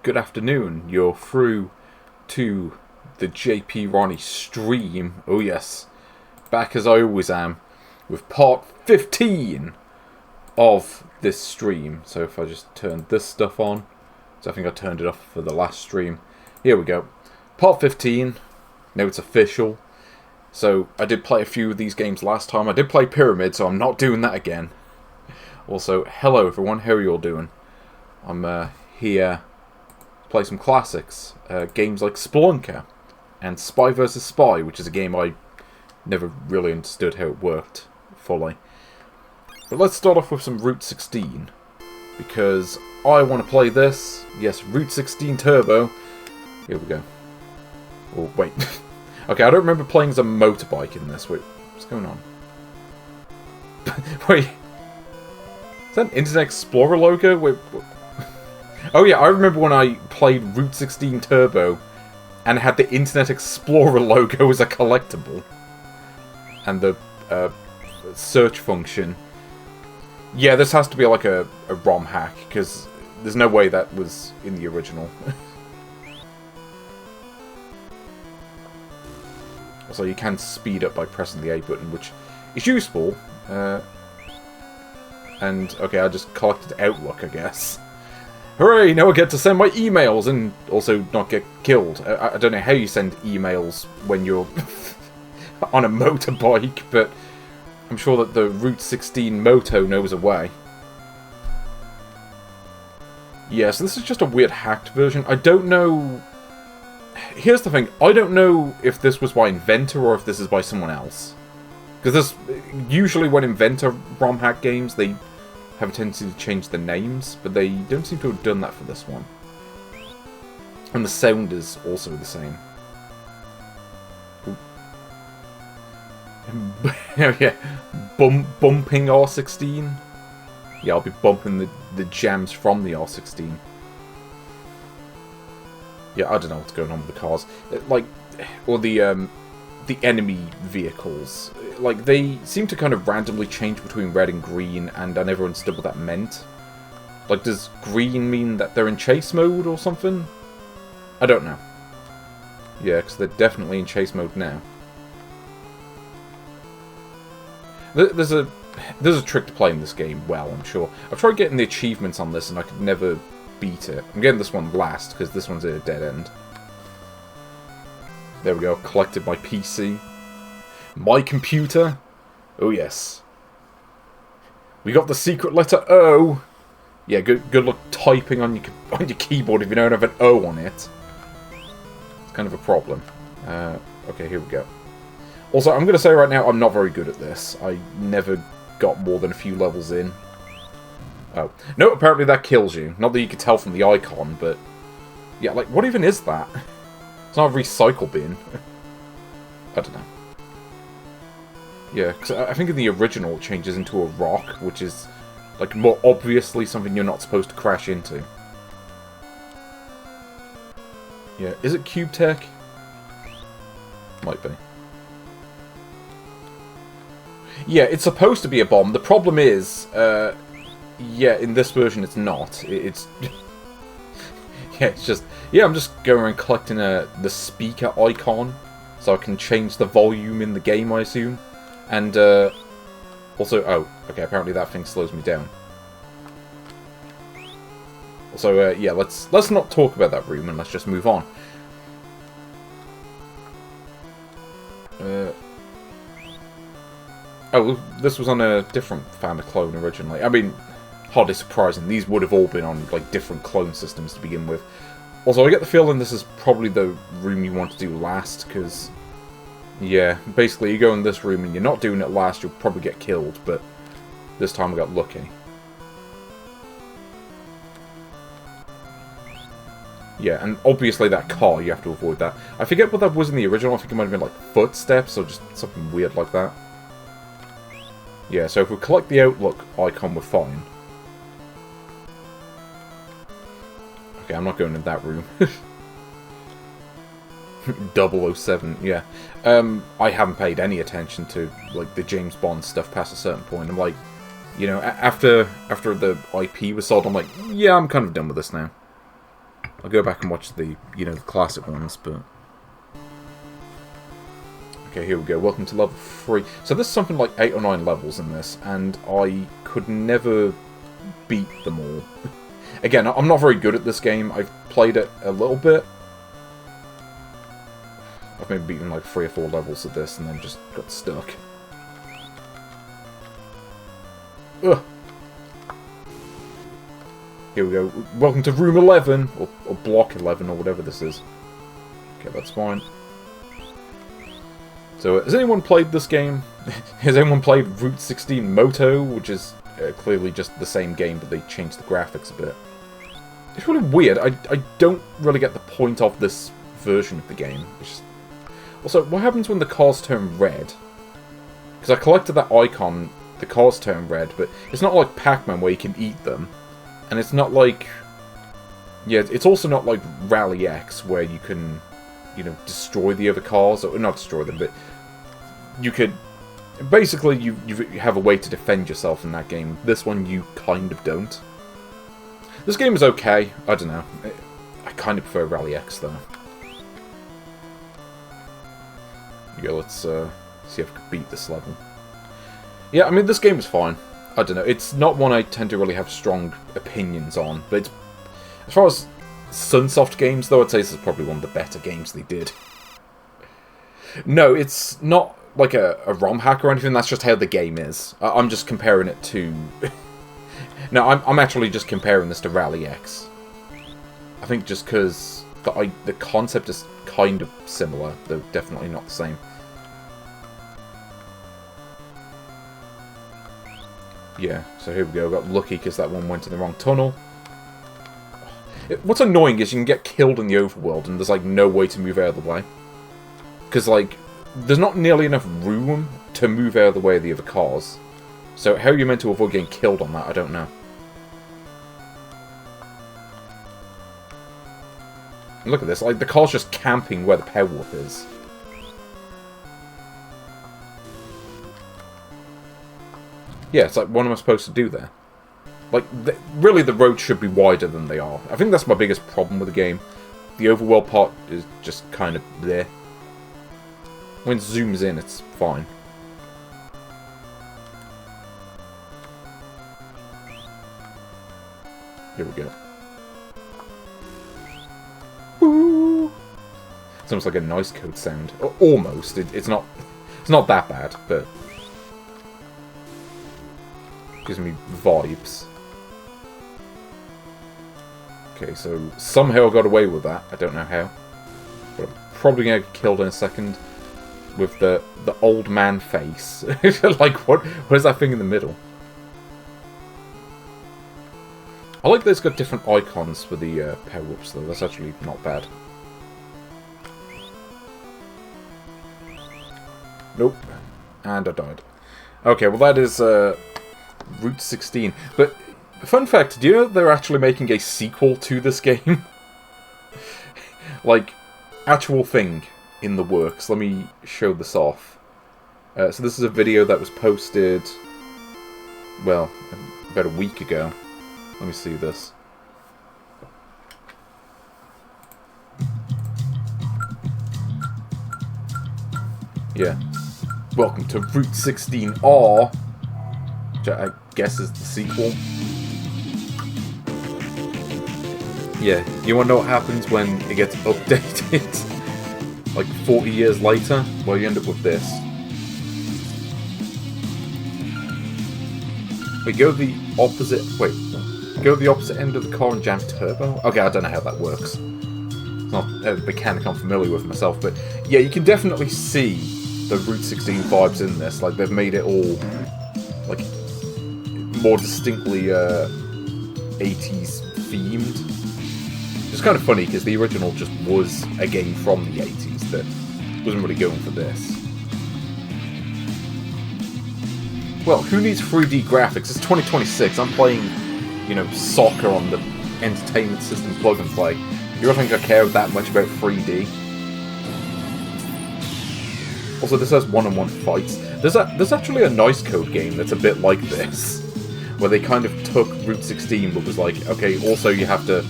good afternoon. You're through to the JP Ronnie stream. Oh yes, back as I always am, with part 15 of this stream. So if I just turn this stuff on, so I think I turned it off for the last stream. Here we go. Part 15, now it's official. So I did play a few of these games last time. I did play Pyramid, so I'm not doing that again. Also, hello everyone, how are you all doing? I'm here to play some classics. Games like Spelunker and Spy vs. Spy, which is a game I never really understood how it worked fully. But let's start off with some Route 16, because I want to play this. Yes, Route 16 Turbo. Here we go. Oh, wait. Okay, I don't remember playing as a motorbike in this. Wait, what's going on? Wait. Is that an Internet Explorer logo? Wait. Oh yeah, I remember when I played Route 16 Turbo and had the Internet Explorer logo as a collectible. And the search function. Yeah, this has to be like a ROM hack, because there's no way that was in the original. Also, you can speed up by pressing the A button, which is useful. And, okay, I just collected Outlook, I guess. Hooray, now I get to send my emails and also not get killed. I don't know how you send emails when you're on a motorbike, but I'm sure that the Route 16 Moto knows a way. Yeah, so this is just a weird hacked version. I don't know... Here's the thing, I don't know if this was by Inventor or if this is by someone else. Because usually when Inventor ROM hack games, they have a tendency to change the names, but they don't seem to have done that for this one. And the sound is also the same. Oh yeah, bumping R16. Yeah, I'll be bumping the gems from the R16. Yeah, I don't know what's going on with the cars. Like, or the enemy vehicles. Like, they seem to kind of randomly change between red and green, and I never understood what that meant. Like, does green mean that they're in chase mode or something? I don't know. Yeah, because they're definitely in chase mode now. There's a trick to playing this game well, I'm sure. I've tried getting the achievements on this, and I could never beat it. I'm getting this one last, because this one's at a dead end. There we go, collected my PC. My computer. Oh yes. We got the secret letter O. Yeah, good luck typing on your keyboard if you don't have an O on it. It's kind of a problem. Okay, here we go. Also, I'm going to say right now, I'm not very good at this. I never got more than a few levels in. Oh. No, apparently that kills you. Not that you could tell from the icon, but... Yeah, like, what even is that? It's not a recycle bin. I don't know. Yeah, because I think in the original it changes into a rock, which is, like, more obviously something you're not supposed to crash into. Yeah, is it Cube Tech? Might be. Yeah, it's supposed to be a bomb. The problem is, yeah, in this version it's not. It's... yeah, it's just... Yeah, I'm just going around collecting the speaker icon, so I can change the volume in the game, I assume. And, also... Oh, okay, apparently that thing slows me down. Also, yeah, let's not talk about that room, and let's just move on. Oh, this was on a different family clone originally. I mean, hardly surprising. These would have all been on, like, different clone systems to begin with. Also, I get the feeling this is probably the room you want to do last, because... Yeah, basically, you go in this room and you're not doing it last, you'll probably get killed, but this time I got lucky. Yeah, and obviously that car, you have to avoid that. I forget what that was in the original. I think it might have been, like, footsteps or just something weird like that. Yeah, so if we collect the Outlook icon, we're fine. Okay, I'm not going in that room. 007, yeah. I haven't paid any attention to, like, the James Bond stuff past a certain point. I'm like, you know, after the IP was sold, I'm like, yeah, I'm kind of done with this now. I'll go back and watch the, the classic ones, but... Okay, here we go. Welcome to level 3. So there's something like 8 or 9 levels in this, and I could never beat them all. Again, I'm not very good at this game. I've played it a little bit. I've maybe beaten like 3 or 4 levels of this, and then just got stuck. Ugh. Here we go. Welcome to room 11, or block 11, or whatever this is. Okay, that's fine. So, has anyone played this game? Has anyone played Route 16 Moto, which is clearly just the same game, but they changed the graphics a bit? It's really weird. I don't really get the point of this version of the game. Also, what happens when the cars turn red? Because I collected that icon, the cars turn red, but it's not like Pac-Man where you can eat them. And it's not like... Yeah, it's also not like Rally X where you can, destroy the other cars. Or not destroy them, but you could... Basically, you have a way to defend yourself in that game. This one, you kind of don't. This game is okay. I don't know. I kind of prefer Rally X, though. Here we go, let's see if I can beat this level. Yeah, I mean, this game is fine. I don't know. It's not one I tend to really have strong opinions on, but it's, as far as Sunsoft games, though, I'd say this is probably one of the better games they did. No, it's not like a ROM hack or anything. That's just how the game is. I'm just comparing it to... No, I'm actually just comparing this to Rally X. I think just because the concept is kind of similar, though definitely not the same. Yeah, so here we go. Got lucky because that one went in the wrong tunnel. What's annoying is you can get killed in the overworld and there's like no way to move out of the way. Because like, there's not nearly enough room to move out of the way of the other cars. So how are you meant to avoid getting killed on that, I don't know. Look at this, like the car's just camping where the power-up is. Yeah, it's like, what am I supposed to do there? Like, really the roads should be wider than they are. I think that's my biggest problem with the game. The overworld part is just kind of there. When it zooms in, it's fine. Here we go. Woo! It's almost like a nice code sound. Almost. It's not that bad, but... gives me vibes. Okay, so somehow I got away with that. I don't know how. But I'm probably going to get killed in a second with the old man face. Like, what is that thing in the middle? I like that it's got different icons for the power-ups, though. That's actually not bad. Nope. And I died. Okay, well that is... Route 16. But, fun fact, do you know they're actually making a sequel to this game? Like, actual thing in the works. Let me show this off. So this is a video that was posted, well, about a week ago. Let me see this. Yeah. Welcome to Route 16R. Which I guess is the sequel. Yeah, you want to know what happens when it gets updated? Like 40 years later? Well, you end up with this. Wait, go the opposite... Wait, go the opposite end of the car and jam turbo? Okay, I don't know how that works. It's not a mechanic I'm familiar with myself, but yeah, you can definitely see the Route 16 vibes in this. Like, they've made it all, like, more distinctly 80s themed. It's kind of funny because the original just was a game from the 80s that wasn't really going for this. Well, who needs 3D graphics? It's 2026. I'm playing, soccer on the entertainment system plug and play. You don't think I care that much about 3D? Also, this has one-on-one fights. There's actually a nice code game that's a bit like this, where they kind of took Route 16 but was like, okay, also you have to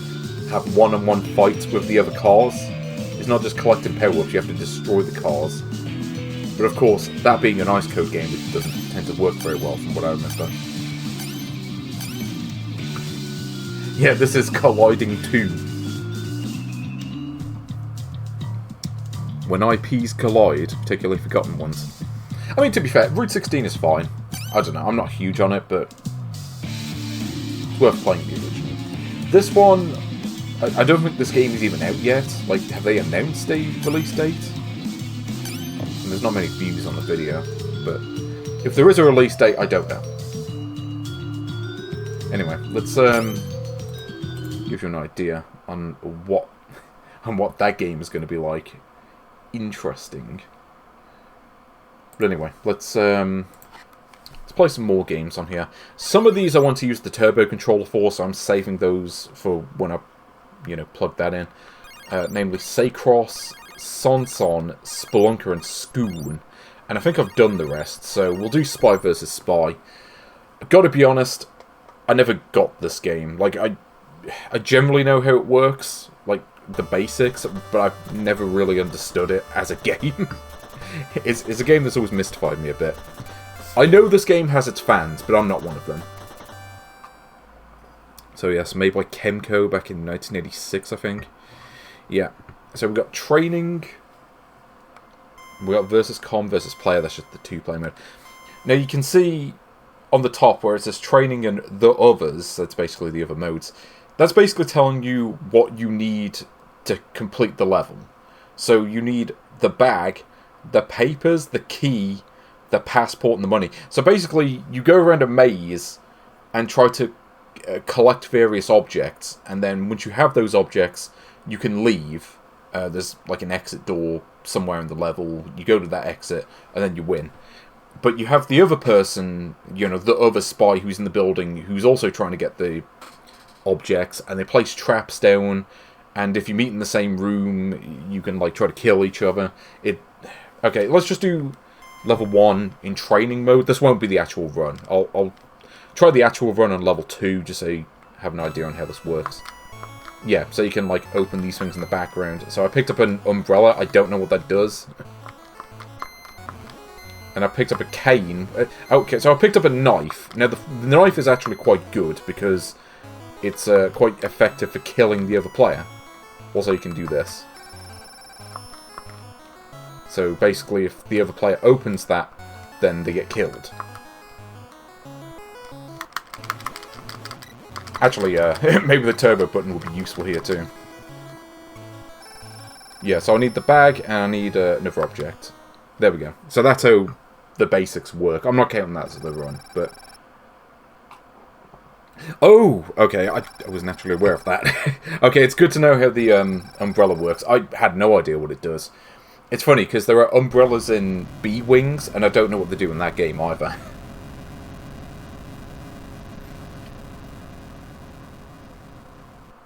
have one-on-one fights with the other cars. It's not just collecting power-ups, you have to destroy the cars. But of course, that being an ice code game, it doesn't tend to work very well from what I remember. Yeah, this is Colliding 2. When IPs collide, particularly forgotten ones. I mean, to be fair, Route 16 is fine. I don't know, I'm not huge on it, but it's worth playing the original. This one, I don't think this game is even out yet. Like, have they announced a release date? And there's not many views on the video, but if there is a release date, I don't know. Anyway, let's give you an idea on what that game is going to be like. Interesting. But anyway, let's play some more games on here. Some of these I want to use the turbo controller for, so I'm saving those for when I, plug that in. Namely Seicross, Sonson, Spelunker, and Sqoon. And I think I've done the rest, so we'll do Spy vs. Spy. I've got to be honest, I never got this game. Like, I generally know how it works, like, the basics, but I've never really understood it as a game. It's a game that's always mystified me a bit. I know this game has its fans, but I'm not one of them. So yes, made by Kemco back in 1986, I think. Yeah. So we've got training. We've got versus com versus player. That's just the two-player mode. Now you can see on the top where it says training and the others, that's basically the other modes. That's basically telling you what you need to complete the level. So you need the bag, the papers, the key, the passport, and the money. So basically, you go around a maze and try to collect various objects, and then once you have those objects, you can leave. There's like an exit door somewhere in the level. You go to that exit, and then you win. But you have the other person, the other spy who's in the building, who's also trying to get the objects, and they place traps down, and if you meet in the same room, you can like try to kill each other. Okay, let's just do level 1 in training mode. This won't be the actual run. I'll try the actual run on level 2, just so you have an idea on how this works. Yeah, so you can like open these things in the background. So I picked up an umbrella. I don't know what that does. And I picked up a cane. Okay, so I picked up a knife. Now, the knife is actually quite good, because it's quite effective for killing the other player. Also, you can do this. So, basically, if the other player opens that, then they get killed. Actually, maybe the turbo button will be useful here, too. Yeah, so I need the bag, and I need another object. There we go. So that's how the basics work. I'm not counting that as the run, but... Oh! Okay, I wasn't actually aware of that. Okay, it's good to know how the umbrella works. I had no idea what it does. It's funny, because there are umbrellas in B-Wings, and I don't know what they do in that game either.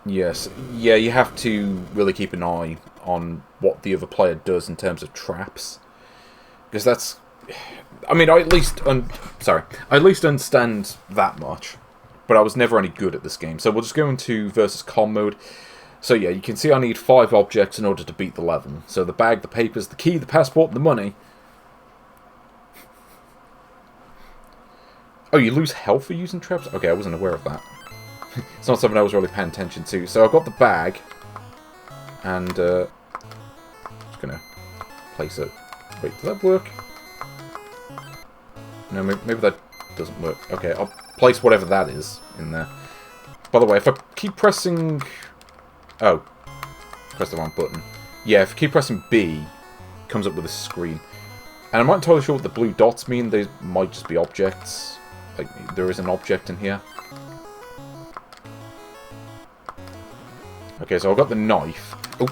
Yes, yeah, you have to really keep an eye on what the other player does in terms of traps. Because that's... I mean, I at least understand that much. But I was never any good at this game. So we'll just go into versus com mode. So yeah, you can see I need 5 objects in order to beat the level. So the bag, the papers, the key, the passport, and the money. Oh, you lose health for using traps? Okay, I wasn't aware of that. It's not something I was really paying attention to. So I've got the bag. And, just gonna place it. Wait, does that work? No, maybe that doesn't work. Okay, I'll place whatever that is in there. By the way, if I keep pressing... Oh, press the wrong button. Yeah, if I keep pressing B, it comes up with a screen. And I'm not entirely sure what the blue dots mean. They might just be objects. Like, there is an object in here. Okay, so I've got the knife. Oh,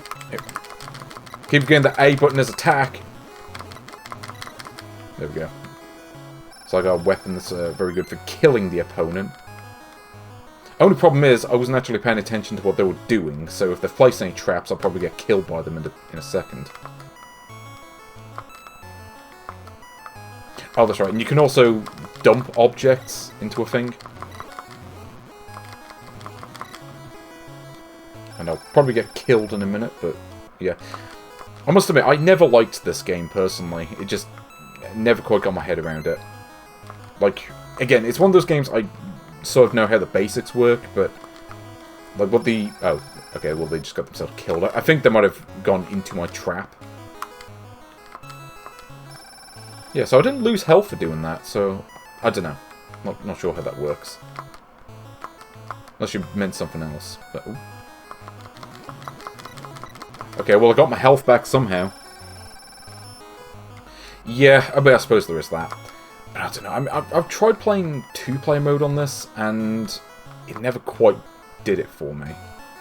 keep getting the A button as attack. There we go. So I got a weapon that's very good for killing the opponent. Only problem is, I wasn't actually paying attention to what they were doing, so if they're placing any traps, I'll probably get killed by them in a second. Oh, that's right, and you can also dump objects into a thing. And I'll probably get killed in a minute, but yeah. I must admit, I never liked this game, personally. It just never quite got my head around it. Like, again, it's one of those games I sort of know how the basics work, but... Like, what the... Oh, okay, well, they just got themselves killed. I think they might have gone into my trap. Yeah, so I didn't lose health for doing that, so... I don't know. Not sure how that works. Unless you meant something else, but... Ooh. Okay, well, I got my health back somehow. Yeah, I suppose there is that. But I don't know, I've tried playing 2-player mode on this, and it never quite did it for me.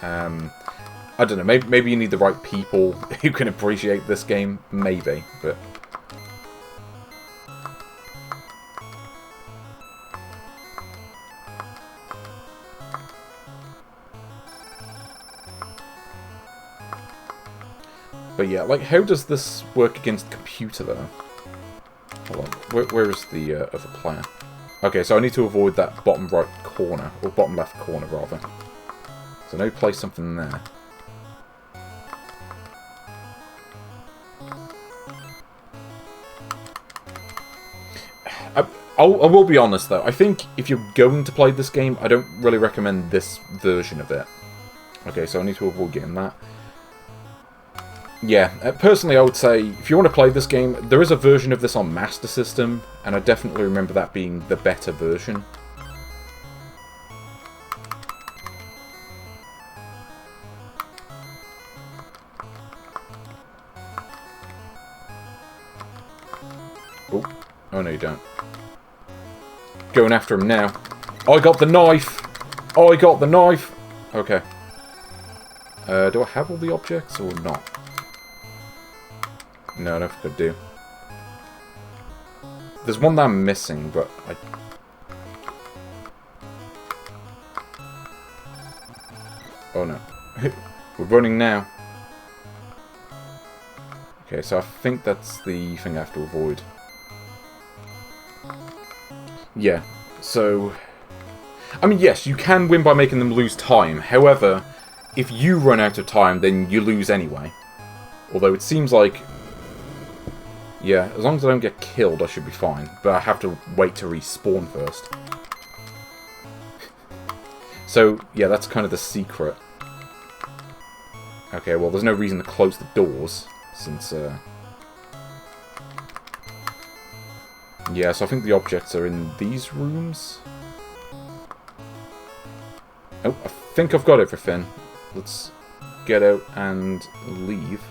I don't know, maybe you need the right people who can appreciate this game, maybe, but... But yeah, like, how does this work against computer, though? Hold on, where is the other player? Okay, so I need to avoid that bottom right corner, or bottom left corner, rather. So now place something there. I will be honest, though. I think if you're going to play this game, I don't really recommend this version of it. Okay, so I need to avoid getting that. Yeah, personally I would say, if you want to play this game, there is a version of this on Master System, and I definitely remember that being the better version. Oh, no you don't. Going after him now. I got the knife! I got the knife! Okay. Do I have all the objects, or not? No, I don't think I do. There's one that I'm missing, but I... Oh no. We're running now. Okay, so I think that's the thing I have to avoid. Yeah, so... I mean, yes, you can win by making them lose time. However, if you run out of time, then you lose anyway. Although it seems like... Yeah, as long as I don't get killed, I should be fine. But I have to wait to respawn first. So, yeah, that's kind of the secret. Okay, well, there's no reason to close the doors, since, Yeah, so I think the objects are in these rooms. Oh, I think I've got everything. Let's get out and leave.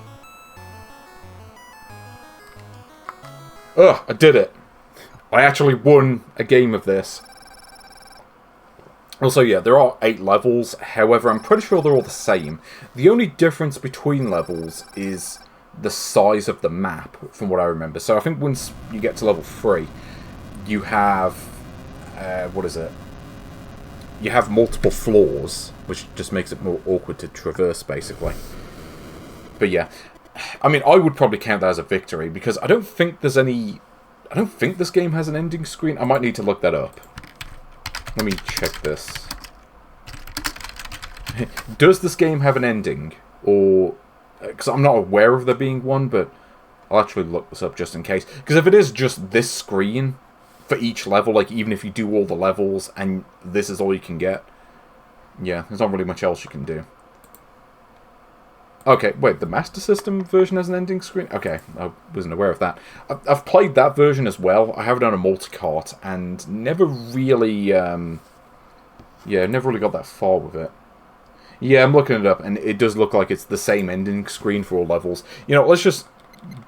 Ugh, I did it! I actually won a game of this. Also, yeah, there are 8 levels, however, I'm pretty sure they're all the same. The only difference between levels is the size of the map, from what I remember. So I think once you get to level 3, you have... what is it? You have multiple floors, which just makes it more awkward to traverse, basically. But yeah, I mean, I would probably count that as a victory, because I don't think there's any... I don't think this game has an ending screen. I might need to look that up. Let me check this. Does this game have an ending? Or... Because I'm not aware of there being one, but I'll actually look this up just in case. Because if it is just this screen for each level, like even if you do all the levels and this is all you can get, yeah, there's not really much else you can do. Okay, wait, the Master System version has an ending screen? Okay, I wasn't aware of that. I've played that version as well. I have it on a multi-cart and never really, yeah, never really got that far with it. Yeah, I'm looking it up, and it does look like it's the same ending screen for all levels. You know, let's just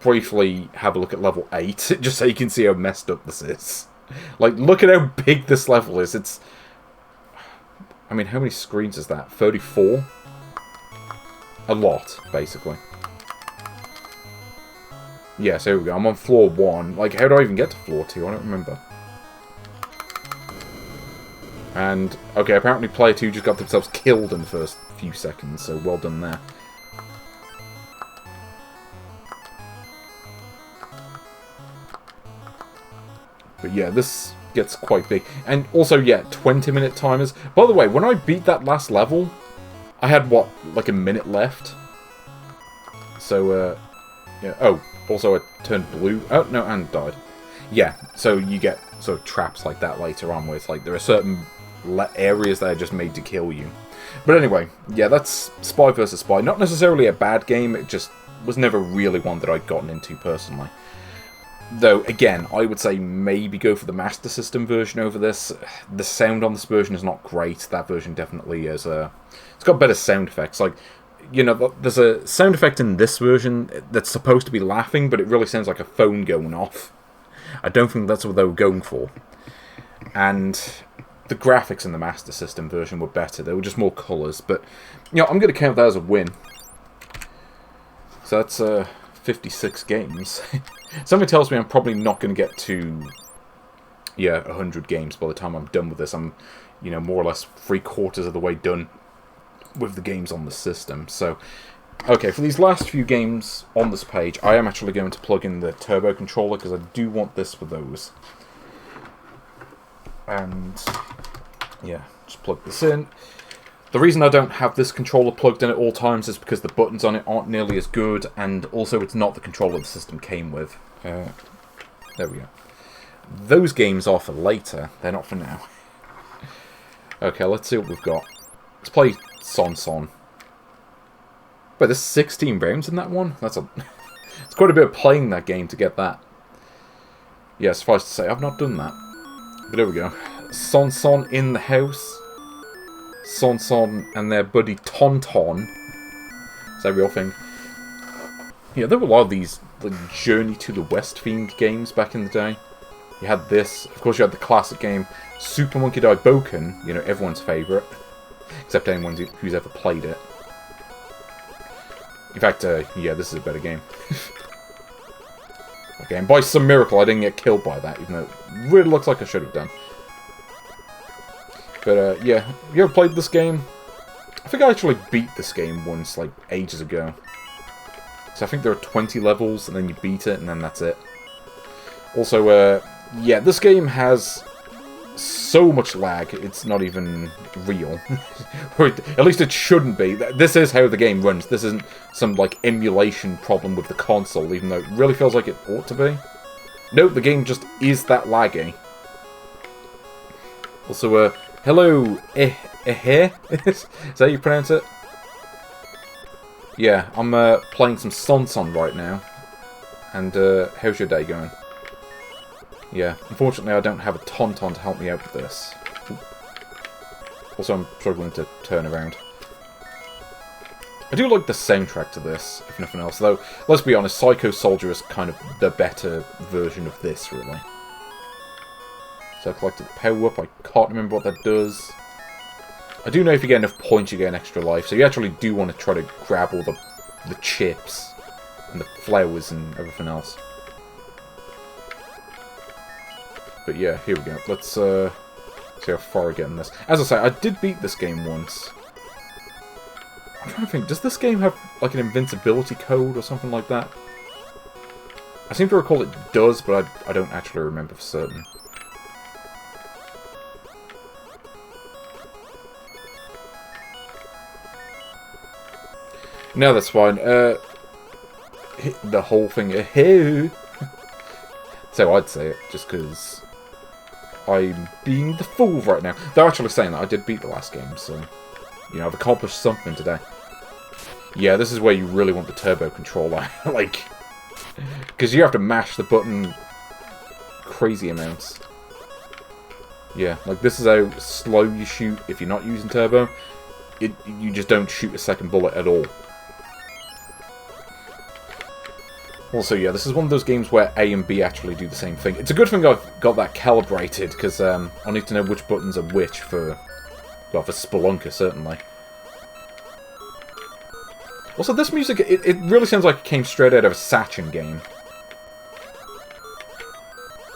briefly have a look at level 8, just so you can see how messed up this is. Like, look at how big this level is. It's... I mean, how many screens is that? 34? A lot, basically. Yeah, so here we go. I'm on floor 1. Like, how do I even get to floor 2? I don't remember. And, okay, apparently player 2 just got themselves killed in the first few seconds, so well done there. But yeah, this gets quite big. And also, yeah, 20-minute timers. By the way, when I beat that last level, I had, what, like a minute left? So, yeah. Oh, also I turned blue. Oh, no, and died. Yeah, so you get sort of traps like that later on, where it's like there are certain areas that are just made to kill you. But anyway, yeah, that's Spy vs. Spy. Not necessarily a bad game, it just was never really one that I'd gotten into personally. Though, again, I would say maybe go for the Master System version over this. The sound on this version is not great. That version definitely is it's got better sound effects. Like, you know, there's a sound effect in this version that's supposed to be laughing, but it really sounds like a phone going off. I don't think that's what they were going for. And the graphics in the Master System version were better. They were just more colours. But, you know, I'm going to count that as a win. So that's 56 games. Something tells me I'm probably not going to get to, yeah, 100 games by the time I'm done with this. I'm, you know, more or less 3/4 of the way done with the games on the system. So, okay, for these last few games on this page, I am actually going to plug in the turbo controller because I do want this for those. And, yeah, just plug this in. The reason I don't have this controller plugged in at all times is because the buttons on it aren't nearly as good, and also it's not the controller the system came with. There we go. Those games are for later, they're not for now. Okay, let's see what we've got. Let's play Sonson. Wait, there's 16 rounds in that one? It's quite a bit of playing that game to get that. Yeah, suffice to say, I've not done that. But there we go. Sonson in the house. Sonson and their buddy Tonton. Is that a real thing? Yeah, there were a lot of these like Journey to the West themed games back in the day. You had this. Of course, you had the classic game Super Monkey Daiboken. You know, everyone's favourite. Except anyone who's ever played it. In fact, yeah, this is a better game. Okay, and by some miracle, I didn't get killed by that, even though it really looks like I should have done. But, yeah, you ever played this game? I think I actually beat this game once, like, ages ago. So I think there are 20 levels, and then you beat it, and then that's it. Also, yeah, this game has so much lag, it's not even real. Or at least it shouldn't be. This is how the game runs. This isn't some, like, emulation problem with the console, even though it really feels like it ought to be. No, the game just is that laggy. Also, hello, is that how you pronounce it? Yeah, I'm playing some Sonson right now. And how's your day going? Yeah, unfortunately I don't have a Tonton to help me out with this. Ooh. Also, I'm struggling to turn around. I do like the soundtrack to this, if nothing else. Though, let's be honest, Psycho Soldier is kind of the better version of this, really. So I collected the power-up. I can't remember what that does. I do know if you get enough points, you get an extra life. So you actually do want to try to grab all the chips and the flowers and everything else. But yeah, here we go. Let's see how far I get in this. As I say, I did beat this game once. I'm trying to think, does this game have like an invincibility code or something like that? I seem to recall it does, but I don't actually remember for certain. No, that's fine. The whole thing. So I'd say it, just because I'm being the fool right now. They're actually saying that I did beat the last game, so, you know, I've accomplished something today. Yeah, this is where you really want the turbo controller. Like, because you have to mash the button crazy amounts. Yeah, like this is how slow you shoot if you're not using turbo. You just don't shoot a second bullet at all. Also, yeah, this is one of those games where A and B actually do the same thing. It's a good thing I've got that calibrated, because I need to know which buttons are which for, well, for Spelunker, certainly. Also, this music, it really sounds like it came straight out of a Saturn game.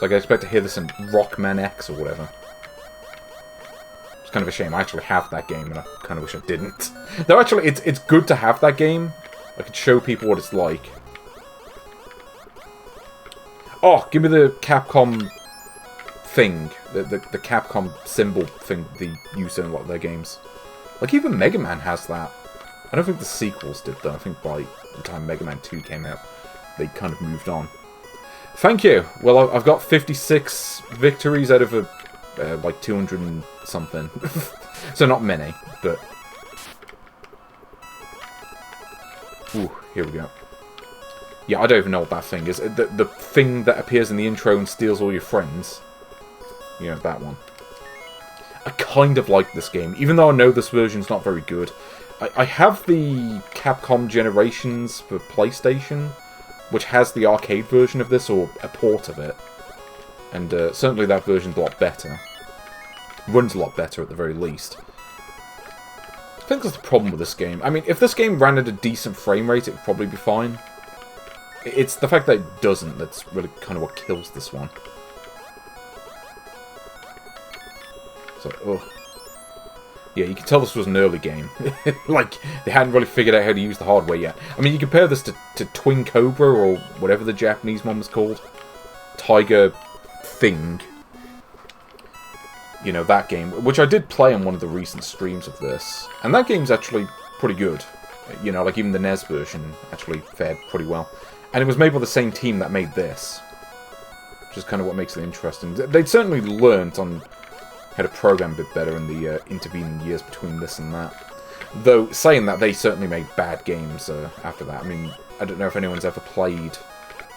Like, I expect to hear this in Rockman X or whatever. It's kind of a shame. I actually have that game, and I kind of wish I didn't. Though, actually, it's good to have that game. I could show people what it's like. Oh, give me the Capcom thing. The Capcom symbol thing they use in a lot of their games. Like, even Mega Man has that. I don't think the sequels did, though. I think by the time Mega Man 2 came out, they kind of moved on. Thank you! Well, I've got 56 victories out of like 200 and something. So not many, but... Ooh, here we go. Yeah, I don't even know what that thing is. The thing that appears in the intro and steals all your friends. You know, that one. I kind of like this game, even though I know this version's not very good. I have the Capcom Generations for PlayStation, which has the arcade version of this, or a port of it. And certainly that version's a lot better. Runs a lot better, at the very least. I think that's the problem with this game. I mean, if this game ran at a decent frame rate, it would probably be fine. It's the fact that it doesn't that's really kind of what kills this one. So, oh. Yeah, you can tell this was an early game. Like, they hadn't really figured out how to use the hardware yet. I mean, you compare this to Twin Cobra, or whatever the Japanese one was called. Tiger Thing. You know, that game. Which I did play on one of the recent streams of this. And that game's actually pretty good. You know, like even the NES version actually fared pretty well. And it was made by the same team that made this. Which is kind of what makes it interesting. They'd certainly learnt on how to program a bit better in the intervening years between this and that. Though, saying that, they certainly made bad games after that. I mean, I don't know if anyone's ever played...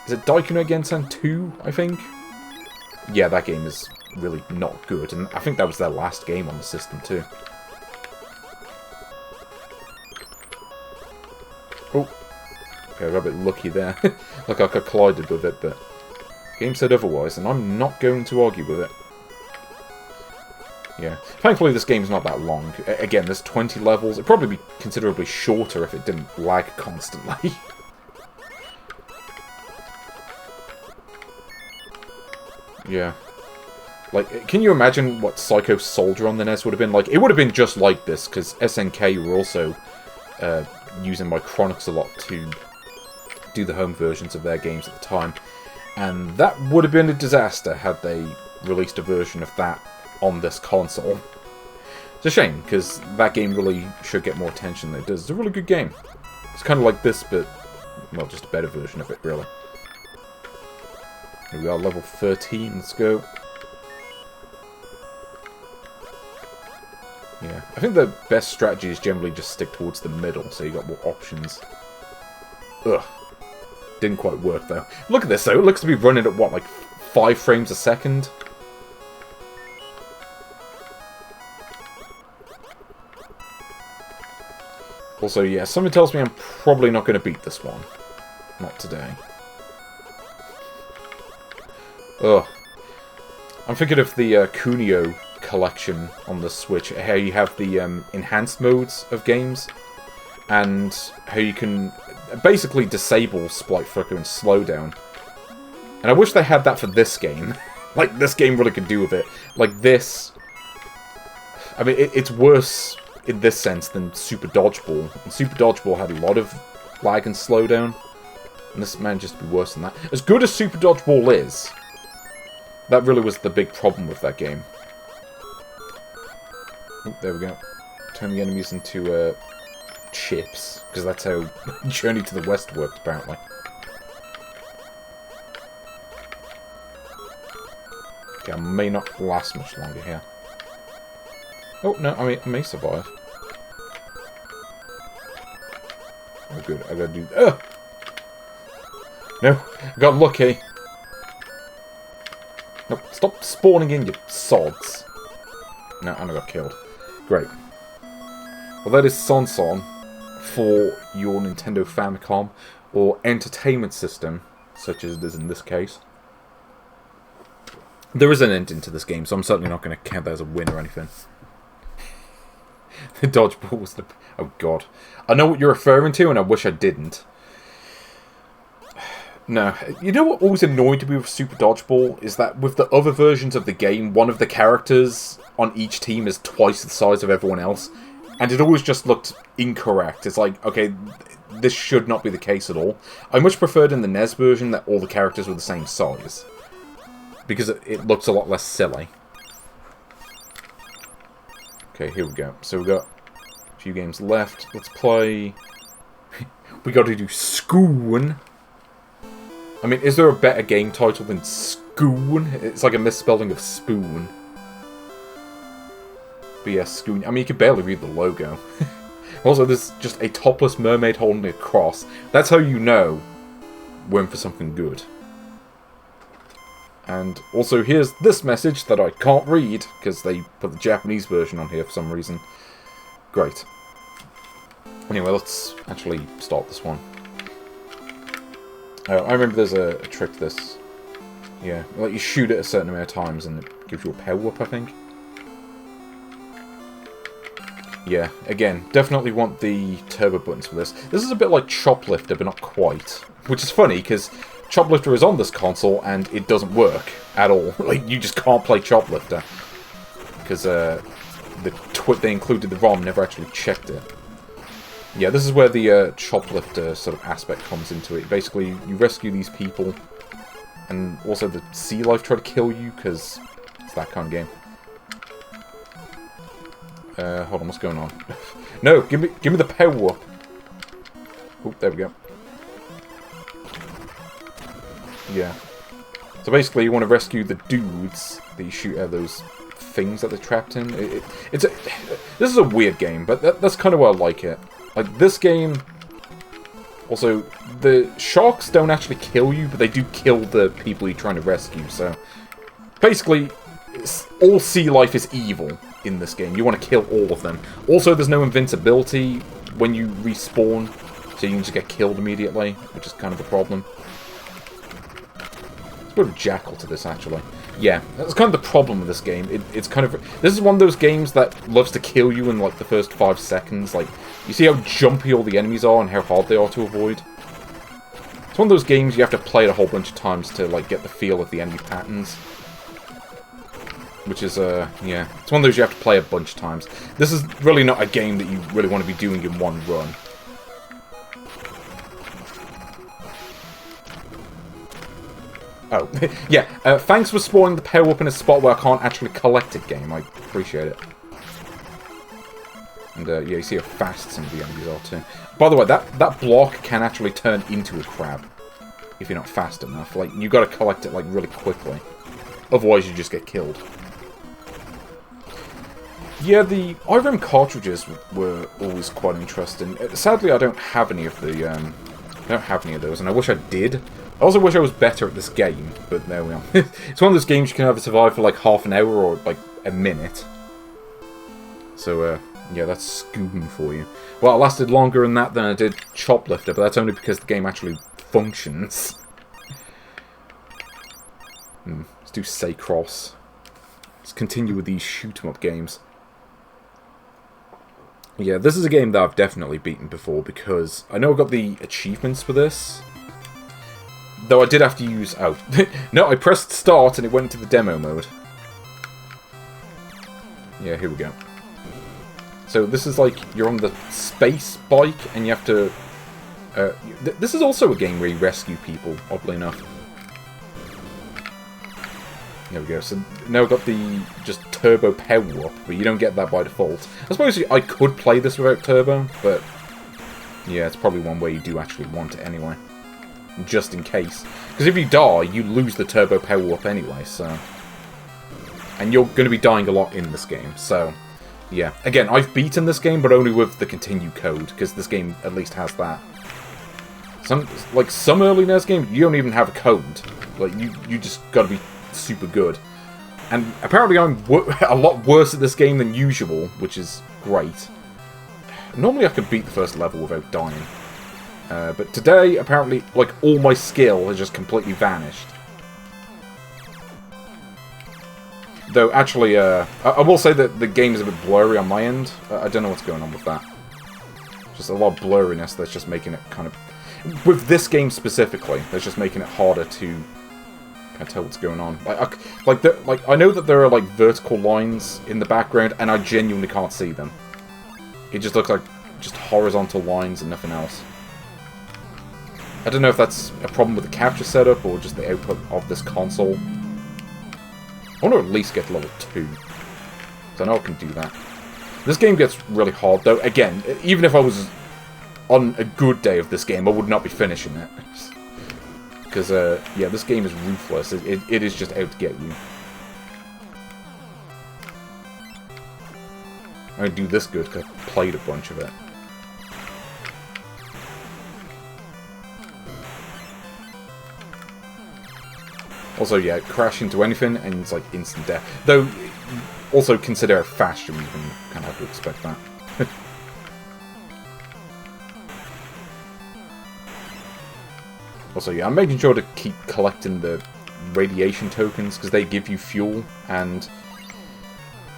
Is it Daikino Gensan 2, I think? Yeah, that game is really not good. And I think that was their last game on the system, too. Oh. Okay, I got a bit lucky there. Like I collided with it, but... Game said otherwise, and I'm not going to argue with it. Yeah. Thankfully, this game's not that long. Again, there's 20 levels. It'd probably be considerably shorter if it didn't lag constantly. Yeah. Like, can you imagine what Psycho Soldier on the NES would have been like? It would have been just like this, because SNK were also using Micronix a lot to do the home versions of their games at the time. And that would have been a disaster had they released a version of that on this console. It's a shame, because that game really should get more attention than it does. It's a really good game. It's kind of like this, but, well, just a better version of it, really. Here we are, level 13, let's go. Yeah, I think the best strategy is generally just stick towards the middle, so you got more options. Ugh. Didn't quite work, though. Look at this, though. It looks to be running at, what, like 5 frames a second? Also, yeah, something tells me I'm probably not going to beat this one. Not today. Ugh. I'm thinking of the Kunio collection on the Switch, how you have the enhanced modes of games, and how you can basically disable sprite flicker and slowdown. And I wish they had that for this game. Like, this game really could do with it. Like, this... I mean, it's worse in this sense than Super Dodgeball. And Super Dodgeball had a lot of lag and slowdown, and this managed to be worse than that. As good as Super Dodgeball is, that really was the big problem with that game. Oh, there we go. Turn the enemies into chips, because that's how Journey to the West worked, apparently. Okay, I may not last much longer here. Oh, no, I may survive. Oh, good, I gotta do... Ugh! No, I got lucky. No, stop spawning in, you sods. No, and I got killed. Great. Well, that is Sonson for your Nintendo Famicom, or entertainment system, such as it is in this case. There is an ending to this game, so I'm certainly not going to count that as a win or anything. The dodgeball was the... Oh, God. I know what you're referring to, and I wish I didn't. No. You know what always annoyed me with Super Dodgeball? Is that with the other versions of the game, one of the characters on each team is twice the size of everyone else. And it always just looked incorrect. It's like, okay, this should not be the case at all. I much preferred in the NES version that all the characters were the same size. Because it looks a lot less silly. Okay, here we go. So we've got few games left. Let's play... we got to do Sqoon. I mean, is there a better game title than Sqoon? It's like a misspelling of spoon. But yeah, Sqoon. I mean, you can barely read the logo. Also, there's just a topless mermaid holding a cross. That's how you know we're in for something good. And also, here's this message that I can't read, because they put the Japanese version on here for some reason. Great. Anyway, let's actually start this one. I remember there's a trick to this. Yeah, like you shoot it a certain amount of times and it gives you a power-up, I think. Yeah, again, definitely want the turbo buttons for this. This is a bit like Choplifter, but not quite. Which is funny, because Choplifter is on this console and it doesn't work at all. Like, you just can't play Choplifter. Because they included the ROM, never actually checked it. Yeah, this is where the Choplifter sort of aspect comes into it. Basically, you rescue these people, and also the sea life try to kill you, because it's that kind of game. Hold on, what's going on? No, give me the power up. Oh, there we go. Yeah. So basically, you want to rescue the dudes that you shoot at those things that they're trapped in. This is a weird game, but that's kind of why I like it. Like, this game... Also, the sharks don't actually kill you, but they do kill the people you're trying to rescue, so... Basically, all sea life is evil in this game. You want to kill all of them. Also, there's no invincibility when you respawn, so you can just get killed immediately, which is kind of a problem. Let's put a jackal to this, actually. Yeah, that's kind of the problem with this game. It's kind of... This is one of those games that loves to kill you in, like, the first 5 seconds. Like, you see how jumpy all the enemies are and how hard they are to avoid? It's one of those games you have to play it a whole bunch of times to, like, get the feel of the enemy patterns. Which is, yeah. It's one of those you have to play a bunch of times. This is really not a game that you really want to be doing in one run. Oh, yeah, thanks for spawning the power-up in a spot where I can't actually collect it, game. I appreciate it. And, yeah, you see how fast some of the enemies are, too. By the way, that block can actually turn into a crab. If you're not fast enough. Like, you gotta collect it, like, really quickly. Otherwise, you just get killed. Yeah, the IRAM cartridges were always quite interesting. Sadly, I don't have any of the, I don't have any of those, and I wish I did. I also wish I was better at this game, but there we are. It's one of those games you can either survive for like half an hour or like a minute. So, yeah, that's Sqoon for you. Well, it lasted longer in that than I did Choplifter, but that's only because the game actually functions. Let's do Seicross. Let's continue with these shoot-em-up games. Yeah, this is a game that I've definitely beaten before because I know I got the achievements for this. Though I did have to use... Oh. No, I pressed start and it went into the demo mode. Yeah, here we go. So this is like, you're on the space bike and you have to... this is also a game where you rescue people, oddly enough. There we go. So now I've got the just turbo power up, but you don't get that by default. I suppose I could play this without turbo, but... Yeah, it's probably one way you do actually want it anyway. Just in case. Because if you die, you lose the turbo power-up anyway, so... And you're going to be dying a lot in this game, so... Yeah. Again, I've beaten this game, but only with the continue code, because this game at least has that. Some early NES games, you don't even have a code. Like, you just got to be super good. And apparently I'm a lot worse at this game than usual, which is great. Normally I could beat the first level without dying. But today, apparently, like, all my skill has just completely vanished. Though, actually, I will say that the game is a bit blurry on my end. I don't know what's going on with that. Just a lot of blurriness that's just making it kind of... With this game specifically, that's just making it harder to kind of tell what's going on. I know that there are, like, vertical lines in the background, and I genuinely can't see them. It just looks like just horizontal lines and nothing else. I don't know if that's a problem with the capture setup or just the output of this console. I want to at least get to level 2. So I know I can do that. This game gets really hard, though. Again, even if I was on a good day of this game, I would not be finishing it. Because, yeah, this game is ruthless. It is just out to get you. I don't do this good because I played a bunch of it. Also, yeah, crash into anything and it's like instant death. Though, also consider how fast you're moving. Kind of have to expect that. Also, yeah, I'm making sure to keep collecting the radiation tokens because they give you fuel, and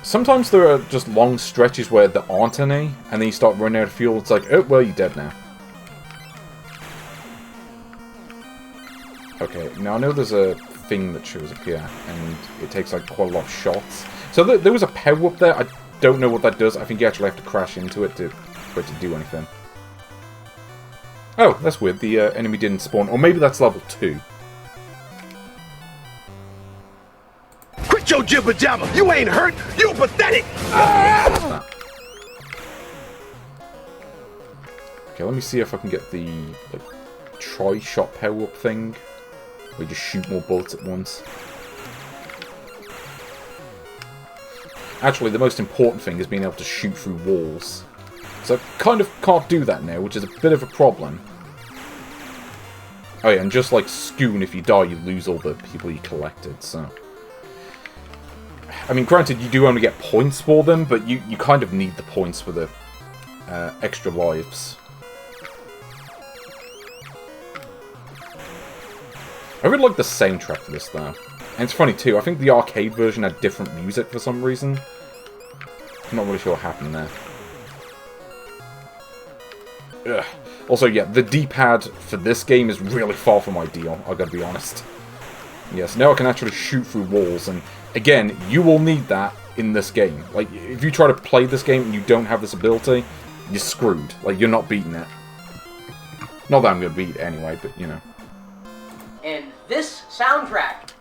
sometimes there are just long stretches where there aren't any, and then you start running out of fuel. It's like, oh, well, you're dead now. Okay, now I know there's a thing that shows up here, and it takes like quite a lot of shots. So there was a power up there. I don't know what that does. I think you actually have to crash into it for it to do anything. Oh, that's weird. The enemy didn't spawn. Or maybe that's level 2. Quit your jibber jabber! You ain't hurt! You pathetic! Ah! Okay, let me see if I can get the like tri-shot power-up thing. Where you just shoot more bullets at once. Actually, the most important thing is being able to shoot through walls. So I kind of can't do that now, which is a bit of a problem. Oh yeah, and just like Sqoon, if you die, you lose all the people you collected, so... I mean, granted, you do only get points for them, but you kind of need the points for the extra lives. I really like the soundtrack for this, though. And it's funny, too. I think the arcade version had different music for some reason. I'm not really sure what happened there. Ugh. Also, yeah, the D-pad for this game is really far from ideal, I gotta be honest. Yes, now I can actually shoot through walls, and again, you will need that in this game. Like, if you try to play this game and you don't have this ability, you're screwed. Like, you're not beating it. Not that I'm gonna beat it anyway, but, you know. And this soundtrack.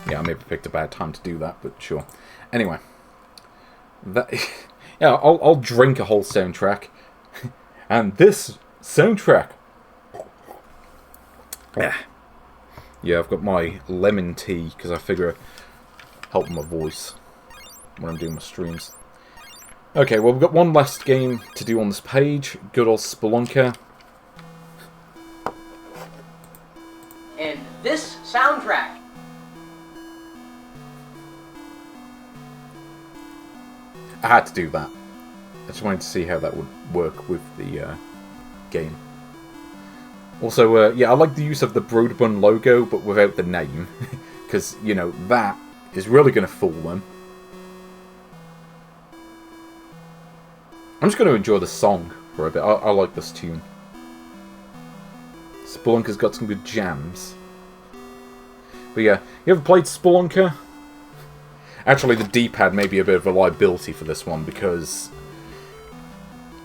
Yeah, I maybe picked a bad time to do that, but sure. Anyway. That, yeah, I'll drink a whole soundtrack. And this soundtrack. Yeah, I've got my lemon tea, because I figure it helps my voice when I'm doing my streams. Okay, well, we've got one last game to do on this page. Good old Spelunker. And this soundtrack. I had to do that. I just wanted to see how that would work with the game. Also, yeah, I like the use of the Broderbund logo, but without the name. Because, you know, that is really going to fool them. I'm just going to enjoy the song for a bit. I like this tune. Spelunker's got some good jams. But yeah, you ever played Spelunker? Actually, the D-pad may be a bit of a liability for this one, because...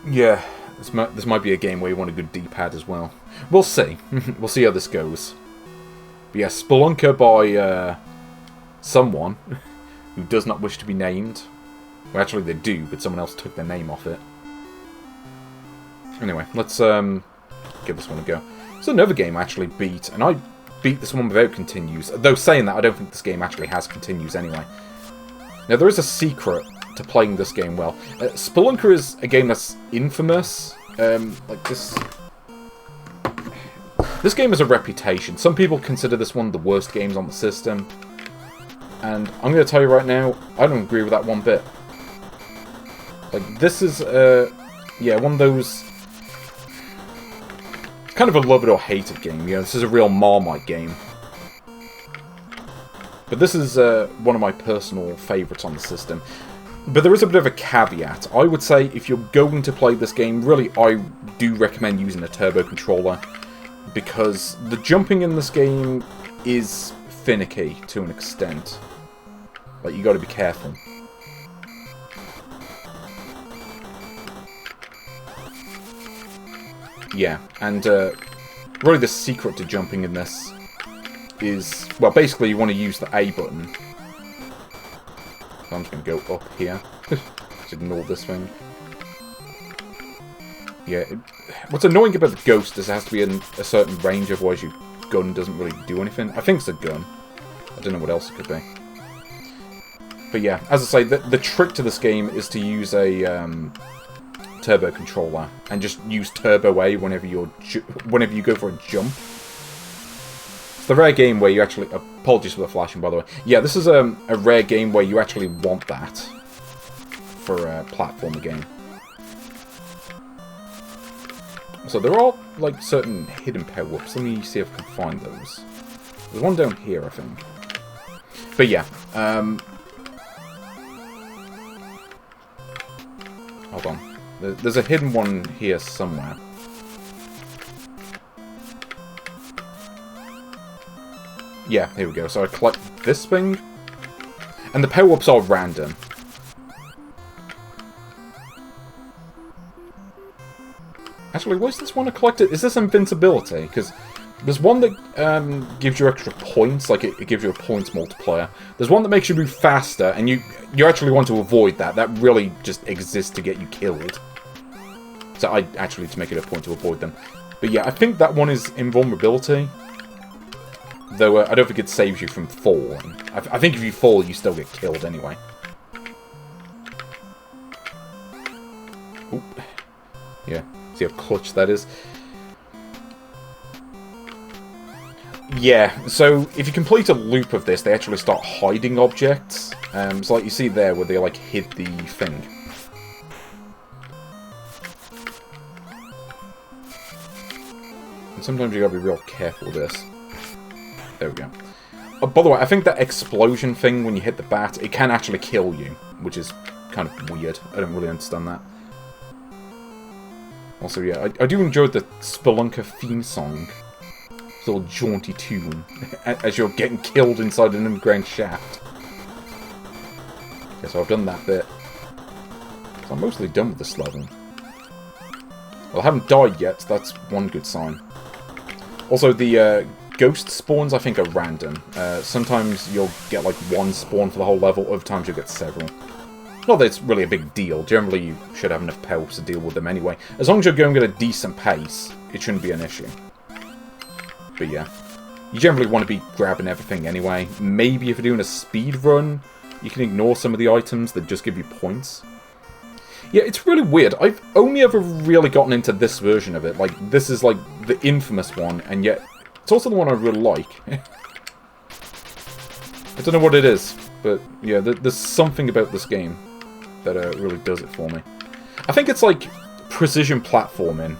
yeah, this might be a game where you want a good D-pad as well. We'll see. We'll see how this goes. But yeah, Spelunker by someone who does not wish to be named. Well, actually they do, but someone else took their name off it. Anyway, let's give this one a go. It's another game I actually beat, and I beat this one without continues. Though saying that, I don't think this game actually has continues anyway. Now, there is a secret to playing this game well. Spelunker is a game that's infamous. Like this... This game has a reputation. Some people consider this one of the worst games on the system. And I'm going to tell you right now, I don't agree with that one bit. Like, this is, yeah, one of those... kind of a love it or hate it game. You know, this is a real Marmite game. But this is one of my personal favourites on the system. But there is a bit of a caveat. I would say if you're going to play this game, really, I do recommend using a turbo controller. Because the jumping in this game is finicky to an extent. Like, you got to be careful. Yeah, and really the secret to jumping in this is... Well, basically you want to use the A button. So I'm just going to go up here. Just ignore this thing. Yeah, what's annoying about the ghost is it has to be in a certain range, otherwise your gun doesn't really do anything. I think it's a gun. I don't know what else it could be. But yeah, as I say, the trick to this game is to use a turbo controller and just use turbo A whenever you go for a jump. It's the rare game where you actually... Apologies for the flashing, by the way. Yeah, this is a rare game where you actually want that for a platformer game. So there are, like, certain hidden power-ups. Let me see if I can find those. There's one down here, I think. But yeah, hold on. There's a hidden one here somewhere. Yeah, here we go. So I collect this thing. And the power-ups are random. Actually, what's this one I collected? Is this invincibility? Because there's one that gives you extra points, like it gives you a points multiplier. There's one that makes you move faster, and you actually want to avoid that. That really just exists to get you killed. So I actually need to make it a point to avoid them. But yeah, I think that one is invulnerability. Though I don't think it saves you from falling. I think if you fall, you still get killed anyway. Oop. Yeah. See how clutch that is? Yeah, so if you complete a loop of this, they actually start hiding objects. So like you see there, where they like hid the thing. And sometimes you gotta be real careful with this. There we go. Oh, by the way, I think that explosion thing when you hit the bat, it can actually kill you, which is kind of weird. I don't really understand that. Also, yeah, I do enjoy the Spelunker theme song. It's a little jaunty tune, as you're getting killed inside an underground shaft. Okay, so I've done that bit. So I'm mostly done with this level. Well, I haven't died yet, so that's one good sign. Also, the ghost spawns, I think, are random. Sometimes you'll get, like, one spawn for the whole level, other times you'll get several. Not that it's really a big deal. Generally, you should have enough power-ups to deal with them anyway. As long as you're going at a decent pace, it shouldn't be an issue. But yeah. You generally want to be grabbing everything anyway. Maybe if you're doing a speed run, you can ignore some of the items that just give you points. Yeah, it's really weird. I've only ever really gotten into this version of it. Like, this is like the infamous one, and yet it's also the one I really like. I don't know what it is, but yeah, there's something about this game that really does it for me. I think it's like precision platforming.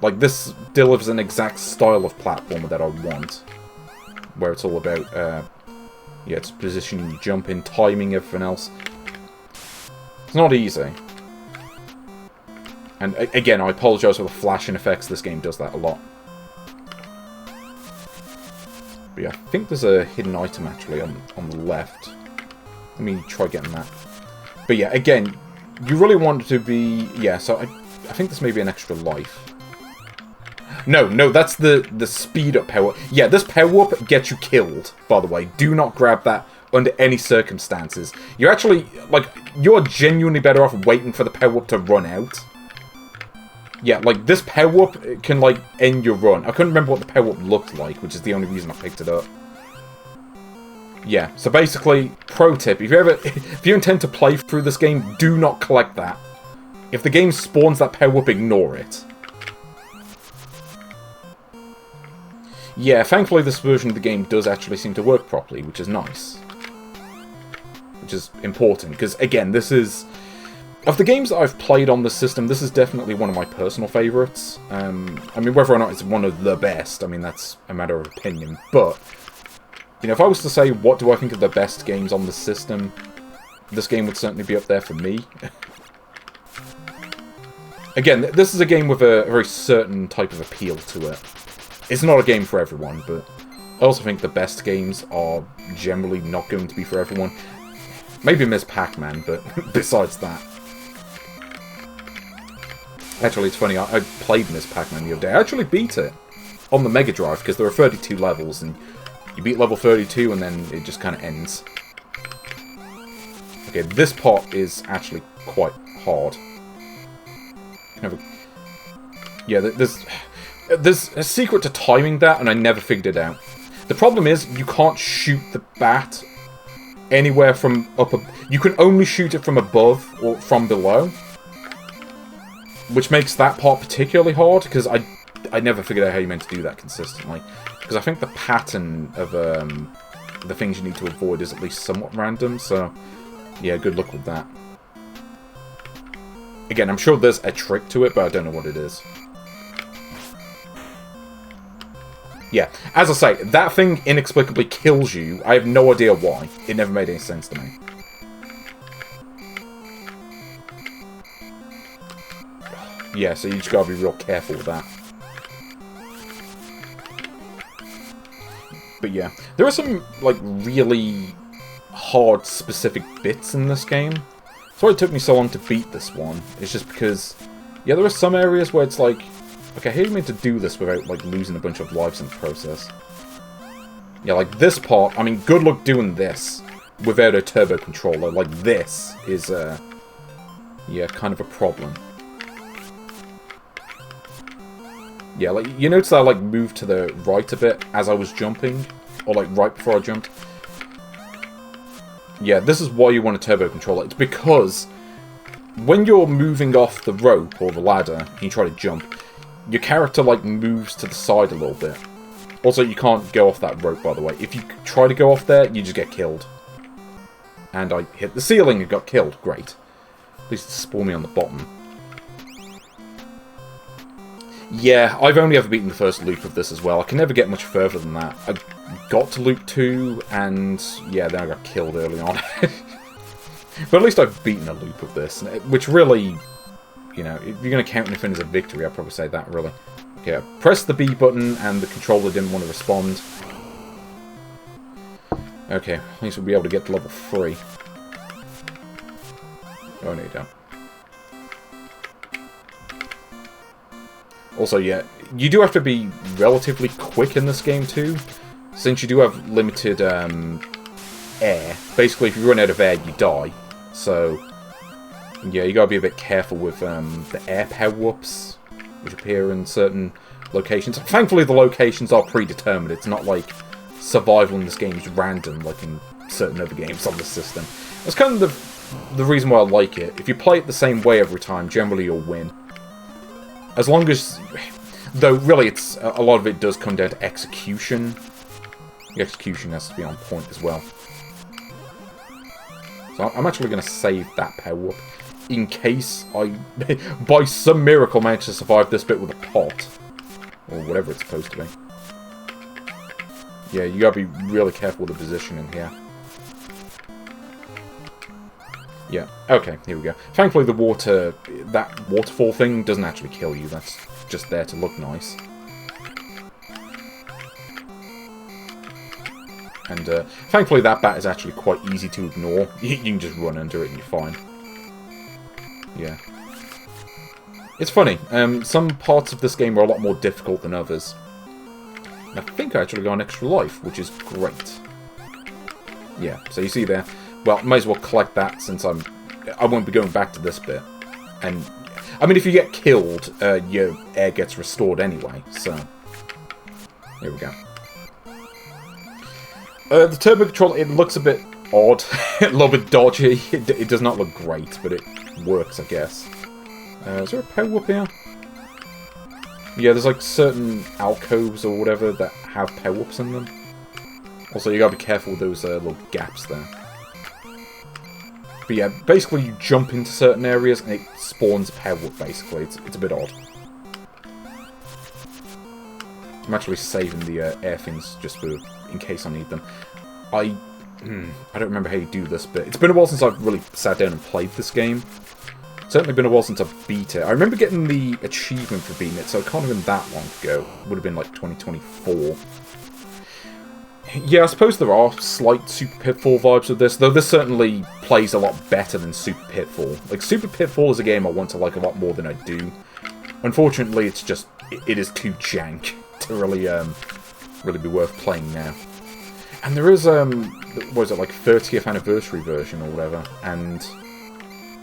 Like, this delivers an exact style of platformer that I want. Where it's all about, yeah, it's positioning, jumping, timing, everything else. It's not easy. And again, I apologise for the flashing effects. This game does that a lot. But yeah, I think there's a hidden item actually on the left. Let me try getting that. But yeah, again, you really want to be... Yeah, so I think this may be an extra life. No, that's the speed-up power. Yeah, this power-up gets you killed, by the way. Do not grab that under any circumstances. You're actually... Like, you're genuinely better off waiting for the power-up to run out. Yeah, like, this power-up can, like, end your run. I couldn't remember what the power-up looked like, which is the only reason I picked it up. Yeah, so basically, pro tip, if you intend to play through this game, do not collect that. If the game spawns that power-up, ignore it. Yeah, thankfully this version of the game does actually seem to work properly, which is nice. Which is important, because again, this is... Of the games that I've played on the system, this is definitely one of my personal favourites. I mean, whether or not it's one of the best, I mean, that's a matter of opinion, but... You know, if I was to say, what do I think are the best games on the system, this game would certainly be up there for me. Again, this is a game with a very certain type of appeal to it. It's not a game for everyone, but I also think the best games are generally not going to be for everyone. Maybe Ms. Pac-Man, but besides that. Actually, it's funny, I played Ms. Pac-Man the other day. I actually beat it on the Mega Drive, because there are 32 levels, and You beat level 32 and then it just kind of ends. Okay, this part is actually quite hard. Yeah, there's a secret to timing that, and I never figured it out. The problem is, you can't shoot the bat anywhere from up... You can only shoot it from above or from below. Which makes that part particularly hard, because I never figured out how you meant to do that consistently. Because I think the pattern of the things you need to avoid is at least somewhat random, so... Yeah, good luck with that. Again, I'm sure there's a trick to it, but I don't know what it is. Yeah, as I say, that thing inexplicably kills you. I have no idea why. It never made any sense to me. Yeah, so you just gotta be real careful with that. But yeah, there are some, like, really hard, specific bits in this game. That's why it took me so long to beat this one. It's just because, yeah, there are some areas where it's like, okay, how do you mean to do this without, like, losing a bunch of lives in the process? Yeah, like, this part, I mean, good luck doing this without a turbo controller. Like, this is, yeah, kind of a problem. Yeah, like, you notice I, like, moved to the right a bit as I was jumping, or, like, right before I jumped. Yeah, this is why you want a turbo controller. It's because when you're moving off the rope or the ladder and you try to jump, your character, like, moves to the side a little bit. Also, you can't go off that rope, by the way. If you try to go off there, you just get killed. And I hit the ceiling and got killed. Great. At least it spawned me on the bottom. Yeah, I've only ever beaten the first loop of this as well. I can never get much further than that. I got to loop 2, and yeah, then I got killed early on. But at least I've beaten a loop of this, which really, you know, if you're going to count anything as a victory, I'd probably say that, really. Okay, I pressed the B button, and the controller didn't want to respond. Okay, at least we'll be able to get to level 3. Oh, no, you don't. Also, yeah, you do have to be relatively quick in this game too, since you do have limited air. Basically, if you run out of air, you die. So, yeah, you gotta be a bit careful with the air power-ups, which appear in certain locations. Thankfully, the locations are predetermined. It's not like survival in this game is random, like in certain other games on the system. That's kind of the reason why I like it. If you play it the same way every time, generally you'll win. As long as... Though, really, it's a lot of it does come down to execution. The execution has to be on point as well. So I'm actually going to save that power-up in case I, by some miracle, manage to survive this bit with a pot. Or whatever it's supposed to be. Yeah, you got to be really careful with the positioning here. Yeah, okay, here we go. Thankfully that waterfall thing doesn't actually kill you, that's just there to look nice. And thankfully that bat is actually quite easy to ignore. You can just run under it and you're fine. Yeah. It's funny, some parts of this game are a lot more difficult than others. And I think I actually got an extra life, which is great. Yeah, so you see there. Well, might as well collect that since I won't be going back to this bit. And, I mean, if you get killed, your air gets restored anyway, so... Here we go. The turbo controller, it looks a bit odd, a little bit dodgy. It does not look great, but it works, I guess. Is there a power-up here? Yeah, there's like certain alcoves or whatever that have power-ups in them. Also, you gotta be careful with those little gaps there. But yeah, basically you jump into certain areas and it spawns a power-up, basically. It's a bit odd. I'm actually saving the air things just for in case I need them. I don't remember how you do this bit. It's been a while since I've really sat down and played this game. Certainly been a while since I've beat it. I remember getting the achievement for beating it, so it can't have been that long ago. It would have been like 2024. Yeah, I suppose there are slight Super Pitfall vibes with this, though this certainly plays a lot better than Super Pitfall. Like, Super Pitfall is a game I want to like a lot more than I do. Unfortunately, it's just, it is too jank to really be worth playing now. And there is, what is it, like 30th anniversary version or whatever, and,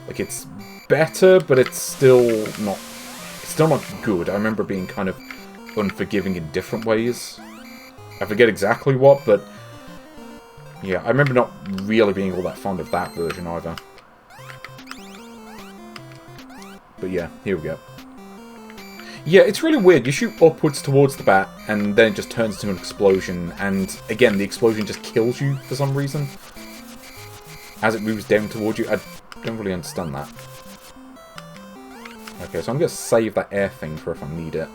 like, it's better, but it's still not good. I remember being kind of unforgiving in different ways. I forget exactly what, but, yeah, I remember not really being all that fond of that version either. But yeah, here we go. Yeah, it's really weird. You shoot upwards towards the bat, and then it just turns into an explosion, and again, the explosion just kills you for some reason. As it moves down towards you. I don't really understand that. Okay, so I'm going to save that air thing for if I need it.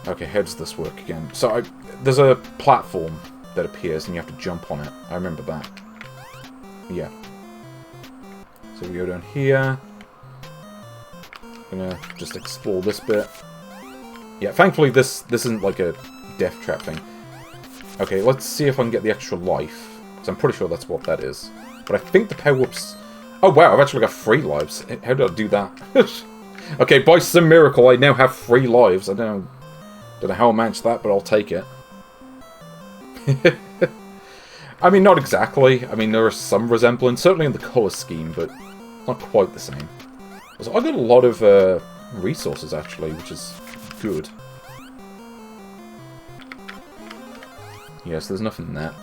Okay, how does this work again? So, there's a platform that appears, and you have to jump on it. I remember that. Yeah. So we go down here. Gonna just explore this bit. Yeah, thankfully this isn't like a death trap thing. Okay, let's see if I can get the extra life. Because I'm pretty sure that's what that is. But I think the power-ups... Oh wow, I've actually got 3 lives. How did I do that? Okay, by some miracle I now have 3 lives. I don't know how I managed that, but I'll take it. I mean, not exactly. I mean, there is some resemblance, certainly in the colour scheme, but not quite the same. So I got a lot of resources, actually, which is good. Yes, there's nothing there.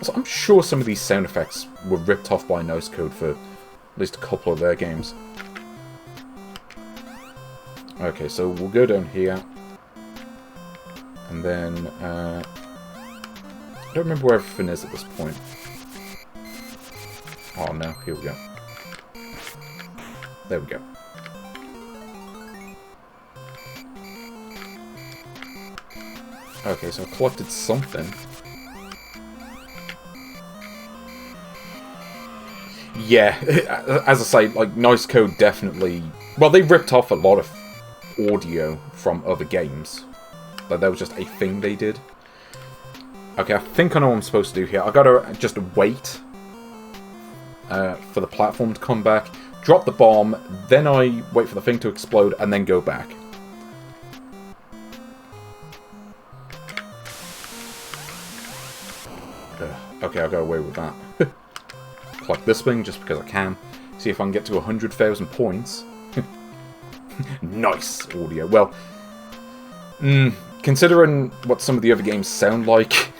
So I'm sure some of these sound effects were ripped off by Nosecode for at least a couple of their games. Okay, so we'll go down here. And then... I don't remember where everything is at this point. Oh no, here we go. There we go. Okay, so I collected something. Yeah, as I say, like, Nicecode definitely... Well, they ripped off a lot of audio from other games. Like, that was just a thing they did. Okay, I think I know what I'm supposed to do here. I gotta just wait for the platform to come back, drop the bomb, then I wait for the thing to explode, and then go back. Okay, I'll go away with that. Collect this thing just because I can. See if I can get to 100,000 points. Nice audio. Well, considering what some of the other games sound like...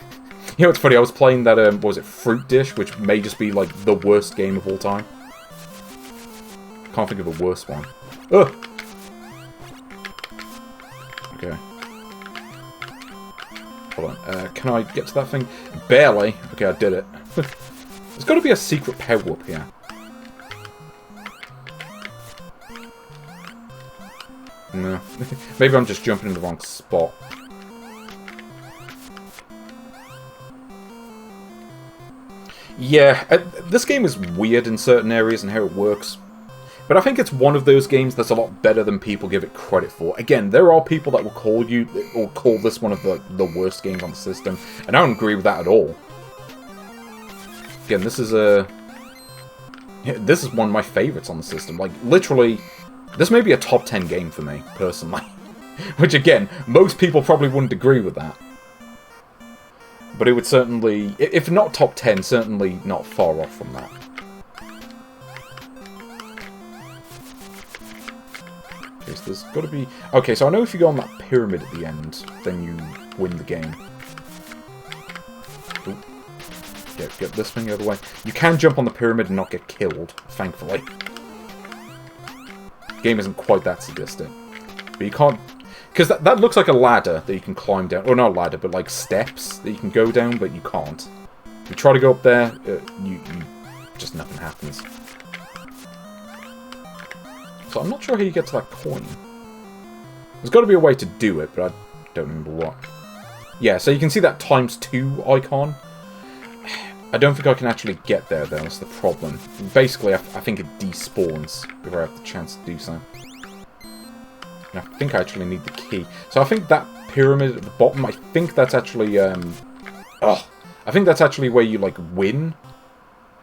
You know, it's funny, I was playing that, what was it, Fruit Dish, which may just be, like, the worst game of all time. Can't think of a worse one. Ugh! Okay. Hold on, can I get to that thing? Barely. Okay, I did it. There's got to be a secret power-up here. No. Maybe I'm just jumping in the wrong spot. Yeah, this game is weird in certain areas and how it works. But I think it's one of those games that's a lot better than people give it credit for. Again, there are people that will call this one of the worst games on the system, and I don't agree with that at all. Again, this is one of my favourites on the system. Like, literally, this may be a top 10 game for me, personally. Which, again, most people probably wouldn't agree with that. But it would certainly, if not top 10, certainly not far off from that. Okay, so there's got to be... Okay, so I know if you go on that pyramid at the end, then you win the game. Ooh. Yeah, get this thing out of the way. You can jump on the pyramid and not get killed, thankfully. The game isn't quite that sadistic. But you can't... Because that looks like a ladder that you can climb down. Or not a ladder, but like steps that you can go down, but you can't. If you try to go up there, just nothing happens. So I'm not sure how you get to that coin. There's got to be a way to do it, but I don't remember what. Yeah, so you can see that ×2 icon. I don't think I can actually get there, though. That's the problem. Basically, I think it despawns before I have the chance to do so. And I think I actually need the key. So I think that pyramid at the bottom, I think that's actually, I think that's actually where you, like, win.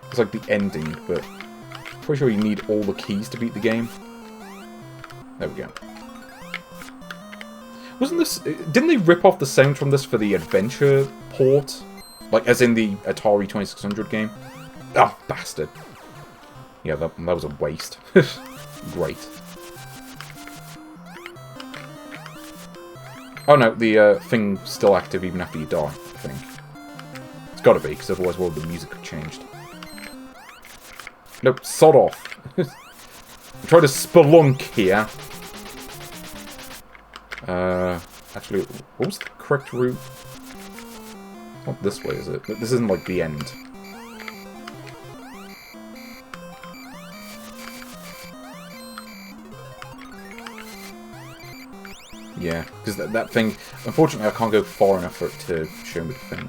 It's like the ending, but I'm pretty sure you need all the keys to beat the game. There we go. Wasn't this... Didn't they rip off the sound from this for the Adventure port? Like, as in the Atari 2600 game? Oh, bastard. Yeah, that was a waste. Great. Oh no, the thing's still active even after you die, I think. It's gotta be, because otherwise all the music have changed. Nope, sod off. Try to spelunk here. Actually, what was the correct route? Not this way, is it? This isn't like the end. Yeah, because that thing... Unfortunately, I can't go far enough for it to show me the thing.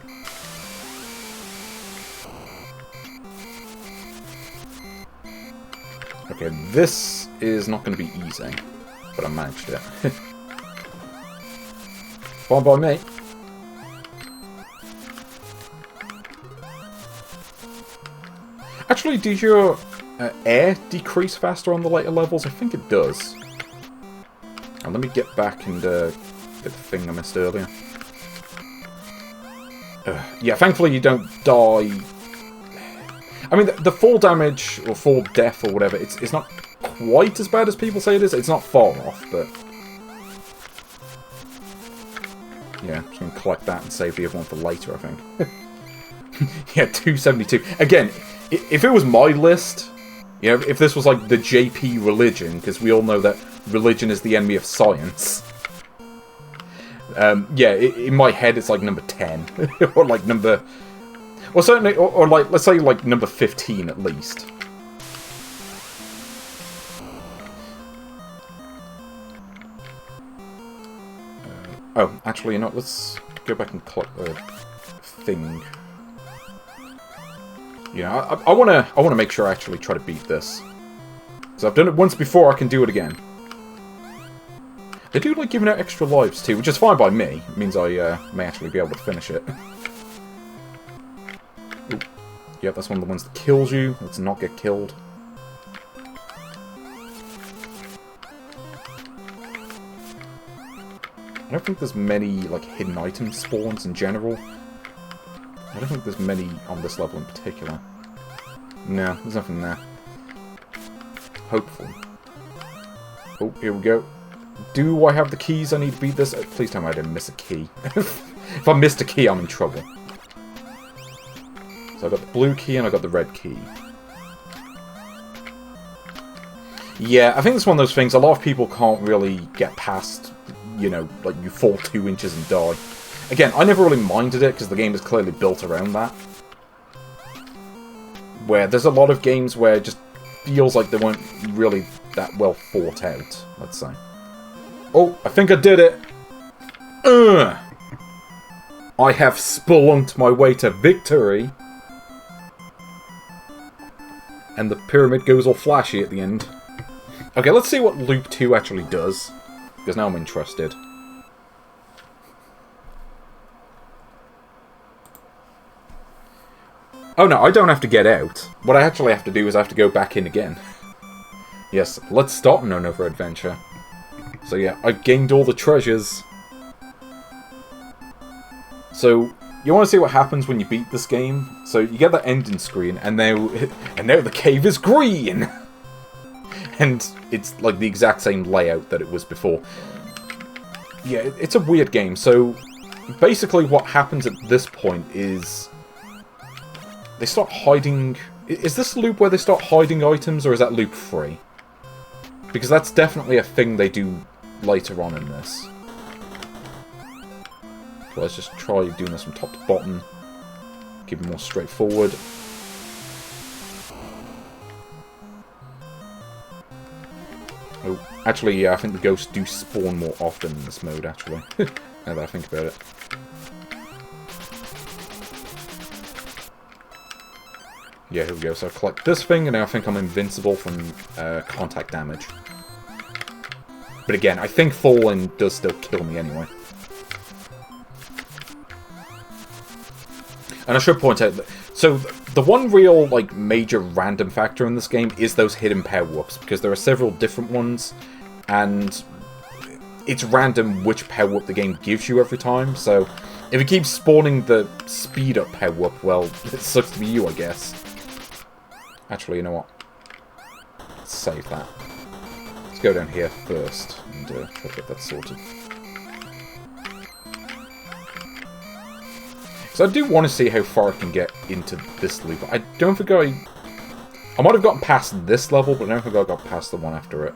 Okay, this is not going to be easy, but I managed it. Fine by me. Actually, does your air decrease faster on the later levels? I think it does. And let me get back and get the thing I missed earlier. Yeah, thankfully you don't die. I mean, the fall damage, or fall death, or whatever, it's not quite as bad as people say it is. It's not far off, but... Yeah, I'm just going to collect that and save the other one for later, I think. Yeah, 272. Again, if it was my list, you know, if this was like the JP religion, because we all know that religion is the enemy of science. Yeah, in my head it's like number 10. Or like number... Well, certainly, or like, let's say like number 15 at least. Oh, actually, you know, let's go back and collect the thing. Yeah, I wanna make sure I actually try to beat this. Because I've done it once before, I can do it again. They do like giving out extra lives too, which is fine by me. It means I may actually be able to finish it. Ooh. Yep, that's one of the ones that kills you. Let's not get killed. I don't think there's many like hidden item spawns in general. I don't think there's many on this level in particular. No, there's nothing there. Hopeful. Oh, here we go. Do I have the keys I need to beat this? Please tell me I didn't miss a key. If I missed a key, I'm in trouble. So I got the blue key and I got the red key. Yeah, I think it's one of those things, a lot of people can't really get past, you know, like you fall 2 inches and die. Again, I never really minded it, because the game is clearly built around that. Where there's a lot of games where it just feels like they weren't really that well thought out, let's say. Oh, I think I did it! I have spelunked my way to victory! And the pyramid goes all flashy at the end. Okay, let's see what Loop 2 actually does. Because now I'm interested. Oh no, I don't have to get out. What I actually have to do is I have to go back in again. Yes, let's start on another adventure. So yeah, I've gained all the treasures. So, you want to see what happens when you beat this game? So you get that ending screen, and now the cave is green! And it's like the exact same layout that it was before. Yeah, it's a weird game. So, basically what happens at this point is... They start hiding... Is this loop where they start hiding items, or is that loop 3? Because that's definitely a thing they do later on in this. So let's just try doing this from top to bottom. Keep it more straightforward. Oh, actually, yeah, I think the ghosts do spawn more often in this mode, actually. Now that I think about it. Yeah, here we go. So I collect this thing, and now I think I'm invincible from contact damage. But again, I think falling does still kill me anyway. And I should point out that... So, the one real, like, major random factor in this game is those hidden power-ups, because there are several different ones, and it's random which power-up the game gives you every time, so if it keeps spawning the speed-up power-up, well, it sucks to be you, I guess. Actually, you know what? Let's save that. Let's go down here first and try to get that sorted. So I do want to see how far I can get into this loop. I don't think I might have gotten past this level, but I don't think I got past the one after it.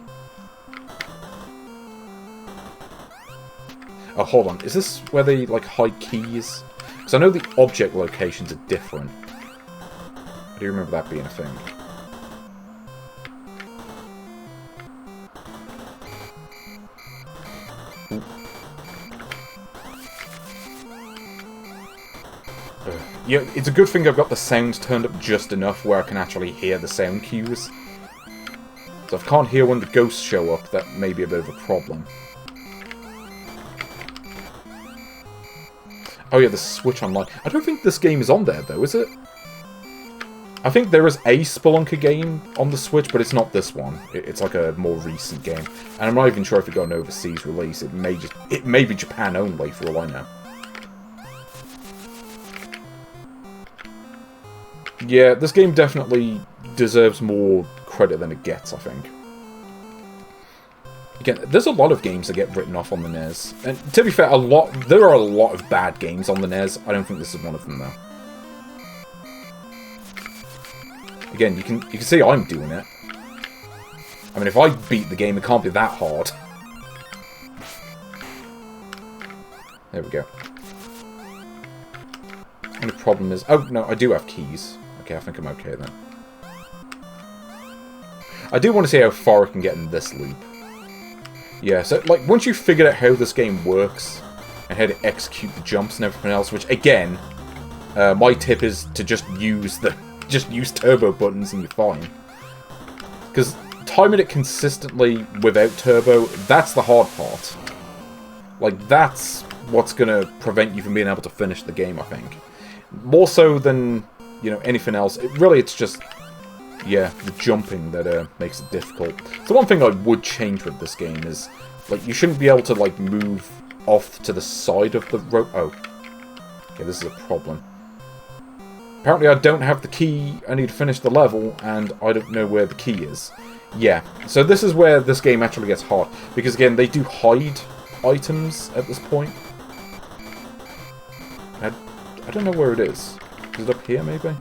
Oh, hold on. Is this where they, like, hide keys? Because I know the object locations are different. I do remember that being a thing. Yeah, it's a good thing I've got the sounds turned up just enough where I can actually hear the sound cues. So if I can't hear when the ghosts show up, that may be a bit of a problem. Oh yeah, the Switch Online. I don't think this game is on there, though, is it? I think there is a Spelunker game on the Switch, but it's not this one. It's like a more recent game. And I'm not even sure if it got an overseas release. It may be Japan only, for all I know. Yeah, this game definitely deserves more credit than it gets, I think. Again, there's a lot of games that get written off on the NES. And to be fair, there are a lot of bad games on the NES. I don't think this is one of them, though. Again, you can see I'm doing it. I mean, if I beat the game, it can't be that hard. There we go. Only problem is... Oh, no, I do have keys. Okay, I think I'm okay then. I do want to see how far I can get in this loop. Yeah, so, like, once you've figured out how this game works, and how to execute the jumps and everything else, which, again, my tip is to just use turbo buttons and you're fine. Because timing it consistently without turbo, that's the hard part. Like, that's what's going to prevent you from being able to finish the game, I think. More so than, you know, anything else. It's just, yeah, the jumping that makes it difficult. So one thing I would change with this game is, like, you shouldn't be able to, like, move off to the side of the rope. Oh. Okay, this is a problem. Apparently I don't have the key I need to finish the level, and I don't know where the key is. Yeah, so this is where this game actually gets hard. Because, again, they do hide items at this point. I don't know where it is. Is it up here, maybe?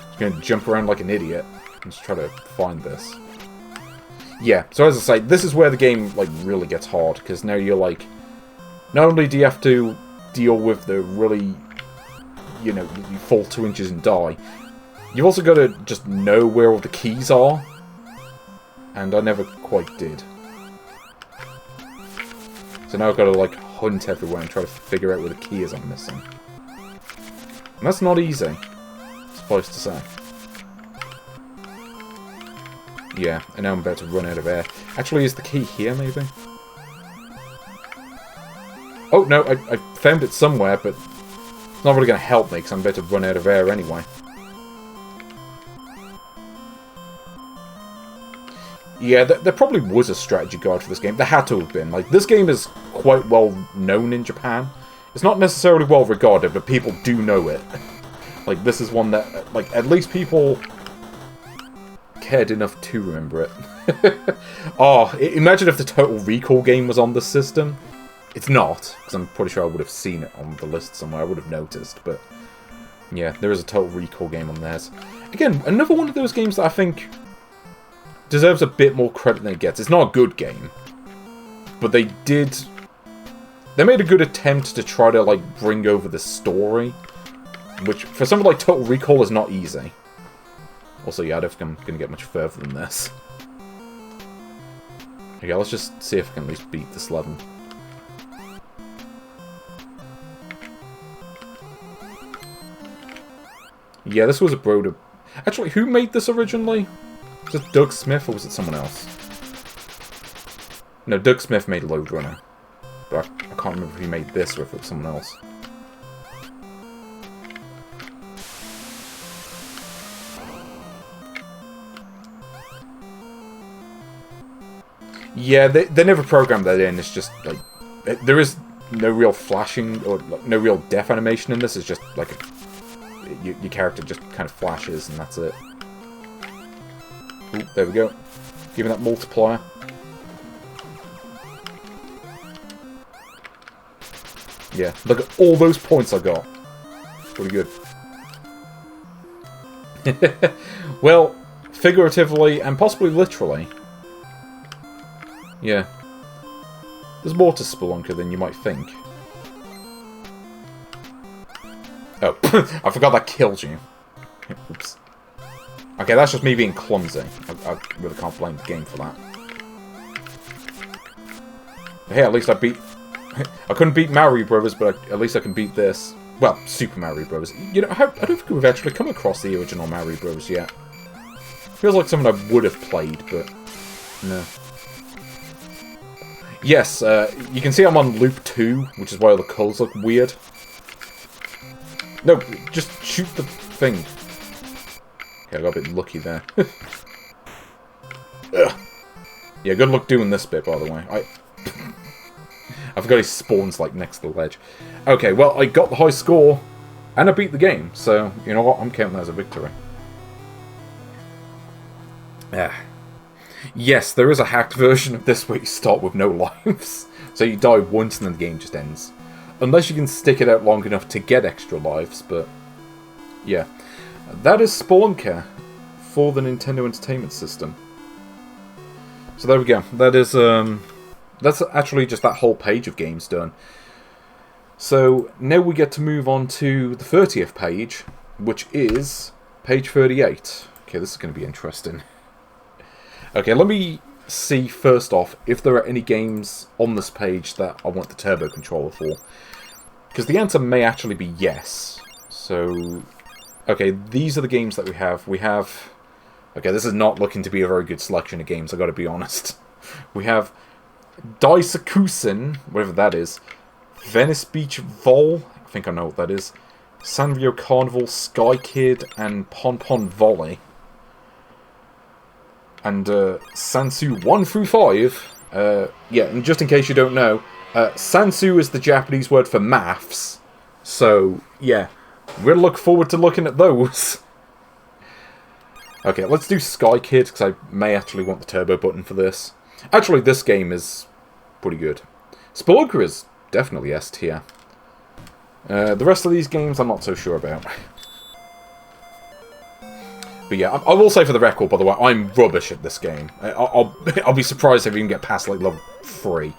Just gonna jump around like an idiot and just try to find this. Yeah, so as I say, this is where the game, like, really gets hard, because now you're, like, not only do you have to deal with the really, you know, you fall 2 inches and die, you've also got to just know where all the keys are, and I never quite did. So now I've got to, like, hunt everywhere and try to figure out where the key is I'm missing. And that's not easy, suffice to say. Yeah, and now I'm about to run out of air. Actually, is the key here, maybe? Oh, no, I found it somewhere, but it's not really going to help me, because I'm about to run out of air anyway. Yeah, there probably was a strategy guide for this game. There had to have been. Like, this game is quite well known in Japan. It's not necessarily well regarded, but people do know it. Like, this is one that, like, at least people cared enough to remember it. Oh, imagine if the Total Recall game was on the system. It's not, because I'm pretty sure I would have seen it on the list somewhere. I would have noticed, but yeah, there is a Total Recall game on theirs. Again, another one of those games that I think deserves a bit more credit than it gets. It's not a good game, but they made a good attempt to try to, like, bring over the story, which for something like Total Recall is not easy. Also, yeah, I don't think I'm going to get much further than this. Okay, let's just see if I can at least beat this level. Yeah, this was a Broder. Actually, who made this originally? Was it Doug Smith or was it someone else? No, Doug Smith made Load Runner. But I can't remember if he made this or if it was someone else. Yeah, they never programmed that in. It's just, like... There is no real flashing or no real death animation in this. It's just, like, your character just kind of flashes and that's it. Ooh, there we go. Giving that multiplier. Yeah, look at all those points I got. Pretty good. Well, figuratively and possibly literally. Yeah. There's more to Spelunker than you might think. Oh, I forgot that kills you. Oops. Okay, that's just me being clumsy. I really can't blame the game for that. But hey, at least I beat... I couldn't beat Mario Brothers, but at least I can beat this. Well, Super Mario Brothers. You know, I don't think we've actually come across the original Mario Brothers yet. Feels like something I would have played, but... no. Yes, you can see I'm on loop 2, which is why all the colours look weird. No, just shoot the thing. Okay, I got a bit lucky there. Yeah, good luck doing this bit, by the way. I forgot he spawns, like, next to the ledge. Okay, well, I got the high score, and I beat the game, so, you know what, I'm counting that as a victory. Yes, there is a hacked version of this where you start with no lives. So you die once and then the game just ends. Unless you can stick it out long enough to get extra lives, but... yeah. That is Spelunker for the Nintendo Entertainment System. So there we go. That is, that's actually just that whole page of games done. So now we get to move on to the 30th page, which is page 38. Okay, this is going to be interesting. Okay, let me see first off if there are any games on this page that I want the turbo controller for. Because the answer may actually be yes. So, okay, these are the games that we have. We have... okay, this is not looking to be a very good selection of games, I've got to be honest. We have Daisakusen, whatever that is. Venice Beach Vol, I think I know what that is. Sanrio Carnival, Sky Kid, and Pon Pon Volley. And Sansuu 1 through 5. Yeah, and just in case you don't know, Sansuu is the Japanese word for maths. So, yeah, we'll look forward to looking at those. Okay, let's do Sky Kid, because I may actually want the turbo button for this. Actually, this game is pretty good. Spelunker is definitely S tier. The rest of these games I'm not so sure about. But yeah, I will say for the record, by the way, I'm rubbish at this game. I'll be surprised if I even get past, like, level 3.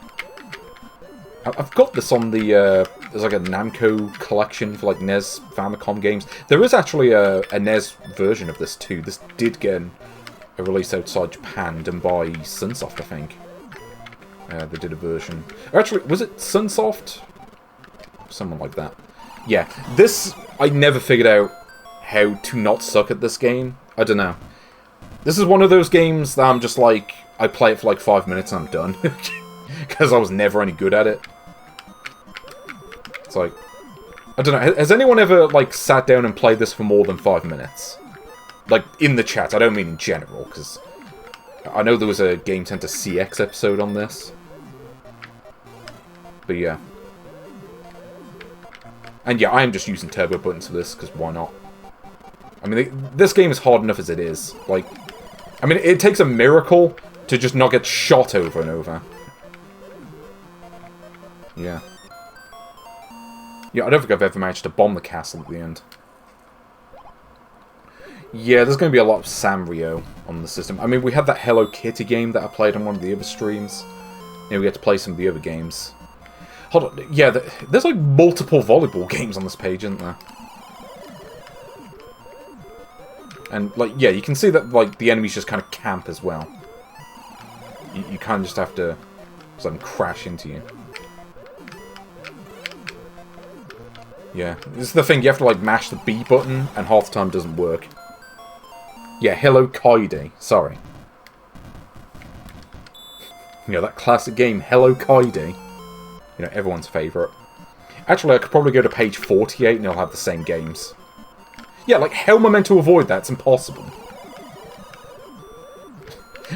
I've got this on the, there's like a Namco collection for, like, NES Famicom games. There is actually a NES version of this, too. This did get a release outside Japan, done by Sunsoft, I think. They did a version. Or actually, was it Sunsoft? Someone like that. Yeah, this, I never figured out how to not suck at this game. I don't know. This is one of those games that I'm just like, I play it for like 5 minutes and I'm done. Because I was never any good at it. It's like, I don't know, has anyone ever like sat down and played this for more than 5 minutes? Like, in the chat, I don't mean in general, because I know there was a Game Center CX episode on this. But yeah. And yeah, I am just using turbo buttons for this, because why not? I mean, this game is hard enough as it is. Like, I mean, it takes a miracle to just not get shot over and over. Yeah. Yeah, I don't think I've ever managed to bomb the castle at the end. Yeah, there's going to be a lot of Sanrio on the system. I mean, we had that Hello Kitty game that I played on one of the other streams. Yeah, we get to play some of the other games. Hold on, yeah, there's like multiple volleyball games on this page, isn't there? And, like, yeah, you can see that, like, the enemies just kind of camp as well. You kind of just have to let them crash into you. Yeah, this is the thing, you have to, like, mash the B button, and half the time it doesn't work. Yeah, Hello Kaide, sorry. You know, that classic game, Hello Kaide. You know, everyone's favourite. Actually, I could probably go to page 48 and it'll have the same games. Yeah, like, how am I meant to avoid that? It's impossible.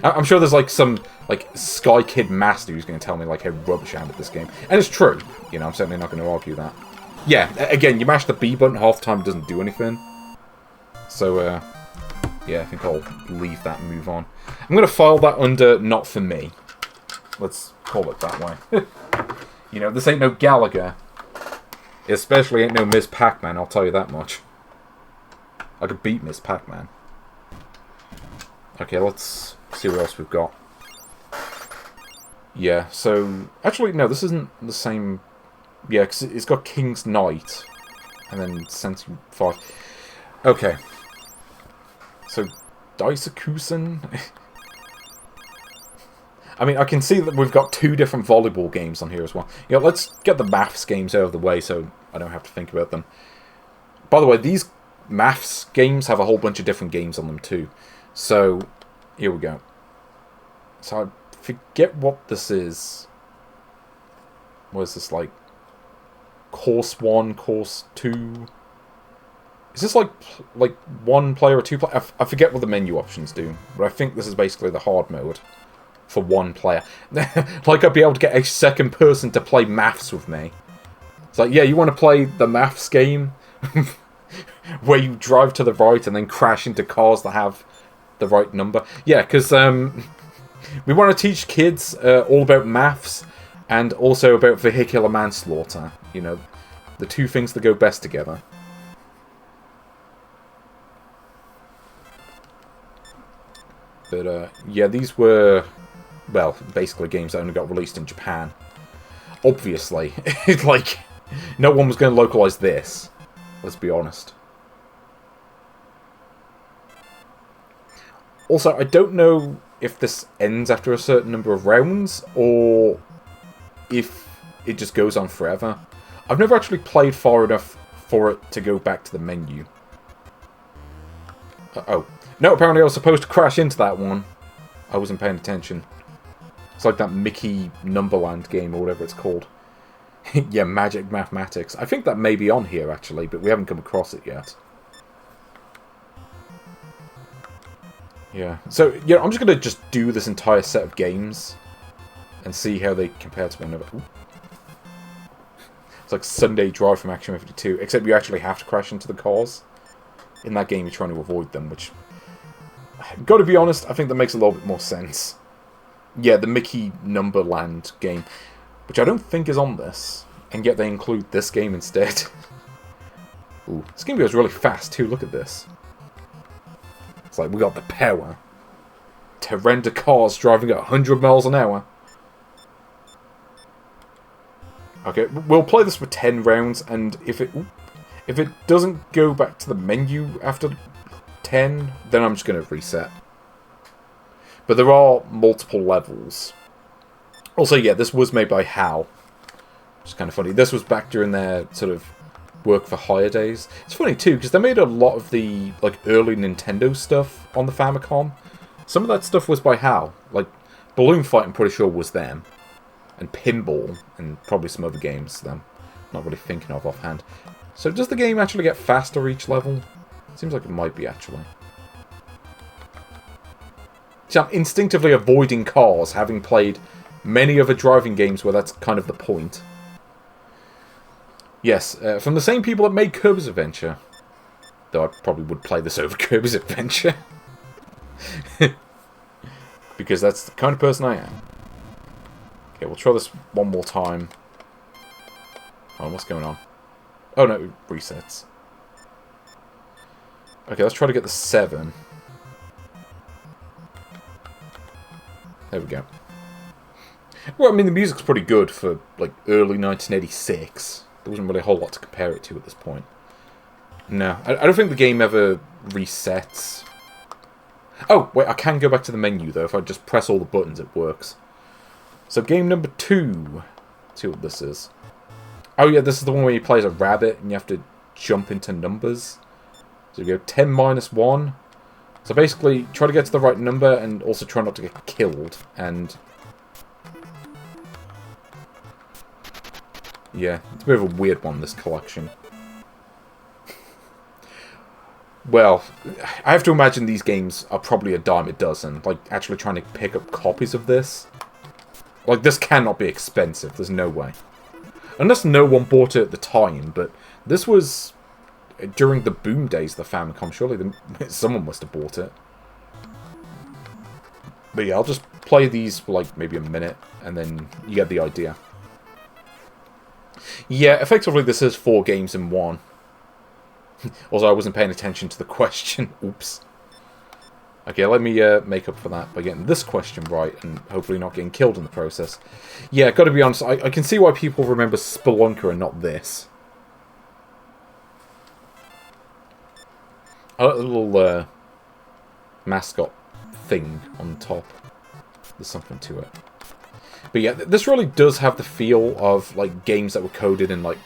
I'm sure there's, like, some, like, Sky Kid Master who's going to tell me, like, how rubbish I am at this game. And it's true. You know, I'm certainly not going to argue that. Yeah, again, you mash the B button, half the time it doesn't do anything. So, yeah, I think I'll leave that and move on. I'm going to file that under not for me. Let's call it that way. You know, this ain't no Gallagher. Especially ain't no Ms. Pac-Man, I'll tell you that much. I could beat Ms. Pac-Man. Okay, let's see what else we've got. Yeah, so... Actually, no, this isn't the same... Yeah, because it's got King's Knight. And then Sansuu 5. Okay. So, Daisakusen... I mean, I can see that we've got 2 different volleyball games on here as well. You know, let's get the maths games out of the way so I don't have to think about them. By the way, these maths games have a whole bunch of different games on them too. So, here we go. So, I forget what this is. What is this, like? Course 1, Course 2? Is this like 1 player or 2 player? I forget what the menu options do. But I think this is basically the hard mode. For 1 player. Like I'd be able to get a second person to play maths with me. It's like, yeah, you want to play the maths game? Where you drive to the right and then crash into cars that have the right number? Yeah, because we want to teach kids all about maths and also about vehicular manslaughter. You know, the 2 things that go best together. But, yeah, these were... Well, basically games that only got released in Japan. Obviously. Like, no one was going to localize this. Let's be honest. Also, I don't know if this ends after a certain number of rounds, or if it just goes on forever. I've never actually played far enough for it to go back to the menu. Oh. No, apparently I was supposed to crash into that one. I wasn't paying attention. It's like that Mickey Numberland game, or whatever it's called. Yeah, Magic Mathematics. I think that may be on here, actually, but we haven't come across it yet. Yeah. So, yeah, I'm just going to just do this entire set of games and see how they compare to one another. Ooh. It's like Sunday Drive from Action 52, except you actually have to crash into the cars. In that game, you're trying to avoid them, which... Got to be honest, I think that makes a little bit more sense. Yeah, the Mickey Numberland game, which I don't think is on this, and yet they include this game instead. Ooh, this game goes really fast too, look at this. It's like, we got the power to render cars driving at 100 miles an hour. Okay, we'll play this for 10 rounds, and if it doesn't go back to the menu after 10, then I'm just going to reset. But there are multiple levels. Also, yeah, this was made by HAL. Which is kind of funny. This was back during their sort of work for hire days. It's funny too, because they made a lot of the like early Nintendo stuff on the Famicom. Some of that stuff was by HAL. Like, Balloon Fight, I'm pretty sure, was them. And Pinball, and probably some other games that I'm not really thinking of offhand. So does the game actually get faster each level? Seems like it might be, actually. So I'm instinctively avoiding cars, having played many other driving games where that's kind of the point. Yes, from the same people that made Kirby's Adventure. Though I probably would play this over Kirby's Adventure. Because that's the kind of person I am. Okay, we'll try this one more time. Oh, what's going on? Oh no, it resets. Okay, let's try to get the 7. There we go. Well, I mean, the music's pretty good for, like, early 1986. There wasn't really a whole lot to compare it to at this point. No, I don't think the game ever resets. Oh, wait, I can go back to the menu, though. If I just press all the buttons, it works. So, game number 2. Let's see what this is. Oh, yeah, this is the one where you play as a rabbit, and you have to jump into numbers. So you go 10 minus 1. So basically, try to get to the right number, and also try not to get killed. And yeah, it's a bit of a weird one, this collection. Well, I have to imagine these games are probably a dime a dozen. Like, actually trying to pick up copies of this. Like, this cannot be expensive. There's no way. Unless no one bought it at the time, but this was during the boom days of the Famicom. Surely someone must have bought it. But yeah, I'll just play these for like maybe a minute, and then you get the idea. Yeah, effectively this is 4 games in one. Also, I wasn't paying attention to the question. Oops. Okay, let me make up for that by getting this question right, and hopefully not getting killed in the process. Yeah, gotta be honest, I can see why people remember Spelunker and not this. I like the little mascot thing on top. There's something to it. But yeah, this really does have the feel of like games that were coded in like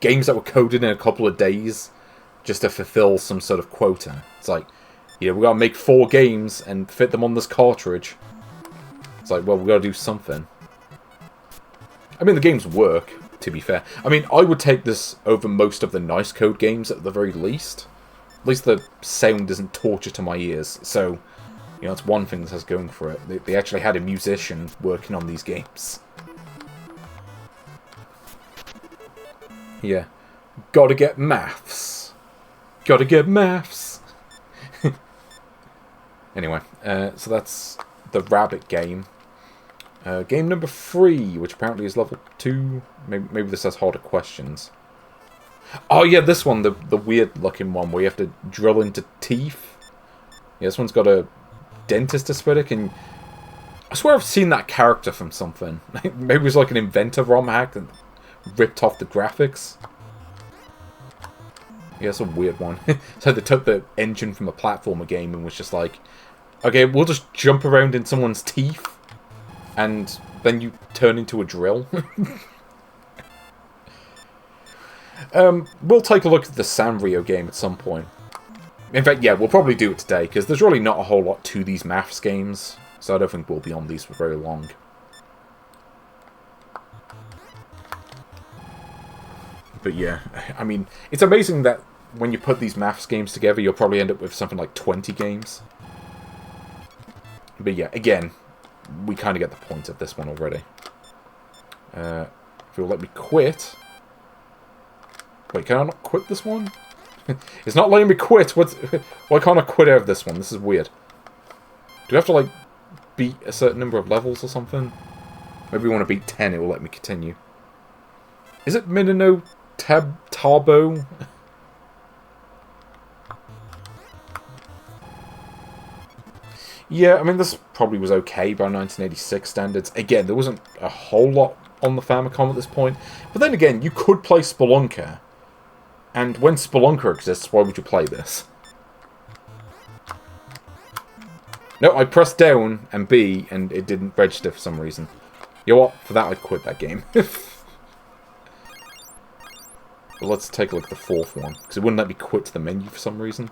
games that were coded in a couple of days just to fulfill some sort of quota. It's like, you know, we gotta make 4 games and fit them on this cartridge. It's like, well, we gotta do something. I mean, the games work, to be fair. I mean, I would take this over most of the nice code games at the very least. At least the sound isn't torture to my ears, so, you know, it's one thing that has going for it. They actually had a musician working on these games. Yeah. Gotta get maths. Gotta get maths. Anyway, so that's the rabbit game. Game number 3, which apparently is level 2. Maybe this has harder questions. Oh yeah, this one, the weird looking one where you have to drill into teeth. Yeah, this one's got a dentist aesthetic, and I swear I've seen that character from something. Maybe it was like an Inventor ROM hack that ripped off the graphics. Yeah, it's a weird one. So they took the engine from a platformer game and was just like, okay, we'll just jump around in someone's teeth, and then you turn into a drill. We'll take a look at the Sanrio game at some point. In fact, yeah, we'll probably do it today, because there's really not a whole lot to these maths games, so I don't think we'll be on these for very long. But yeah, I mean, it's amazing that when you put these maths games together, you'll probably end up with something like 20 games. But yeah, again, we kind of get the point of this one already. If you'll let me quit... Wait, can I not quit this one? It's not letting me quit. Why can't I quit out of this one? This is weird. Do I have to, like, beat a certain number of levels or something? Maybe we want to beat 10, it will let me continue. Is it Minna Taabou? Yeah, I mean, this probably was okay by 1986 standards. Again, there wasn't a whole lot on the Famicom at this point. But then again, you could play Spelunker. And when Spelunker exists, why would you play this? No, I pressed down and B, and it didn't register for some reason. You know what? For that, I'd quit that game. But let's take a look at the 4th one, because it wouldn't let me quit the menu for some reason.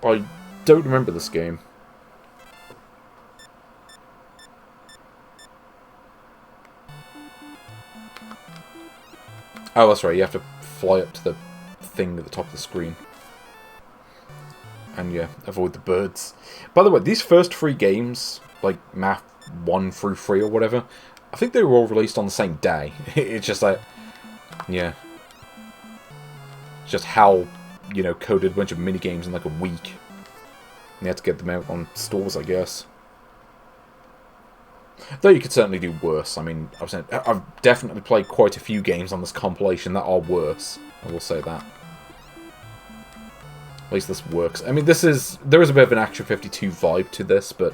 I don't remember this game. Oh, that's right, you have to fly up to the thing at the top of the screen. And yeah, avoid the birds. By the way, these first 3 games, like Math 1 through 3 or whatever, I think they were all released on the same day. It's just like, yeah. It's just HAL, you know, coded a bunch of minigames in like a week. And you had to get them out on stores, I guess. Though you could certainly do worse. I mean, I've definitely played quite a few games on this compilation that are worse. I will say that. At least this works. I mean, there is a bit of an Action 52 vibe to this, but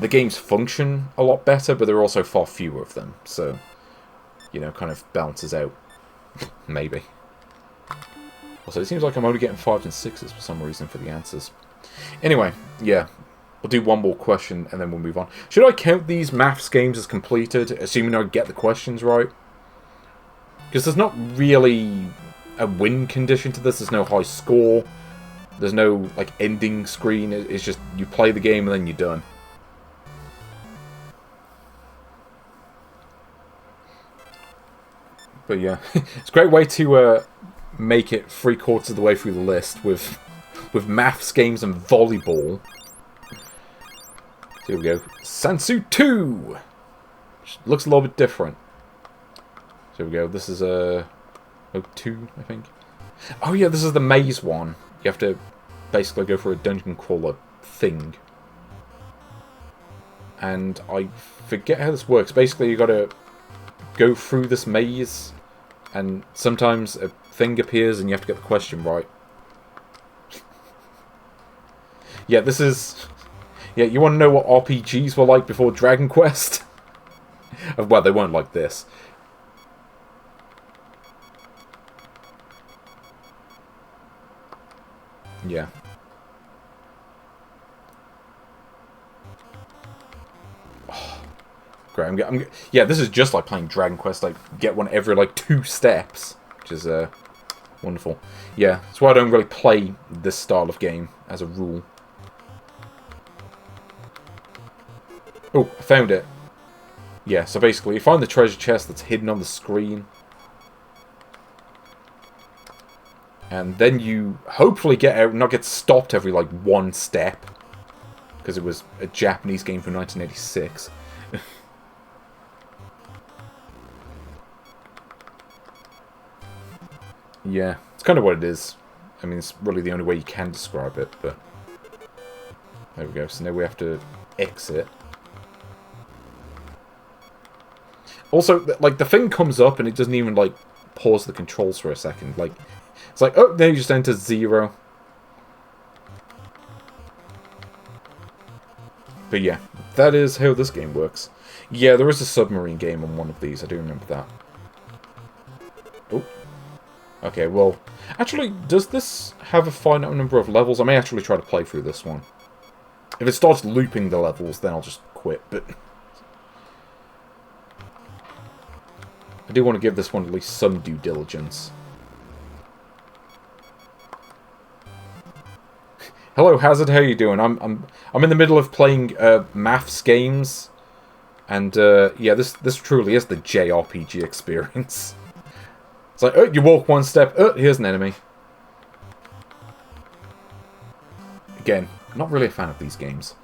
the games function a lot better, but there are also far fewer of them. So, you know, kind of balances out. Maybe. Also, it seems like I'm only getting 5s and 6s for some reason for the answers. Anyway, yeah. We'll do one more question, and then we'll move on. Should I count these maths games as completed, assuming I get the questions right? Because there's not really a win condition to this. There's no high score. There's no, like, ending screen. It's just, you play the game, and then you're done. But yeah, it's a great way to make it 3/4 of the way through the list with maths games and volleyball. Here we go. Sansuu 2! Which looks a little bit different. So here we go. This is a... 2, I think. Oh yeah, this is the maze one. You have to basically go for a dungeon crawler thing. And I forget how this works. Basically, you gotta go through this maze, and sometimes a thing appears and you have to get the question right. Yeah, this is... Yeah, you want to know what RPGs were like before Dragon Quest? Well, they weren't like this. Yeah. Oh, great. Yeah, this is just like playing Dragon Quest. Like, get one every, like, 2 steps. Which is, wonderful. Yeah, that's why I don't really play this style of game, as a rule. Oh, I found it. Yeah, so basically, you find the treasure chest that's hidden on the screen. And then you hopefully get out and not get stopped every, like, 1 step. Because it was a Japanese game from 1986. Yeah, it's kind of what it is. I mean, it's really the only way you can describe it, but... There we go, so now we have to exit. Also, like, the thing comes up and it doesn't even, like, pause the controls for a second. Like, it's like, oh, there you just enter 0. But yeah, that is how this game works. Yeah, there is a submarine game on one of these, I do remember that. Oh. Okay, well, actually, does this have a finite number of levels? I may actually try to play through this one. If it starts looping the levels, then I'll just quit, but... I do want to give this one at least some due diligence. Hello, Hazard. How you doing? I'm in the middle of playing maths games, and yeah, this truly is the JRPG experience. It's like, oh, you walk 1 step. Oh, here's an enemy. Again, not really a fan of these games.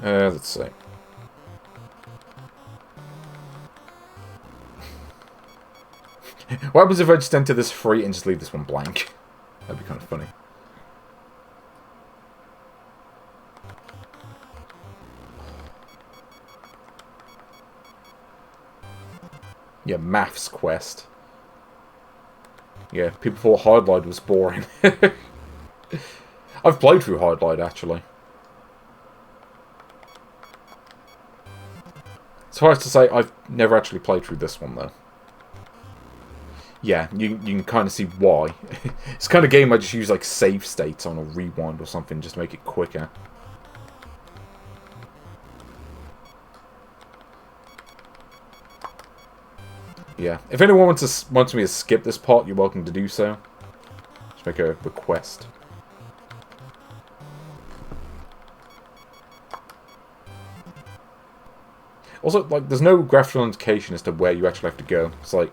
Let's see. What happens if I just enter this free and just leave this one blank? That'd be kind of funny. Yeah, maths quest. Yeah, people thought Hardlight was boring. I've played through Hardlight, actually. It's hard to say I've never actually played through this one, though. Yeah, you can kind of see why. It's the kind of game I just use like save states on or rewind or something just to make it quicker. Yeah, if anyone wants me to skip this part, you're welcome to do so. Just make a request. Also, like, there's no graphical indication as to where you actually have to go. It's like,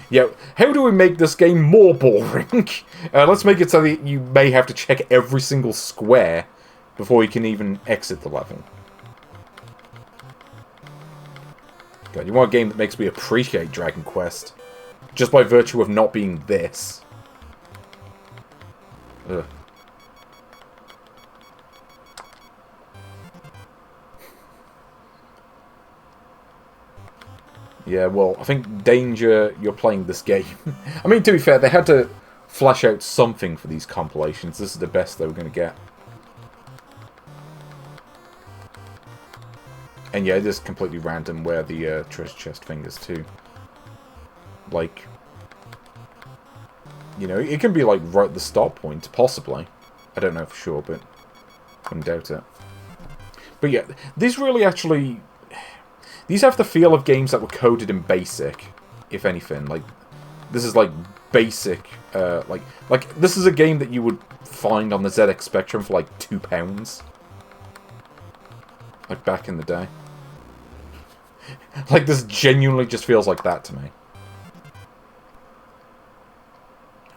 yeah, how do we make this game more boring? Let's make it so that you may have to check every single square before you can even exit the level. God, you want a game that makes me appreciate Dragon Quest, just by virtue of not being this. Ugh. Yeah, well, I think Danger, you're playing this game. I mean, to be fair, they had to flesh out something for these compilations. This is the best they were going to get. And yeah, it is completely random where the treasure chest thing is too. Like, you know, it can be like right at the start point, possibly. I don't know for sure, but I wouldn't doubt it. But yeah, these really actually... These have the feel of games that were coded in BASIC, if anything. Like, this is like basic, like this is a game that you would find on the ZX Spectrum for like £2. Like back in the day. Like, this genuinely just feels like that to me.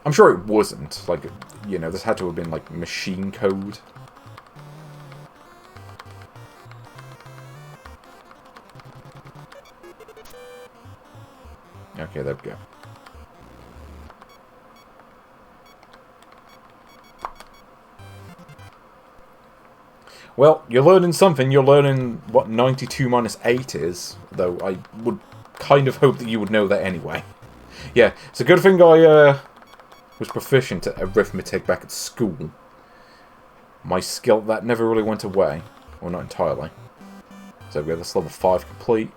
I'm sure it wasn't. Like, you know, this had to have been, like, machine code. Okay, there we go. Well, you're learning something. You're learning what 92 minus 8 is. Though I would kind of hope that you would know that anyway. Yeah, it's a good thing I was proficient at arithmetic back at school. My skill, that never really went away. Well, not entirely. So we have this level 5 complete.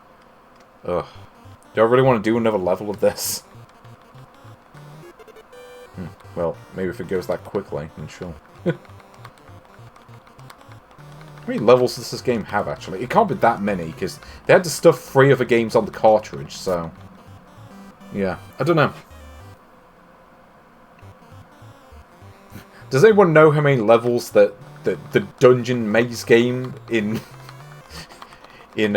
Ugh. Do I really want to do another level of this? Well, maybe if it goes that quickly, then sure. How many levels does this game have, actually? It can't be that many, because they had to stuff 3 other games on the cartridge, so... Yeah, I don't know. Does anyone know how many levels that the dungeon maze game in... in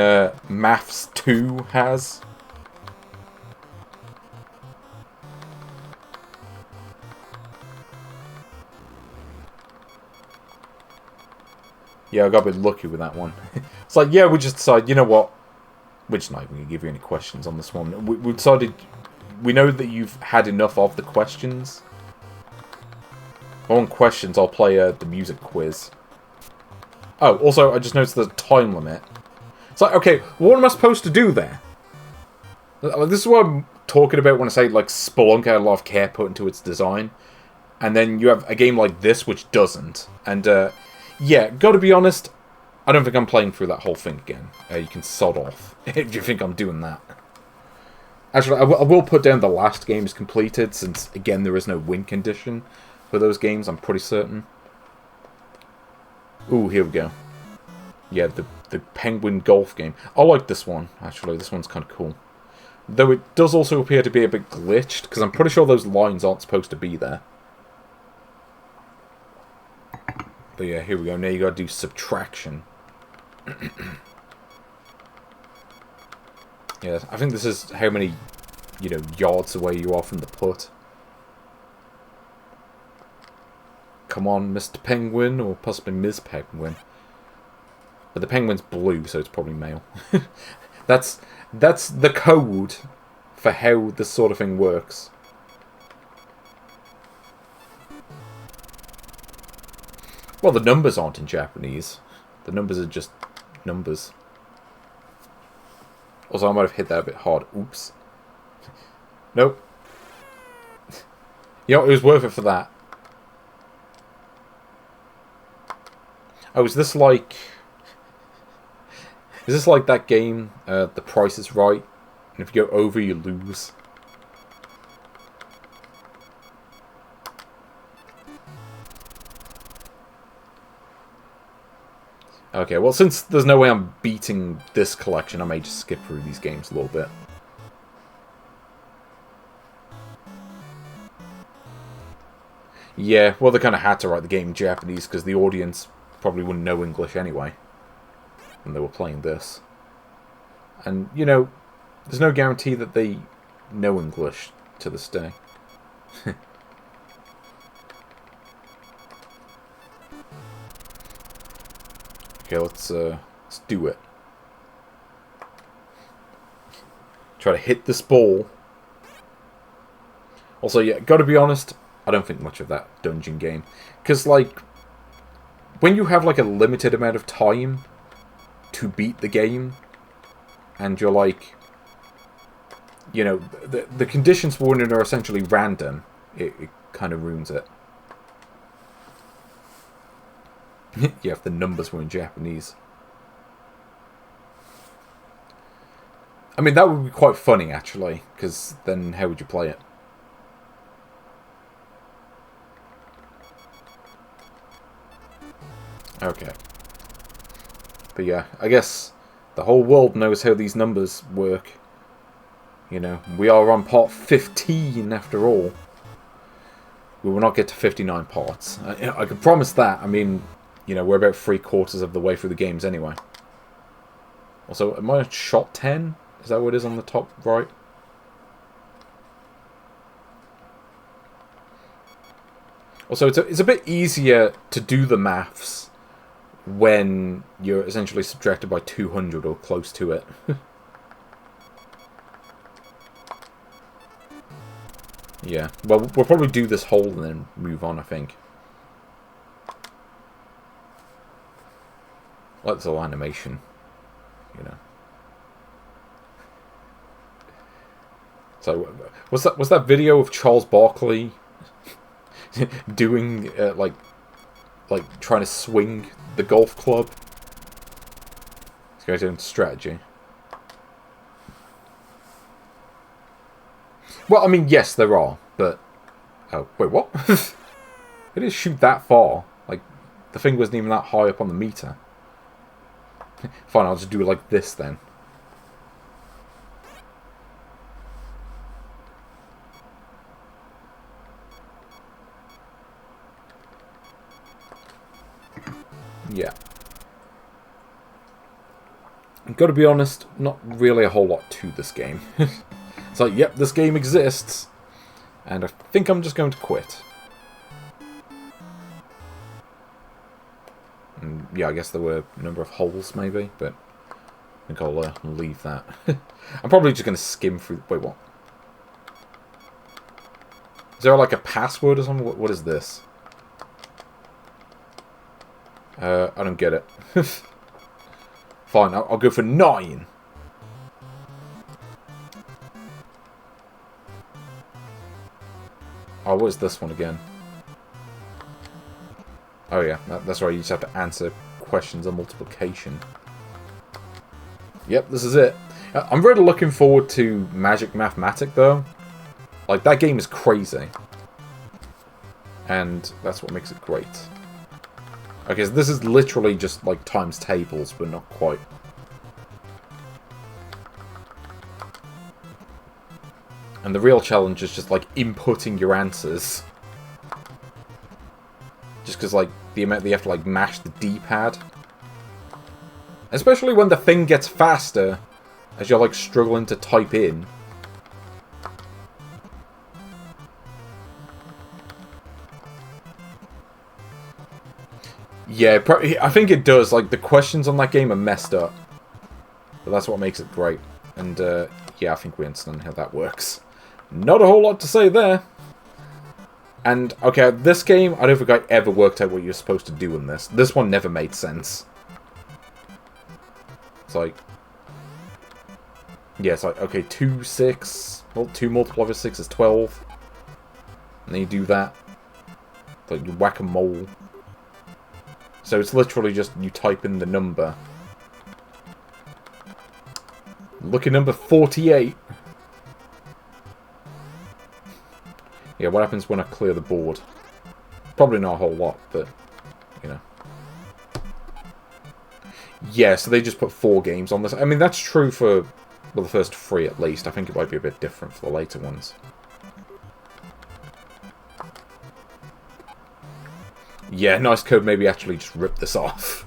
Maths 2 has? Yeah, I got a bit lucky with that one. It's like, yeah, we just decided, you know what? We're just not even going to give you any questions on this one. We decided, we know that you've had enough of the questions. If I want questions, I'll play the music quiz. Oh, also, I just noticed there's a time limit. It's like, okay, what am I supposed to do there? This is what I'm talking about when I say, like, Spelunker had a lot of care put into its design. And then you have a game like this, which doesn't. And, yeah, gotta be honest, I don't think I'm playing through that whole thing again. You can sod off if you think I'm doing that. Actually, I will put down the last game is completed, since, again, there is no win condition for those games, I'm pretty certain. Ooh, here we go. Yeah, the Penguin Golf game. I like this one, actually. This one's kind of cool. Though it does also appear to be a bit glitched, because I'm pretty sure those lines aren't supposed to be there. But yeah, here we go. Now you gotta do subtraction. Yeah, I think this is how many, you know, yards away you are from the putt. Come on, Mr. Penguin, or possibly Ms. Penguin. But the penguin's blue, so it's probably male. That's the code for how this sort of thing works. Well, the numbers aren't in Japanese. The numbers are just numbers. Also, I might have hit that a bit hard. Oops. Nope. You know, it was worth it for that. Oh, is this like... Is this like that game, The Price is Right? And if you go over, you lose. Okay, well, since there's no way I'm beating this collection, I may just skip through these games a little bit. Yeah, well, they kind of had to write the game in Japanese because the audience probably wouldn't know English anyway when they were playing this. And, you know, there's no guarantee that they know English to this day. Okay, let's do it. Try to hit this ball. Also, yeah, gotta be honest, I don't think much of that dungeon game. Because, like, when you have, like, a limited amount of time to beat the game, and you're, like, you know, the conditions for winning are essentially random, it kind of ruins it. Yeah, if the numbers were in Japanese. I mean, that would be quite funny, actually, because then how would you play it? Okay. But yeah, I guess the whole world knows how these numbers work. You know, we are on part 15 after all. We will not get to 59 parts. I can promise that. I mean, you know, we're about 3/4 of the way through the games anyway. Also, am I on shot 10? Is that what it is on the top right? Also, it's a bit easier to do the maths when you're essentially subtracted by 200 or close to it. Yeah, well, we'll probably do this hole and then move on, I think. Like this whole animation, you know. So, was that video of Charles Barkley doing like trying to swing the golf club? This guy's doing strategy. Well, I mean, yes, there are, but oh wait, what? It didn't shoot that far. Like the thing wasn't even that high up on the meter. Fine, I'll just do it like this then. Yeah. I've got to be honest, not really a whole lot to this game. It's like, yep, this game exists. And I think I'm just going to quit. And yeah, I guess there were a number of holes, maybe, but I think I'll leave that. I'm probably just going to skim through... Wait, what? Is there like a password or something? What is this? I don't get it. Fine, I'll go for 9. Oh, what is this one again? Oh yeah, that's right, you just have to answer questions on multiplication. Yep, this is it. I'm really looking forward to Magic Mathematic, though. Like, that game is crazy. And that's what makes it great. Okay, so this is literally just, like, times tables, but not quite. And the real challenge is just, like, inputting your answers. Just because, like, the amount that you have to, like, mash the D-pad. Especially when the thing gets faster, as you're, like, struggling to type in. Yeah, I think it does. Like, the questions on that game are messed up. But that's what makes it great. And, yeah, I think we understand how that works. Not a whole lot to say there. And, okay, this game, I don't think I ever worked out what you're supposed to do in this. This one never made sense. It's like... Yeah, it's like, okay, 2, 6... Well, 2 multiplied by 6 is 12. And then you do that. It's like, you whack-a-mole. So it's literally just, you type in the number. Look at number 48. Yeah, what happens when I clear the board? Probably not a whole lot, but, you know. Yeah, so they just put 4 games on this. I mean, that's true for, well, the first 3 at least. I think it might be a bit different for the later ones. Yeah, nice code, maybe actually just rip this off.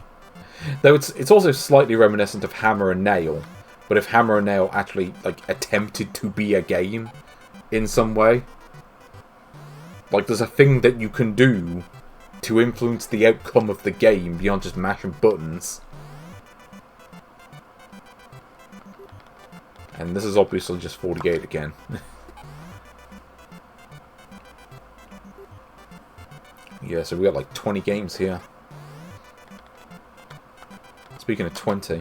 Though it's also slightly reminiscent of Hammer and Nail. But if Hammer and Nail actually, like, attempted to be a game in some way. Like, there's a thing that you can do to influence the outcome of the game beyond just mashing buttons. And this is obviously just 48 again. Yeah, so we got like 20 games here. Speaking of 20.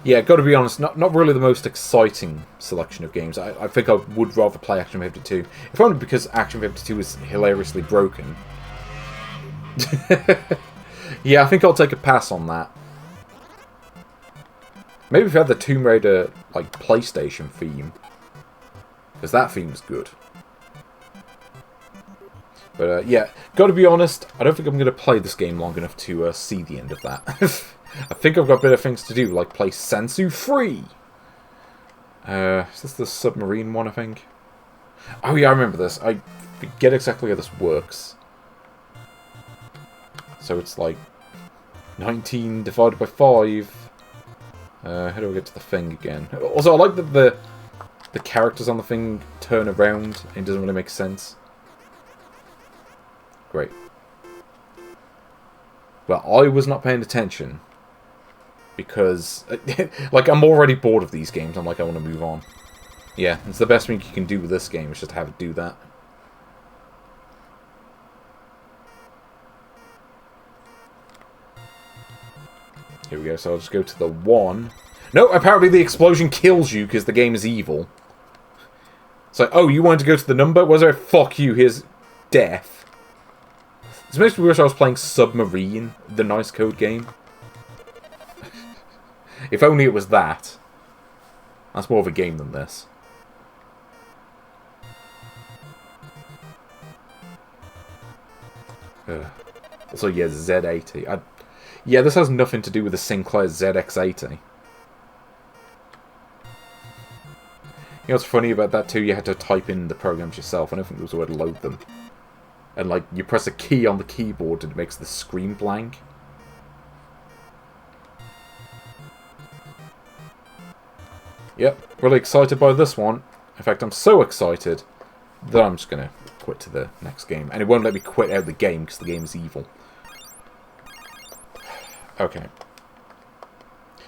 Yeah, gotta be honest, not really the most exciting selection of games. I think I would rather play Action 52. If only because Action 52 is hilariously broken. Yeah, I think I'll take a pass on that. Maybe if you had the Tomb Raider, like, PlayStation theme. Because that theme's good. But, yeah, gotta be honest, I don't think I'm going to play this game long enough to see the end of that. I think I've got better things to do, like play Sansuu 3! Is this the submarine one, I think? Oh yeah, I remember this. I forget exactly how this works. So it's like 19 divided by 5. How do I get to the thing again? Also, I like that the characters on the thing turn around. It doesn't really make sense. great. Well, I was not paying attention. Because, like, I'm already bored of these games. I'm like, I want to move on. Yeah, it's the best thing you can do with this game, is just have it do that. Here we go, so I'll just go to the 1. No, apparently the explosion kills you because the game is evil. It's like, oh, you wanted to go to the number? Was there? Fuck you, here's death. This makes me wish I was playing Submarine, the nice code game. If only it was that. That's more of a game than this. Also, yeah, Z80. Yeah, this has nothing to do with the Sinclair ZX80. You know what's funny about that too? You had to type in the programs yourself. I don't think there was a way to load them. And like, you press a key on the keyboard and it makes the screen blank. Yep, really excited by this one. In fact, I'm so excited that I'm just going to quit to the next game. And it won't let me quit out the game because the game is evil. Okay.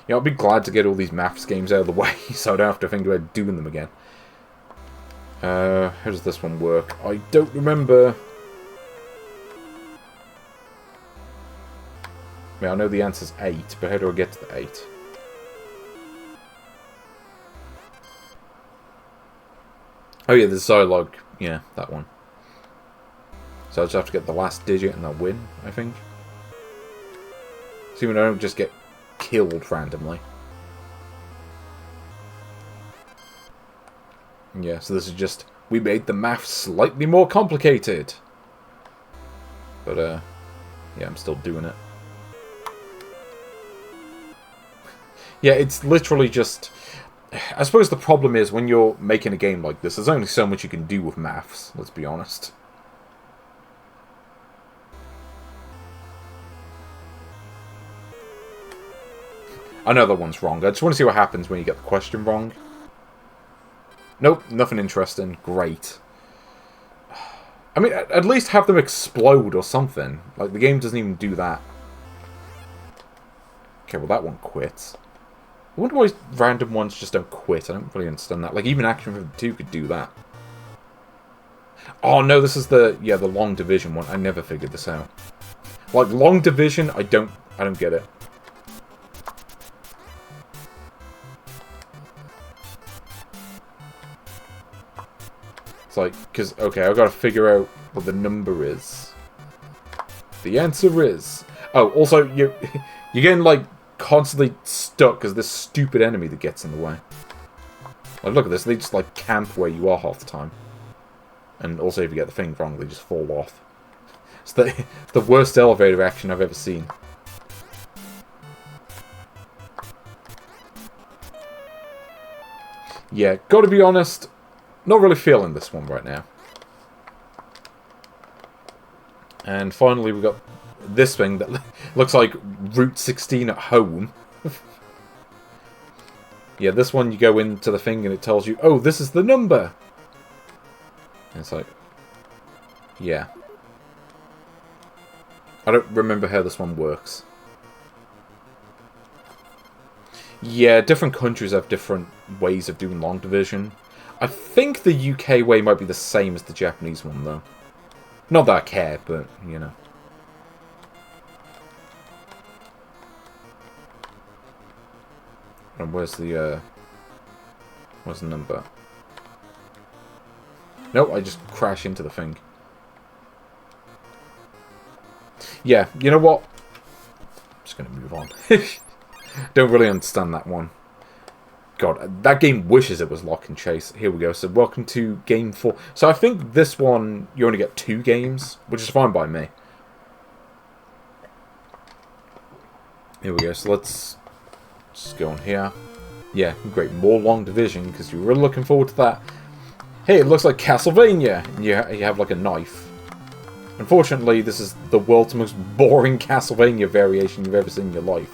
Yeah, I'll be glad to get all these maths games out of the way so I don't have to think about doing them again. How does this one work? I don't remember. I mean, I know the answer's 8, but how do I get to the 8? Oh yeah, the Zilog. Yeah, that one. So I just have to get the last digit and I'll win, I think. Assuming I don't just get killed randomly. Yeah, so this is just... we made the maths slightly more complicated. But, yeah, I'm still doing it. Yeah, it's literally just... I suppose the problem is, when you're making a game like this, there's only so much you can do with maths, let's be honest. I know that one's wrong. I just want to see what happens when you get the question wrong. Nope, nothing interesting. Great. I mean, at least have them explode or something. Like, the game doesn't even do that. Okay, well that one quits. I wonder why random ones just don't quit. I don't really understand that. Like, even Action 52 could do that. Oh, no, this is the... yeah, the long division one. I never figured this out. Like, long division, I don't get it. It's like, because, okay, I've got to figure out what the number is. The answer is... oh, also, you're getting, like, constantly stuck because this stupid enemy that gets in the way. Like, look at this, they just, like, camp where you are half the time. And also, if you get the thing wrong, they just fall off. It's the worst elevator action I've ever seen. Yeah, gotta be honest, not really feeling this one right now. And finally, we've got this thing that looks like Route 16 at home. Yeah, this one you go into the thing and it tells you, oh, this is the number. And it's like, yeah. I don't remember how this one works. Yeah, different countries have different ways of doing long division. I think the UK way might be the same as the Japanese one, though. Not that I care, but, you know. And where's the number? Nope, I just crash into the thing. Yeah, you know what? I'm just going to move on. Don't really understand that one. God, that game wishes it was Lock and Chase. Here we go. So welcome to Game 4. So I think this one, you only get 2 games, which is fine by me. Here we go. So let's just go on here. Yeah, great. More long division, because you're really looking forward to that. Hey, it looks like Castlevania! And you have like a knife. Unfortunately, this is the world's most boring Castlevania variation you've ever seen in your life.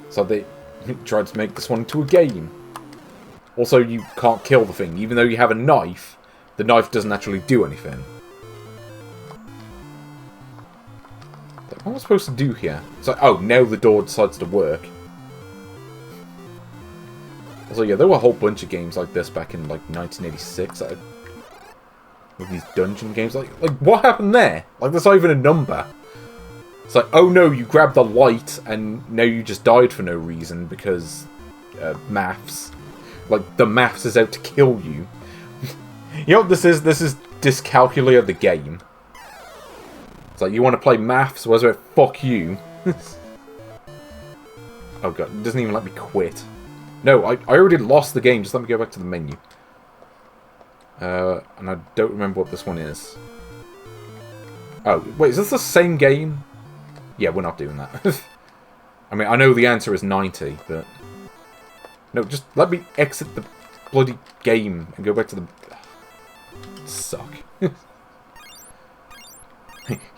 So they tried to make this one into a game. Also, you can't kill the thing. Even though you have a knife, the knife doesn't actually do anything. What am I supposed to do here? It's like, oh, now the door decides to work. So yeah, there were a whole bunch of games like this back in like 1986. With these dungeon games, like what happened there? Like, there's not even a number. It's like, oh no, you grabbed the light and now you just died for no reason because maths. Like, the maths is out to kill you. You know what this is? This is Dyscalculia the game. It's like, you want to play maths? Where's it? Fuck you. Oh god, it doesn't even let me quit. No, I already lost the game. Just let me go back to the menu. And I don't remember what this one is. Oh, wait, is this the same game? Yeah, we're not doing that. I mean, I know the answer is 90, but... No, just let me exit the bloody game and go back to the... Suck.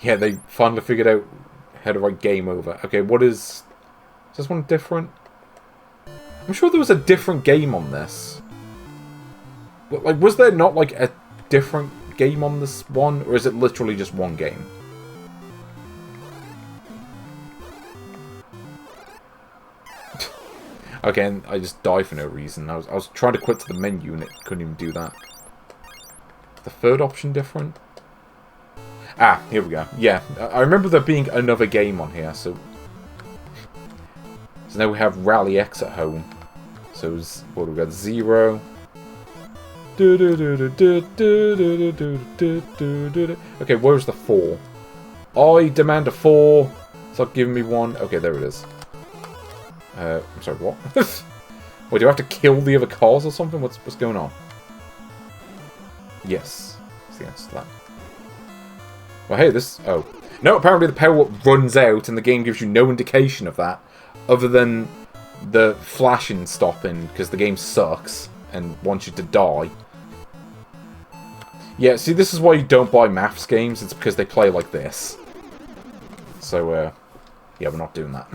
Yeah, they finally figured out how to write game over. Okay, what is... Is this one different? I'm sure there was a different game on this. Like, was there not, like, a different game on this one? Or is it literally just one game? Okay, and I just died for no reason. I was trying to quit to the menu and it couldn't even do that. The third option different? Ah, here we go. Yeah, I remember there being another game on here, so... So now we have Rally X at home. So, what do we got? 0... Okay, where's the 4? I demand a 4. Stop giving me 1. Okay, there it is. I'm sorry, what? Wait, do I have to kill the other cars or something? What's going on? Yes. That's the answer to that. Well, hey, this... Oh. No, apparently the power runs out and the game gives you no indication of that. Other than the flashing stopping, because the game sucks and wants you to die. Yeah, see, this is why you don't buy maths games. It's because they play like this. So, yeah, we're not doing that.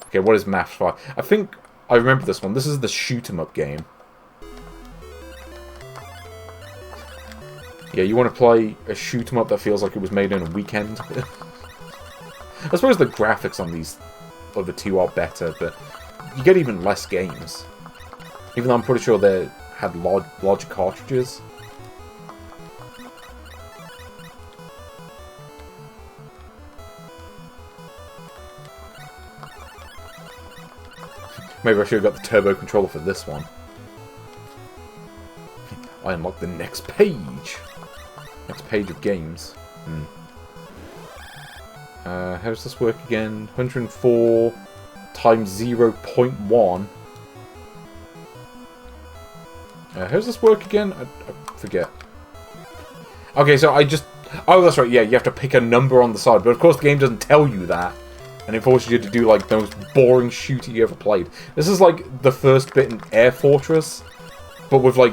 Okay, what is Maths 5? I think I remember this one. This is the shoot-'em-up game. Yeah, you want to play a shoot-'em-up that feels like it was made in a weekend. I suppose the graphics on these other two are better, but you get even less games. Even though I'm pretty sure they had large cartridges. Maybe I should have got the turbo controller for this one. I unlocked the next page. Next page of games. How does this work again? 104 times 0.1. How does this work again? I forget. Okay, so I just... Oh, that's right, yeah, you have to pick a number on the side. But of course the game doesn't tell you that. And it forces you to do, like, the most boring shooter you ever played. This is, like, the first bit in Air Fortress, but with, like,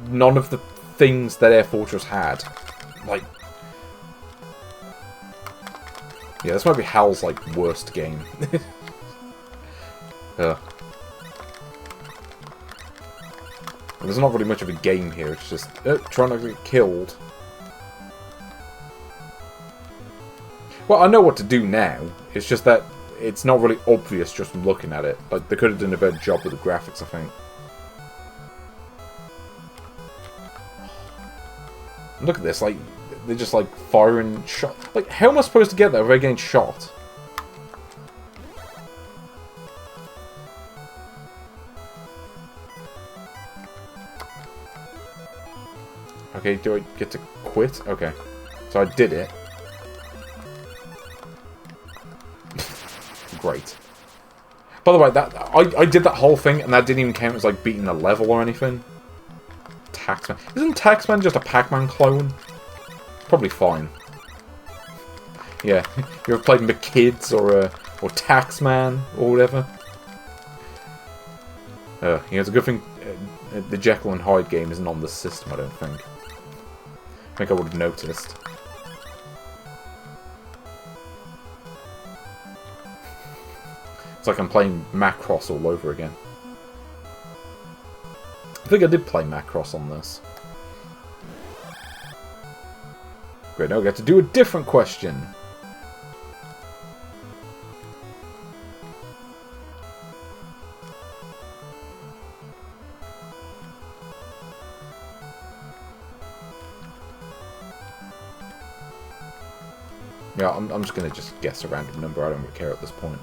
none of the things that Air Fortress had. Like... Yeah, this might be Hal's, like, worst game. There's not really much of a game here, it's just trying not to get killed. Well, I know what to do now. It's just that it's not really obvious just from looking at it. Like, they could have done a better job with the graphics, I think. Look at this, like, they're just, like, firing shot. Like, how am I supposed to get there without getting shot? Okay, do I get to quit? Okay. So I did it. Great. By the way, that I did that whole thing, and that didn't even count as, like, beating a level or anything. Taxman. Isn't Taxman just a Pac-Man clone? Probably fine. Yeah. You ever played McKids or Taxman or whatever? Yeah, it's a good thing the Jekyll and Hyde game isn't on this system, I don't think. I think I would have noticed. It's like I'm playing Macross all over again. think I did play Macross on this. Great, now we get to do a different question. Yeah, I'm just going to guess a random number. I don't really care at this point.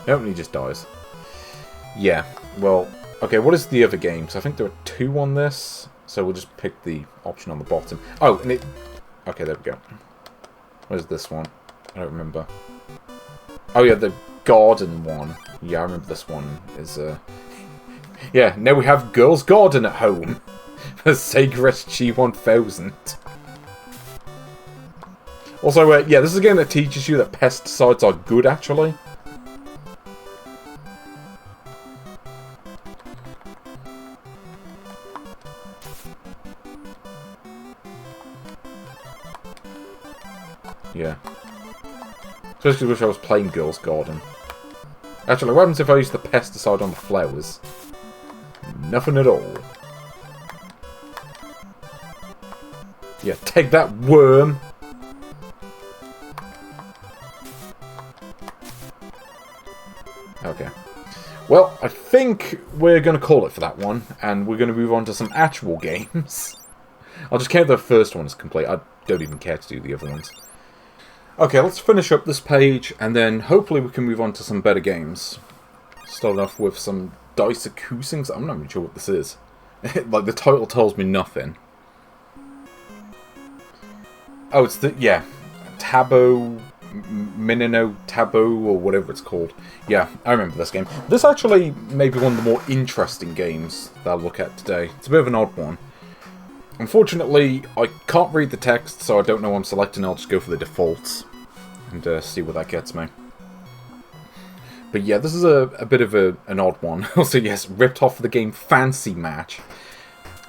Nope, he just dies. Yeah, well, okay, what is the other game? So I think there are 2 on this, so we'll just pick the option on the bottom. Oh, and it... Okay, there we go. Where's this one? I don't remember. Oh yeah, the garden one. Yeah, I remember this one is, Yeah, now we have Girls' Garden at home. For Seicross G1000. Also, yeah, this is a game that teaches you that pesticides are good, actually. Yeah. Especially wish I was playing Girls' Garden. Actually, what happens if I use the pesticide on the flowers? Nothing at all. Yeah, take that, worm! Okay. Well, I think we're going to call it for that one, and we're going to move on to some actual games. I'll just count the first one as complete. I don't even care to do the other ones. Okay, let's finish up this page, and then hopefully we can move on to some better games. Start off with some Daisakusen. I'm not even sure what this is. Like, the title tells me nothing. Oh, it's the... Yeah. Taabou... Minna Taabou, or whatever it's called. Yeah, I remember this game. This actually may be one of the more interesting games that I'll look at today. It's a bit of an odd one. Unfortunately, I can't read the text, so I don't know what I'm selecting. I'll just go for the defaults and see what that gets me. But yeah, this is a bit of an odd one. Also, yes, ripped off the game Fancy Match.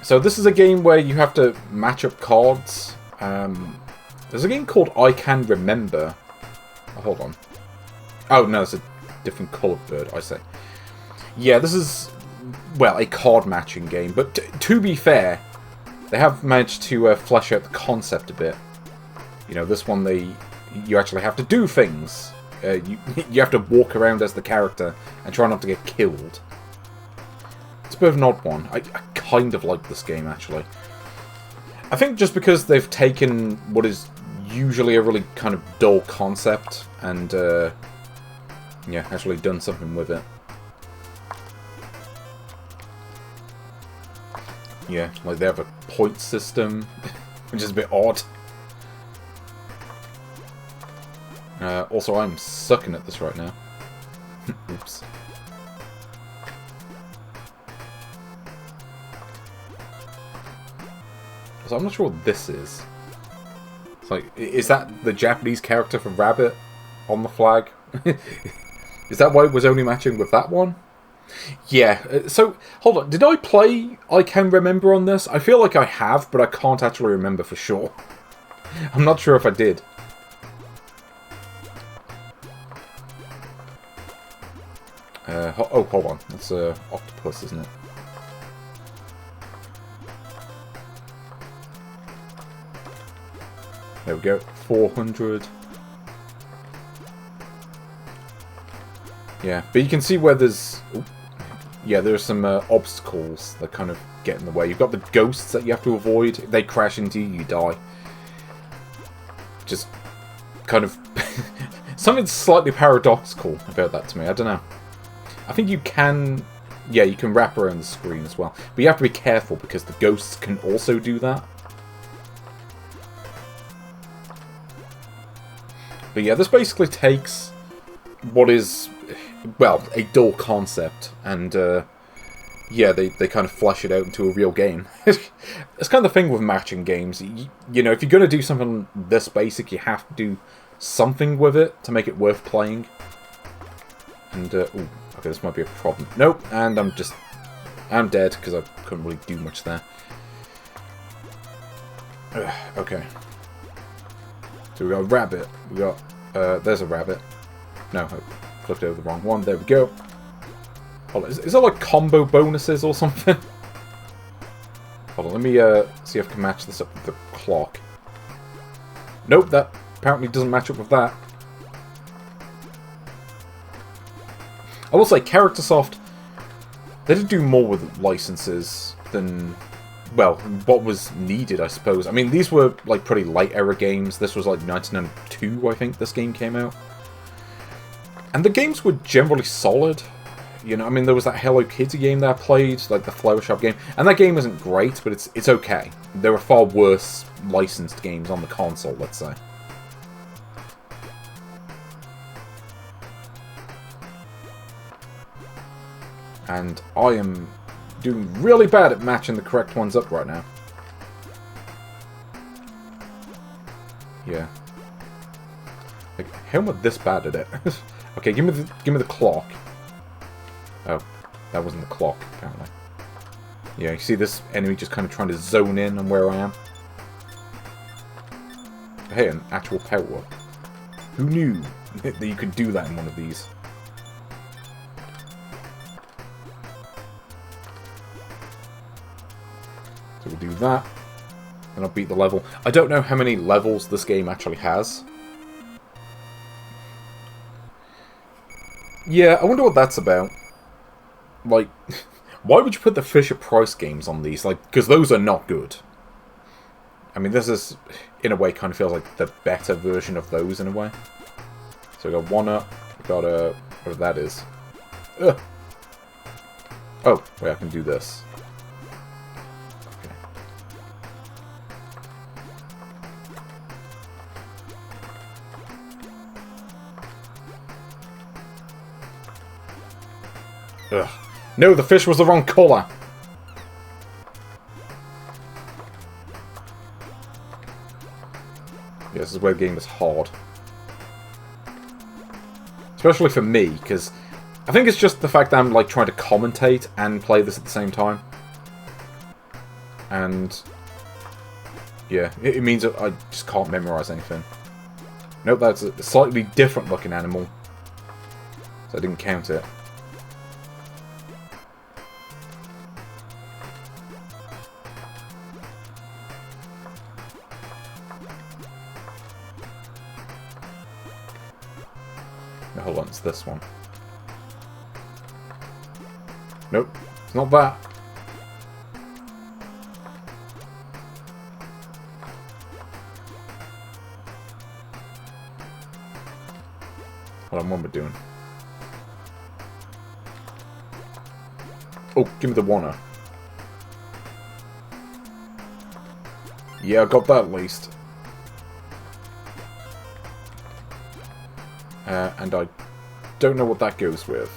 So this is a game where you have to match up cards. There's a game called I Can Remember. Oh, hold on. Oh, no, it's a different coloured bird, I say. Yeah, this is, well, a card matching game. But to be fair, they have managed to flesh out the concept a bit. You know, this one, you actually have to do things. You have to walk around as the character and try not to get killed. It's a bit of an odd one. I kind of like this game, actually. I think just because they've taken what is usually a really kind of dull concept and, yeah, actually done something with it. Yeah, like they have a point system, which is a bit odd. Also, I'm sucking at this right now. Oops. So I'm not sure what this is. It's like, is that the Japanese character from Rabbit on the flag? Is that why it was only matching with that one? Yeah, so, hold on, did I play I Can Remember on this? I feel like I have, but I can't actually remember for sure. I'm not sure if I did. Oh, hold on, that's octopus, isn't it? There we go, 400. Yeah, but you can see where there's... Ooh, yeah, there's some obstacles that kind of get in the way. You've got the ghosts that you have to avoid. If they crash into you, you die. Just kind of... something slightly paradoxical about that to me. I don't know. I think you can... Yeah, you can wrap around the screen as well. But you have to be careful because the ghosts can also do that. But yeah, this basically takes what is... well, a dull concept, and yeah, they kind of flesh it out into a real game. It's kind of the thing with matching games. You know, if you're going to do something this basic, you have to do something with it to make it worth playing. And, ooh, okay, this might be a problem. Nope, and I'm dead, because I couldn't really do much there. Okay. So we got a rabbit. We got, there's a rabbit. No, I flipped over the wrong one. There we go. Hold on, is there like combo bonuses or something? Hold on, let me see if I can match this up with the clock. Nope, that apparently doesn't match up with that. I will say, Charactersoft, they did do more with licenses than, well, what was needed, I suppose. I mean, these were, like, pretty light-era games. This was, like, 1992, I think, this game came out. And the games were generally solid. You know, I mean, there was that Hello Kitty game that I played, like the Flower Shop game. And that game isn't great, but it's okay. There are far worse licensed games on the console, let's say. And I am doing really bad at matching the correct ones up right now. Yeah. Like, how am I this bad at it? Okay, give me the clock. Oh, that wasn't the clock, apparently. Yeah, you see this enemy just kind of trying to zone in on where I am. Hey, an actual power. Who knew that you could do that in one of these? So we'll do that, and I'll beat the level. I don't know how many levels this game actually has. Yeah, I wonder what that's about. Like, why would you put the Fisher-Price games on these? Like, because those are not good. I mean, this is, in a way, kind of feels like the better version of those, in a way. So we got one up, we got a, whatever that is. Ugh. Oh, wait, I can do this. Okay. Ugh. No, the fish was the wrong colour. Yeah, this is where the game is hard. Especially for me, because I think it's just the fact that I'm like trying to commentate and play this at the same time. And yeah, it means that I just can't memorize anything. Nope, that's a slightly different looking animal. So I didn't count it. Hold on, it's this one. Nope, it's not that. Hold on, what am I doing? Oh, give me the one-er. Yeah, I got that at least. And I don't know what that goes with.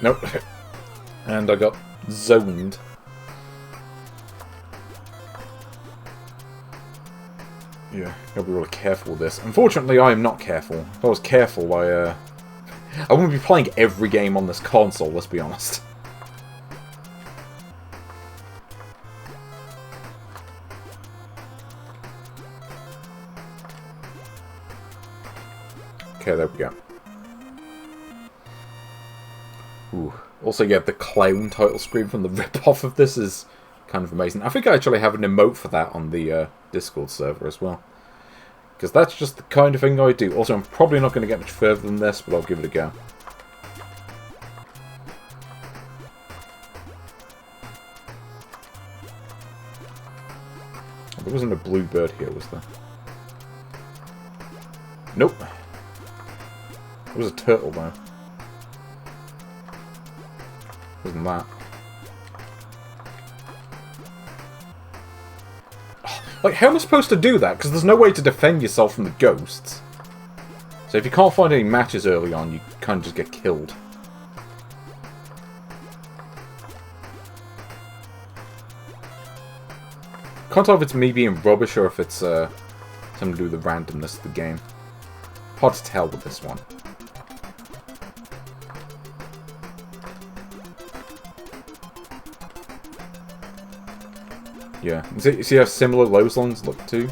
Nope. And I got zoned. Yeah, gotta be really careful with this. Unfortunately, I am not careful. If I was careful, I wouldn't be playing every game on this console, let's be honest. Okay, there we go. Ooh. Also, yeah, the clown title screen from the rip-off of this is kind of amazing. I think I actually have an emote for that on the Discord server as well. Because that's just the kind of thing I do. Also, I'm probably not going to get much further than this, but I'll give it a go. There wasn't a blue bird here, was there? Nope. There was a turtle, though. Wasn't that. Like, how am I supposed to do that? Because there's no way to defend yourself from the ghosts. So if you can't find any matches early on, you kind of just get killed. Can't tell if it's me being rubbish or if it's something to do with the randomness of the game. Hard to tell with this one. Yeah. See how similar those lines look too?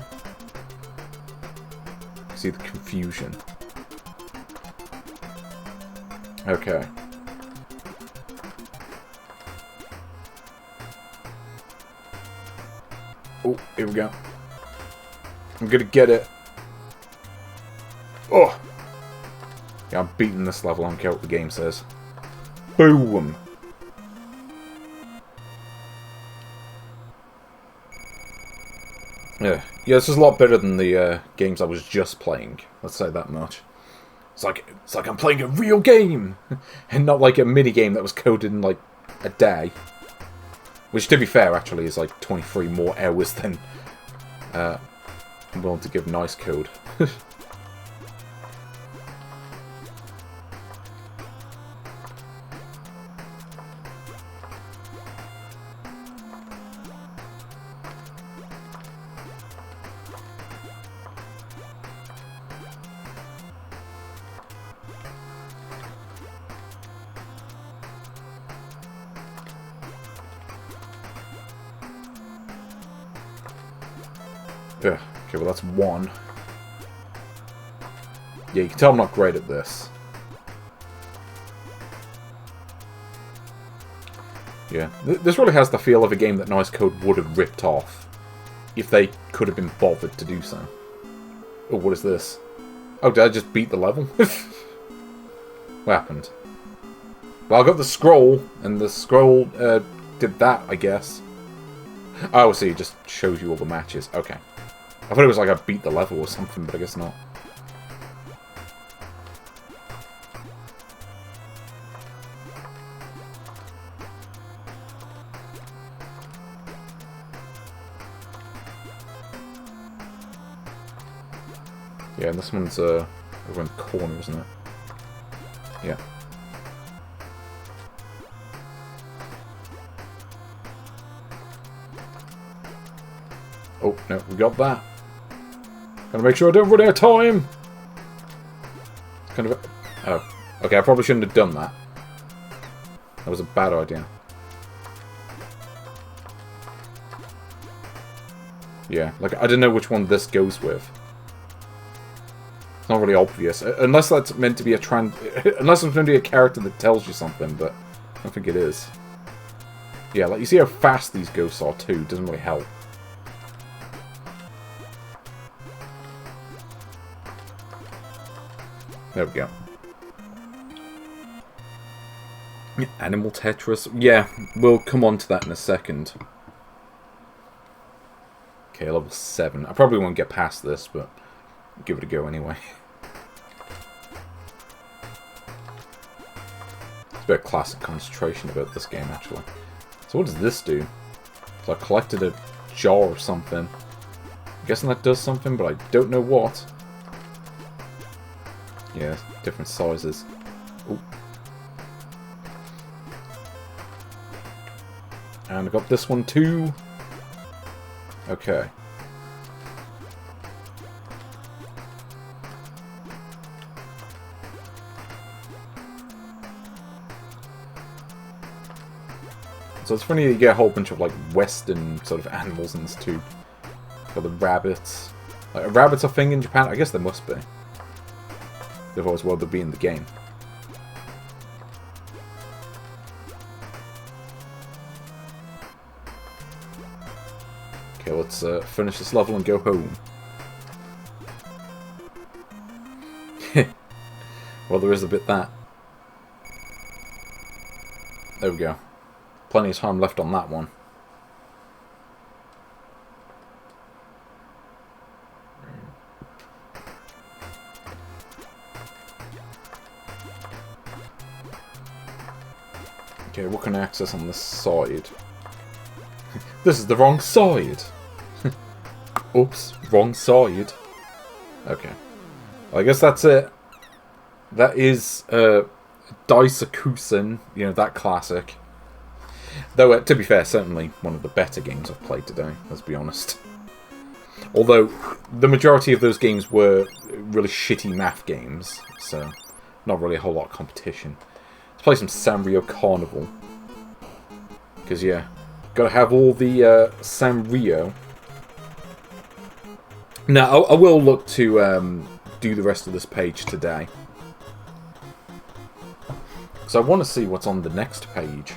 See the confusion. Okay. Oh, here we go. I'm gonna get it. Oh! Yeah, I'm beating this level, I don't care what the game says. Boom! Yeah, this is a lot better than the games I was just playing. Let's say that much. It's like I'm playing a real game, and not like a mini game that was coded in like a day. Which, to be fair, actually is like 23 more hours than I'm willing to give nice code. Yeah, okay, well that's one. Yeah, you can tell I'm not great at this. Yeah, this really has the feel of a game that Nice Code would have ripped off if they could have been bothered to do so. Oh, what is this? Oh, did I just beat the level? What happened? Well, I got the scroll, and the scroll did that, I guess. Oh, so it just shows you all the matches. Okay. I thought it was like I beat the level or something, but I guess not. Yeah, and this one's over in the corner, isn't it? Yeah. Oh, no, we got that. Gotta make sure I don't run out of time! It's kind of... Oh. Okay, I probably shouldn't have done that. That was a bad idea. Yeah, like, I don't know which one this goes with. It's not really obvious. Unless that's meant to be a unless it's meant to be a character that tells you something, but I don't think it is. Yeah, like, you see how fast these ghosts are, too. It doesn't really help. There we go. Animal Tetris. Yeah, we'll come on to that in a second. Okay, level 7. I probably won't get past this, but give it a go anyway. It's a bit of classic concentration about this game, actually. So what does this do? So I collected a jar or something. I'm guessing that does something, but I don't know what. Yeah, different sizes. Ooh. And I got this one too. Okay. So it's funny that you get a whole bunch of like Western sort of animals in this too. Got the rabbits. Like, are rabbits a thing in Japan? I guess they must be. Otherwise, well, they'll be in the game. Okay, let's finish this level and go home. Well, there is a bit that. There we go. Plenty of time left on that one. Okay, what can I access on this side? This is the wrong side! Oops, wrong side. Okay. Well, I guess that's it. That is Daisakusen, you know, that classic. Though, to be fair, certainly one of the better games I've played today, let's be honest. Although, the majority of those games were really shitty math games, so not really a whole lot of competition. Let's play some Sanrio Carnival. Because, yeah, Gotta have all the Sanrio. Now, I will look to do the rest of this page today. So I want to see what's on the next page.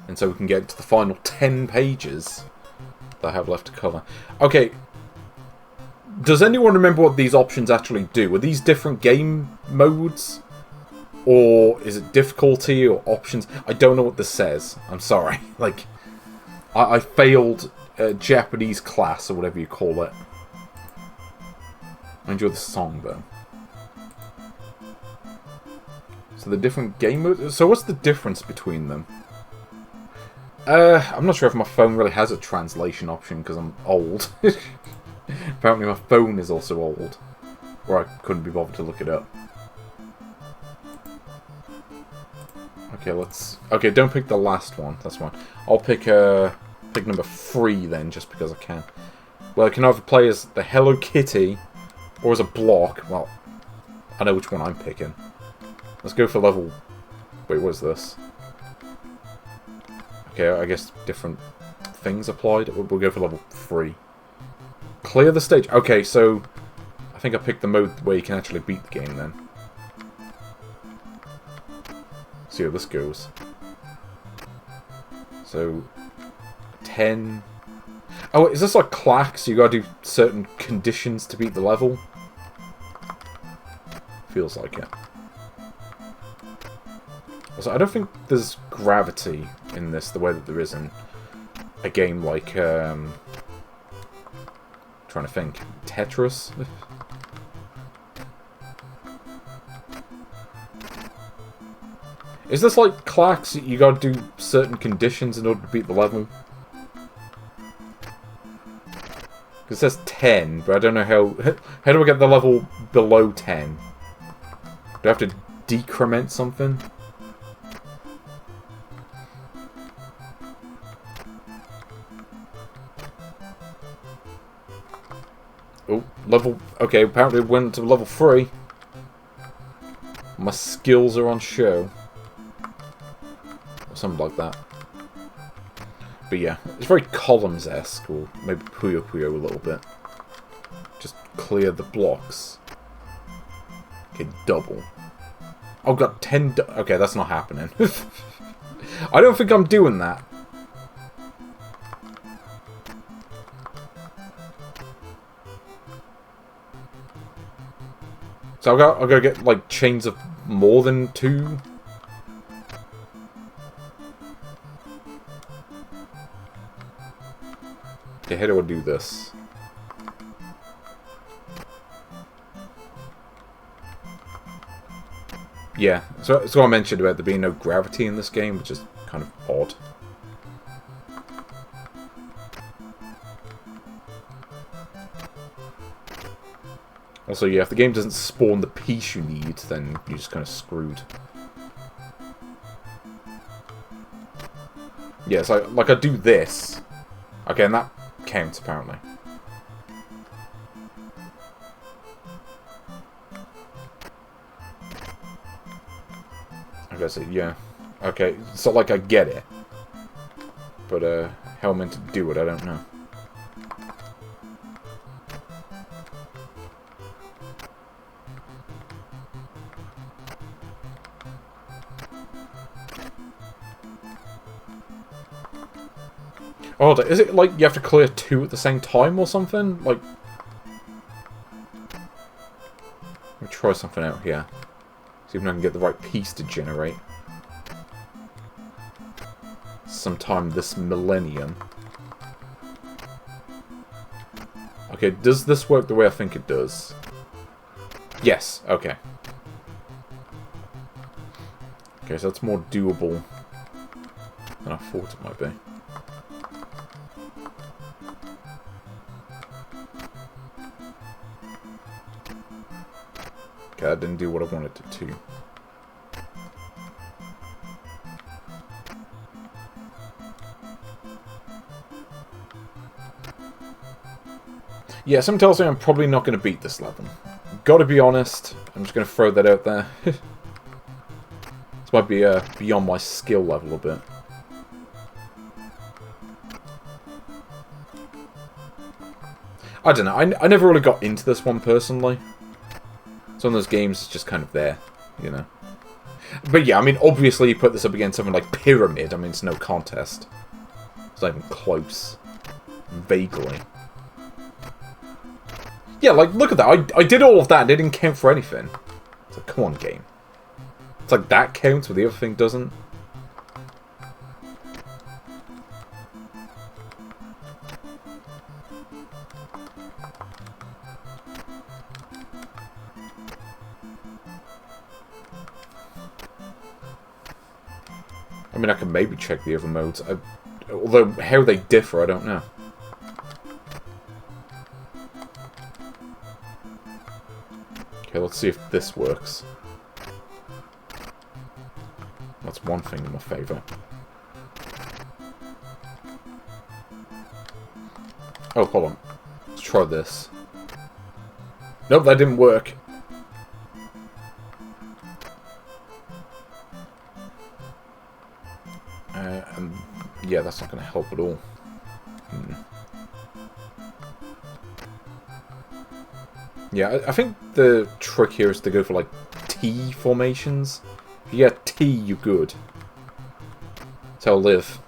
And so we can get to the final 10 pages that I have left to cover. Okay. Does anyone remember what these options actually do? Are these different game modes? Or is it difficulty or options? I don't know what this says. I'm sorry. Like, I failed Japanese class or whatever you call it. I enjoy the song though. So the different game modes. So what's the difference between them? I'm not sure if my phone really has a translation option because I'm old. Apparently my phone is also old. Or I couldn't be bothered to look it up. Okay, let's... Okay, don't pick the last one. That's fine. I'll pick number 3 then, just because I can. Well, I can either play as the Hello Kitty or as a block. Well, I know which one I'm picking. Let's go for level... Wait, what is this? Okay, I guess different things applied. We'll go for level 3. Clear the stage. Okay, so I think I picked the mode where you can actually beat the game then. See how this goes. So 10. Oh, is this like clacks? You gotta do certain conditions to beat the level? Feels like it. Also, I don't think there's gravity in this the way that there is in a game like trying to think. Tetris? Is this like clacks? You gotta do certain conditions in order to beat the level? It says 10, but I don't know how... How do I get the level below 10? Do I have to decrement something? Oh, level... Okay, apparently it went to level 3. My skills are on show. Or something like that. But yeah, it's very Columns-esque, or maybe Puyo Puyo a little bit. Just clear the blocks. Okay, double. Oh, got 10... Okay, that's not happening. I don't think I'm doing that. So I'll go get, like, chains of more than 2. Okay, how do I do this? Yeah, so I mentioned about there being no gravity in this game, which is kind of odd. Also, yeah, if the game doesn't spawn the piece you need, then you're just kind of screwed. Yeah, so, like, I do this. Okay, and that counts, apparently. Okay, so, yeah. Okay, so, like, I get it. But, how I'm meant to do it, I don't know. Oh, is it like you have to clear 2 at the same time or something? Like, let me try something out here. See if I can get the right piece to generate. Sometime this millennium. Okay, does this work the way I think it does? Yes, okay. Okay, so that's more doable than I thought it might be. Okay, that didn't do what I wanted it to. Yeah, something tells me I'm probably not going to beat this level. Gotta be honest, I'm just going to throw that out there. This might be beyond my skill level a bit. I don't know. I never really got into this one personally. It's one of those games that's just kind of there, you know. But yeah, I mean, obviously you put this up against something like Pyramid. I mean, it's no contest. It's not even close. Vaguely. Yeah, like, look at that. I did all of that and it didn't count for anything. It's like, come on, game. It's like, that counts, but the other thing doesn't. I mean, I can maybe check the other modes. Although, how they differ, I don't know. Okay, let's see if this works. That's one thing in my favour. Oh, hold on. Let's try this. Nope, that didn't work. Yeah, that's not going to help at all. Yeah, I think the trick here is to go for, like, T formations. If you get T, you're good. So Liv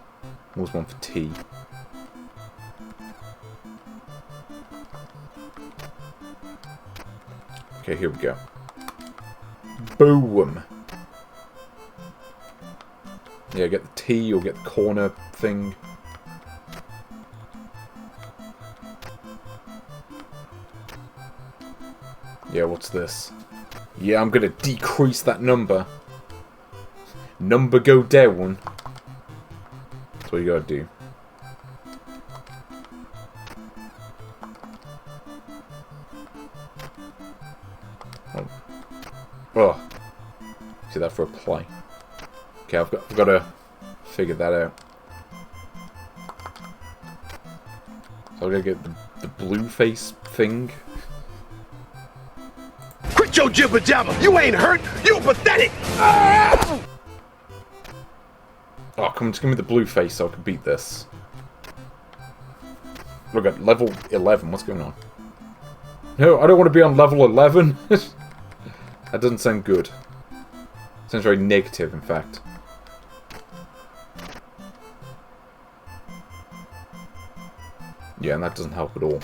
was one for T. Okay, here we go. Boom! Yeah, get the T or get the corner thing. Yeah, what's this? Yeah, I'm gonna decrease that number. Number go down. That's what you gotta do. Oh. See that for a play. Okay, I've got to figure that out. So I'm gonna get the blue face thing. Quit your jibber jabber! You ain't hurt! You pathetic! Ah! Oh, come on, just give me the blue face so I can beat this. Look at level 11. What's going on? No, I don't want to be on level 11. That doesn't sound good. Sounds very negative, in fact. Yeah, and that doesn't help at all.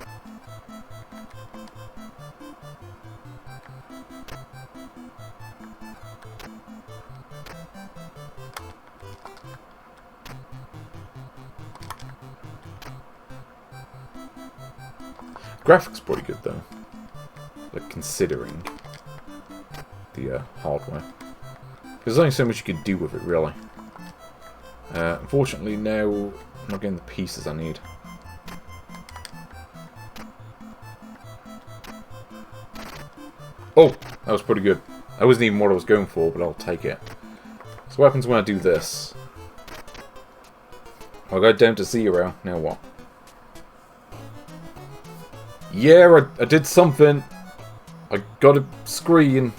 Graphics pretty good though, like considering the hardware. There's only so much you could do with it, really. Unfortunately, now I'm not getting the pieces I need. Oh, that was pretty good. That wasn't even what I was going for, but I'll take it. So what happens when I do this? I'll go down to 0. Now what? Yeah, I did something. I got a screen.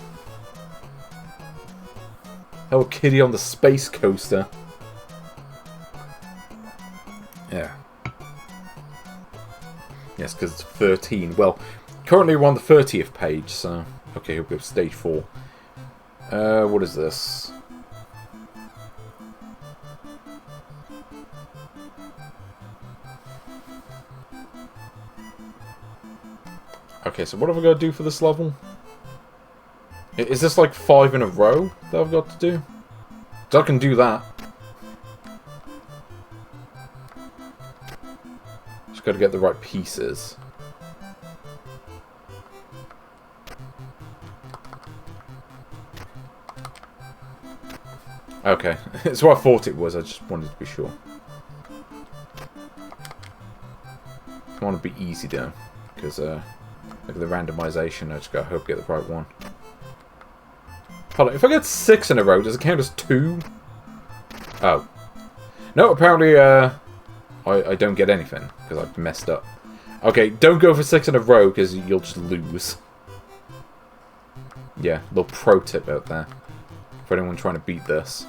Hello Kitty on the space coaster. Yeah. Yes, because it's 13. Well, currently we're on the 30th page, so... Okay, here we go, stage 4. What is this? Okay, so what have I got to do for this level? Is this like 5 in a row that I've got to do? So I can do that. Just got to get the right pieces. Okay, it's what I thought it was, I just wanted to be sure. I want to be easy though, because look at the randomization, I just gotta hope I get the right one. Hold on, if I get 6 in a row, does it count as 2? Oh. No, apparently I don't get anything, because I've messed up. Okay, don't go for 6 in a row, because you'll just lose. Yeah, little pro tip out there. For anyone trying to beat this.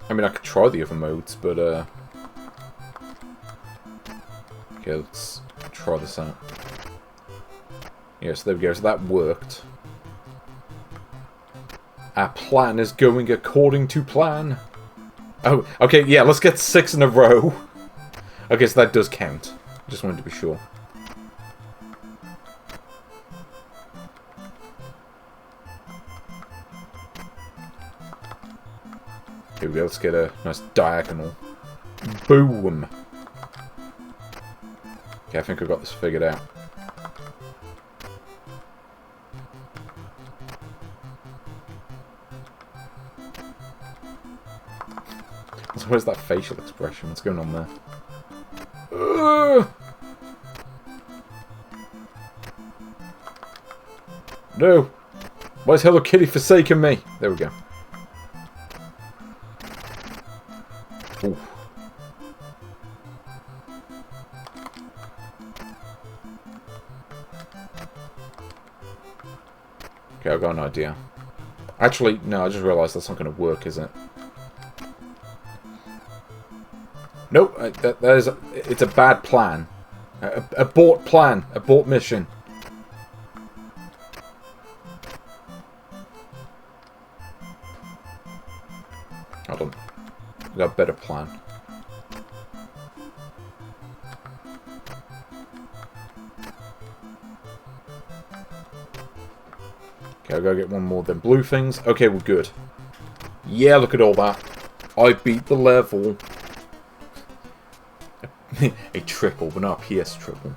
I mean, I could try the other modes, but, okay, let's try this out. Yeah, so there we go. So that worked. Our plan is going according to plan. Oh, okay, yeah, let's get 6 in a row. Okay, so that does count. Just wanted to be sure. Here we go, let's get a nice diagonal. Boom! Okay, I think I've got this figured out. So where's that facial expression? What's going on there? No! Why's Hello Kitty forsaken me? There we go. Ooh. Okay, I've got an idea. Actually, no, I just realised that's not going to work, is it? Nope, it's a bad plan. Abort plan. Abort mission. Hold on. I've got a better plan. Okay, I've got to get one more of them blue things. Okay, we're good. Yeah, look at all that. I beat the level. A triple, but not a PS triple.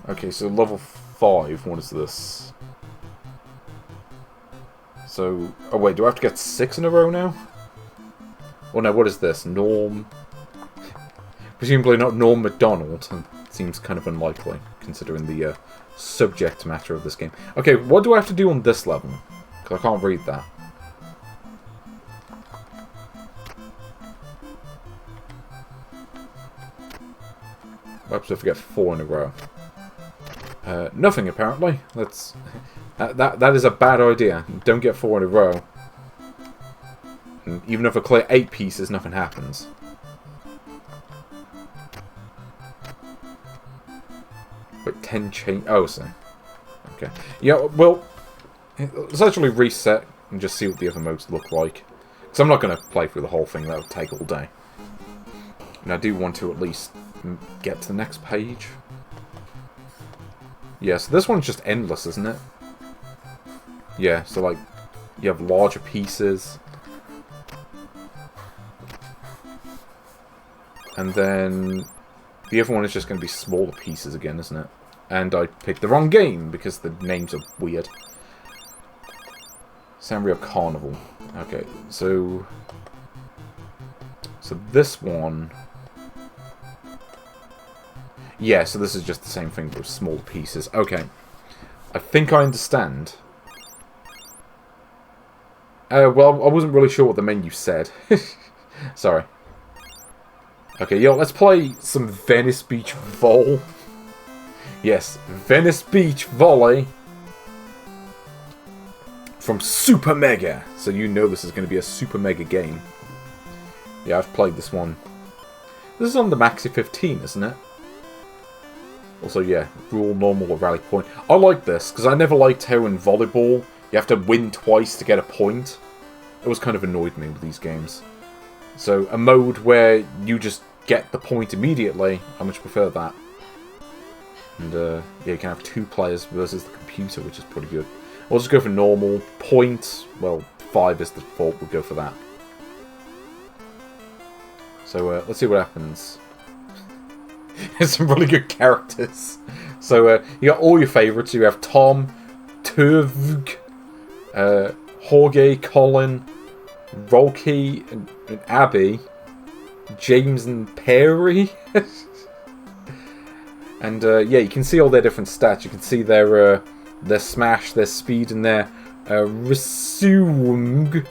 Okay, so level 5, what is this? So, oh wait, do I have to get 6 in a row now? Oh no, what is this? Norm... Presumably not Norm MacDonald. Seems kind of unlikely, considering the subject matter of this game. Okay, what do I have to do on this level? Because I can't read that. Perhaps if we get 4 in a row. Nothing apparently. That's that is a bad idea. Don't get 4 in a row. And even if I clear 8 pieces, nothing happens. Wait, 10 chain. Oh, so okay. Yeah. Well, let's actually reset and just see what the other modes look like. Because I'm not going to play through the whole thing. That would take all day. And I do want to at least get to the next page. Yeah, so this one's just endless, isn't it? Yeah, so like, you have larger pieces. And then the other one is just going to be smaller pieces again, isn't it? And I picked the wrong game because the names are weird. Sanrio Carnival. Okay, so this one... Yeah, so this is just the same thing but with small pieces. Okay. I think I understand. Well, I wasn't really sure what the menu said. Sorry. Okay, yo, let's play some Venice Beach Volley. Yes, Venice Beach Volley. From Super Mega. So you know this is going to be a Super Mega game. Yeah, I've played this one. This is on the Maxi 15, isn't it? Also, yeah, rule, normal, or rally point. I like this, because I never liked how in volleyball you have to win twice to get a point. It was kind of annoyed me with these games. So, a mode where you just get the point immediately, I much prefer that. And, yeah, you can have 2 players versus the computer, which is pretty good. I'll just go for normal. Point, well, 5 is the default, we'll go for that. So, let's see what happens. There's some really good characters. So, you got all your favourites. You have Tom, Turvg, Jorge, Colin, Rolke, and Abby, James and Perry. And, yeah, you can see all their different stats. You can see their smash, their speed, and their resume.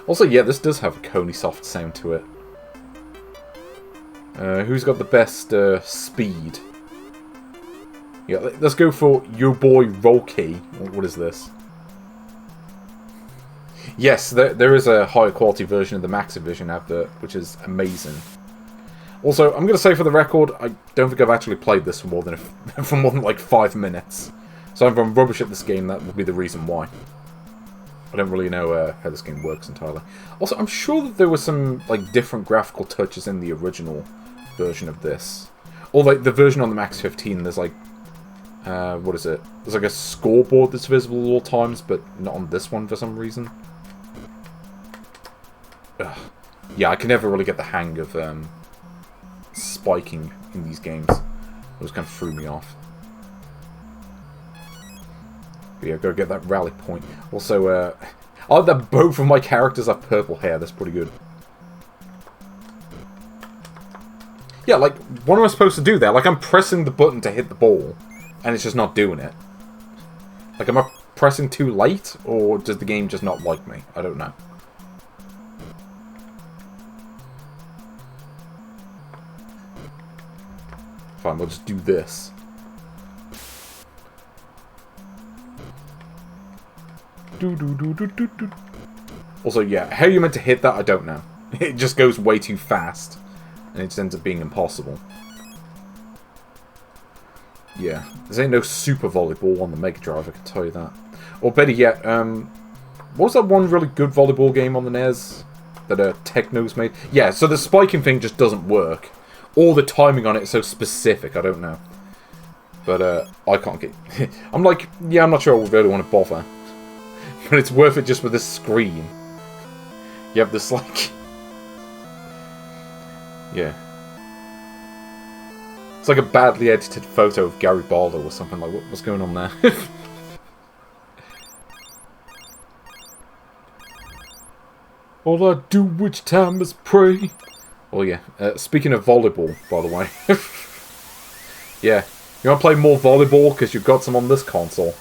Also, yeah, this does have a Coney soft sound to it. Who's got the best speed? Yeah, let's go for Your Boy Roki. What is this? Yes, there is a higher quality version of the Maxivision advert, which is amazing. Also, I'm going to say for the record, I don't think I've actually played this for more than like 5 minutes. So if I'm rubbish at this game, that will be the reason why. I don't really know how this game works entirely. Also, I'm sure that there were some like different graphical touches in the original version of this. Or like the version on the Max 15, there's like what is it? There's like a scoreboard that's visible at all times, but not on this one for some reason. Ugh. Yeah, I can never really get the hang of spiking in these games. It just kind of threw me off. But yeah, gotta get that rally point. Also, I like that both of my characters have purple hair. That's pretty good. Yeah, like, what am I supposed to do there? Like, I'm pressing the button to hit the ball, and it's just not doing it. Like, am I pressing too late, or does the game just not like me? I don't know. Fine, we'll just do this. Also, yeah, how you meant to hit that, I don't know. It just goes way too fast, and it just ends up being impossible. Yeah, there ain't no Super Volleyball on the Mega Drive, I can tell you that. Or better yet, what was that one really good volleyball game on the NES that Techno's made? Yeah, so the spiking thing just doesn't work. Or the timing on it is so specific, I don't know. But I can't get... I'm like, yeah, I'm not sure I really want to bother. But it's worth it just with this screen. You have this, like... Yeah. It's like a badly edited photo of Gary Barlow or something. Like, what's going on there? All I do each time is pray. Oh yeah, speaking of volleyball, by the way. Yeah, you want to play more volleyball because you've got some on this console.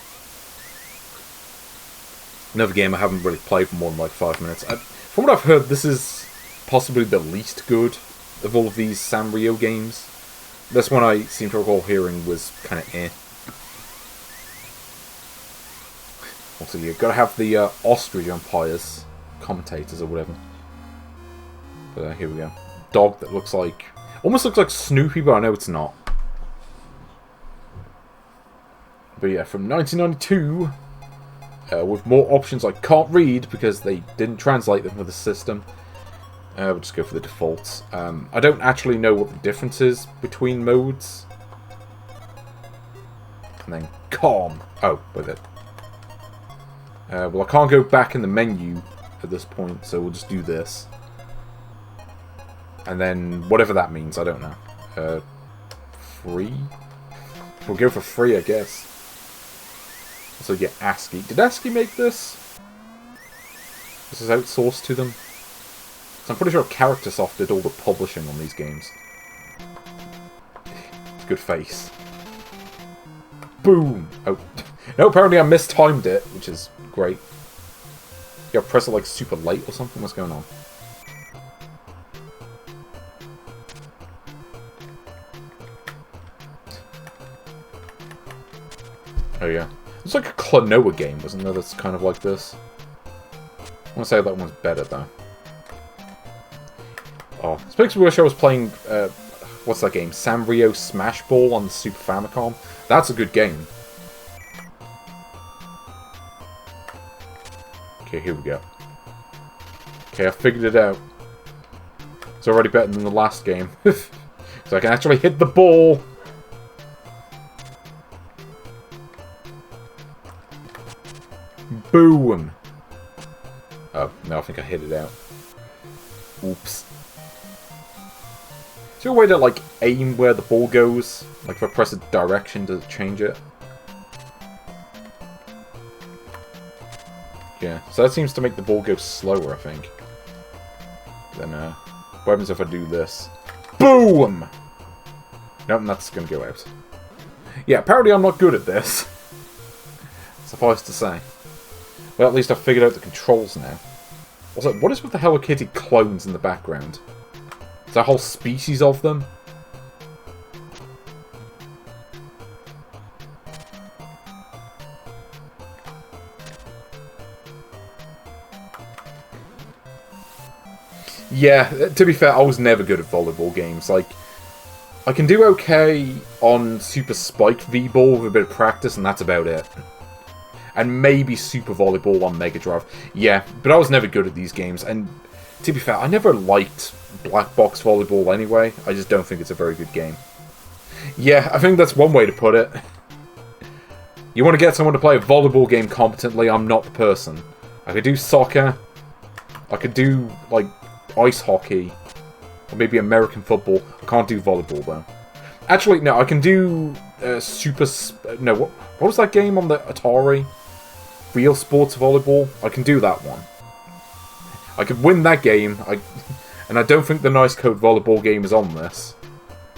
Another game I haven't really played for more than like 5 minutes. From what I've heard, this is possibly the least good of all of these Sanrio games. This one I seem to recall hearing was kind of eh. Also, you've got to have the ostrich umpires, commentators or whatever. But here we go. Dog that looks like... almost looks like Snoopy, but I know it's not. But yeah, from 1992, with more options I can't read because they didn't translate them for the system. We'll just go for the defaults. I don't actually know what the difference is between modes. And then calm. Oh, with it. Well, I can't go back in the menu at this point, so we'll just do this. And then, whatever that means, I don't know. Free? We'll go for free, I guess. So, yeah, ASCII. Did ASCII make this? This is outsourced to them? So I'm pretty sure Charactersoft did all the publishing on these games. Good face. Boom! Oh. No, apparently I mistimed it, which is great. You gotta press it like super late or something? What's going on? Oh yeah. It's like a Klonoa game, wasn't there? That's kind of like this. I want to say that one's better though. Oh, this makes me wish I was playing, what's that game? Sanrio Smash Ball on the Super Famicom. That's a good game. Okay, here we go. Okay, I figured it out. It's already better than the last game. So I can actually hit the ball. Boom! Oh, no, I think I hit it out. Oops. Is there a way to, like, aim where the ball goes? Like, if I press a direction, does it change it? Yeah, so that seems to make the ball go slower, I think. Then, what happens if I do this? Boom! Nope, that's gonna go out. Yeah, apparently I'm not good at this. Suffice to say. Well, at least I've figured out the controls now. Also, what is with the Hello Kitty clones in the background? Is there a whole species of them? Yeah, to be fair, I was never good at volleyball games. Like, I can do okay on Super Spike V-Ball with a bit of practice, and that's about it. And maybe Super Volleyball on Mega Drive. Yeah, but I was never good at these games, and to be fair, I never liked Black Box Volleyball anyway. I just don't think it's a very good game. Yeah, I think that's one way to put it. You want to get someone to play a volleyball game competently, I'm not the person. I could do soccer, I could do, like, ice hockey, or maybe American football. I can't do volleyball, though. Actually, no, I can do no, what was that game on the Atari? Real Sports Volleyball? I can do that one. I could win that game, and I don't think the Nice Code Volleyball game is on this.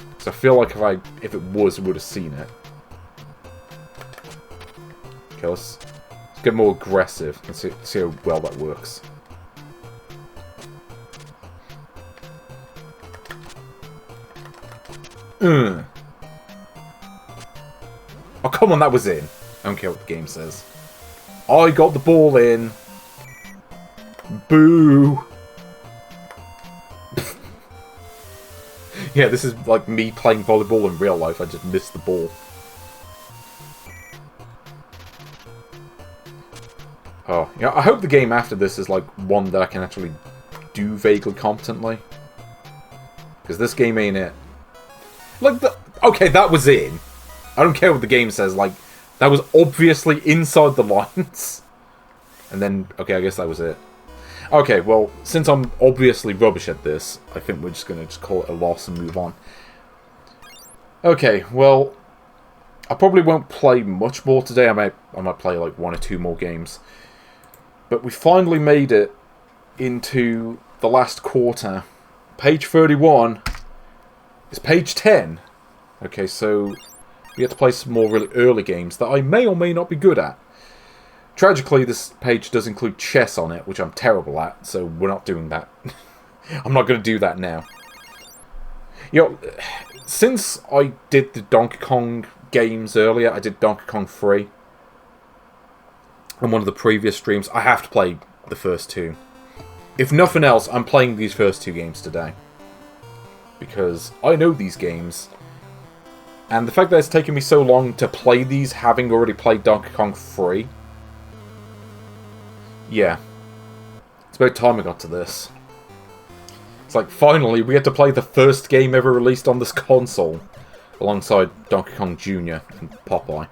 Because I feel like if it was, I would have seen it. Okay, let's get more aggressive and see how well that works. Oh, come on, that was in. I don't care what the game says. I got the ball in. Boo! Yeah, this is like me playing volleyball in real life. I just missed the ball. Oh, yeah, I hope the game after this is like one that I can actually do vaguely competently. Because this game ain't it. Like, okay, that was in. I don't care what the game says, like, that was obviously inside the lines. And then, okay, I guess that was it. Okay, well, since I'm obviously rubbish at this, I think we're just going to call it a loss and move on. Okay, well, I probably won't play much more today. I might play like 1 or 2 more games. But we finally made it into the last quarter. Page 31 is page 10. Okay, so we have to play some more really early games that I may or may not be good at. Tragically, this page does include chess on it, which I'm terrible at, so we're not doing that. I'm not going to do that now. You know, since I did the Donkey Kong games earlier, I did Donkey Kong 3 on one of the previous streams, I have to play the first 2. If nothing else, I'm playing these first 2 games today. Because I know these games, and the fact that it's taken me so long to play these, having already played Donkey Kong 3... yeah. It's about time I got to this. It's like, finally, we get to play the first game ever released on this console. Alongside Donkey Kong Jr. and Popeye.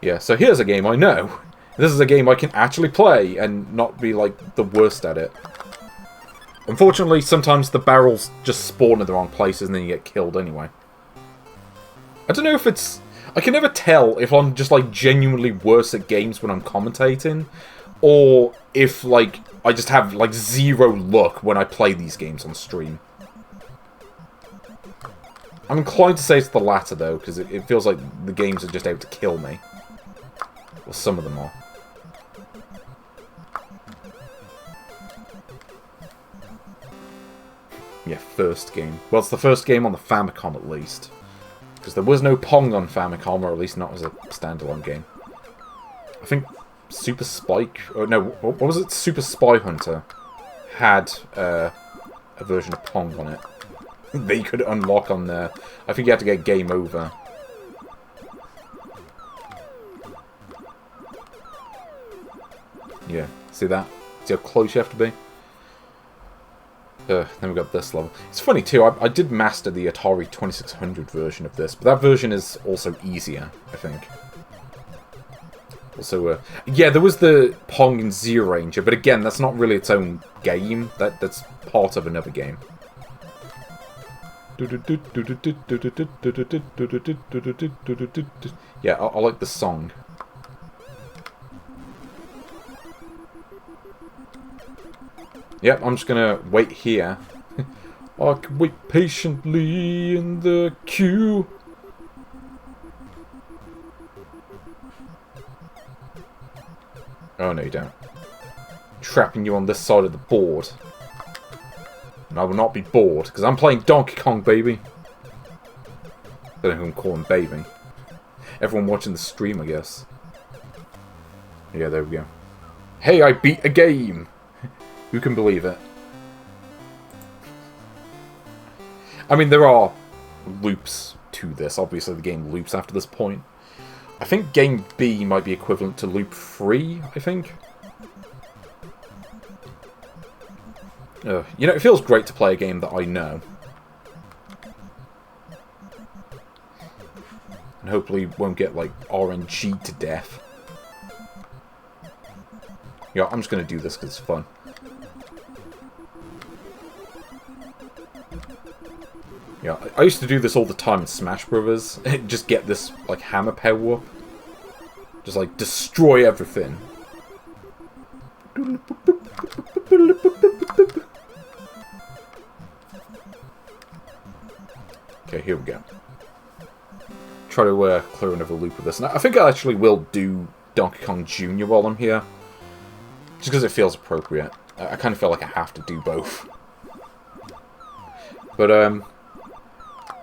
Yeah, so here's a game I know. This is a game I can actually play and not be, like, the worst at it. Unfortunately, sometimes the barrels just spawn in the wrong places and then you get killed anyway. I don't know if it's... I can never tell if I'm just, like, genuinely worse at games when I'm commentating, or if, like, I just have, like, zero luck when I play these games on stream. I'm inclined to say it's the latter, though, because it feels like the games are just out to kill me. Well, some of them are. Yeah, first game. Well, it's the first game on the Famicom, at least. Because there was no Pong on Famicom, or at least not as a standalone game. I think Super Spike... Oh, no, what was it? Super Spy Hunter had a version of Pong on it. That you could unlock on there. I think you had to get Game Over. Yeah, see that? See how close you have to be? Then we got this level. It's funny too, I did master the Atari 2600 version of this, but that version is also easier, I think. Also, yeah, there was the Pong and Zyuranger, but again, that's not really its own game. That's part of another game. Yeah, I like the song. Yep, I'm just gonna wait here. I can wait patiently in the queue. Oh, no, you don't. Trapping you on this side of the board. And I will not be bored, because I'm playing Donkey Kong, baby. I don't know who I'm calling baby. Everyone watching the stream, I guess. Yeah, there we go. Hey, I beat a game! Who can believe it? I mean, there are loops to this. Obviously, the game loops after this point. I think Game B might be equivalent to Loop 3, I think. You know, it feels great to play a game that I know. And hopefully won't get, like, RNG to death. Yeah, I'm just going to do this because it's fun. Yeah, I used to do this all the time in Smash Brothers. Just get this, like, hammer power up. Just, like, destroy everything. Okay, here we go. Try to clear another loop with this. Now, I think I actually will do Donkey Kong Jr. while I'm here. Just because it feels appropriate. I kind of feel like I have to do both. But,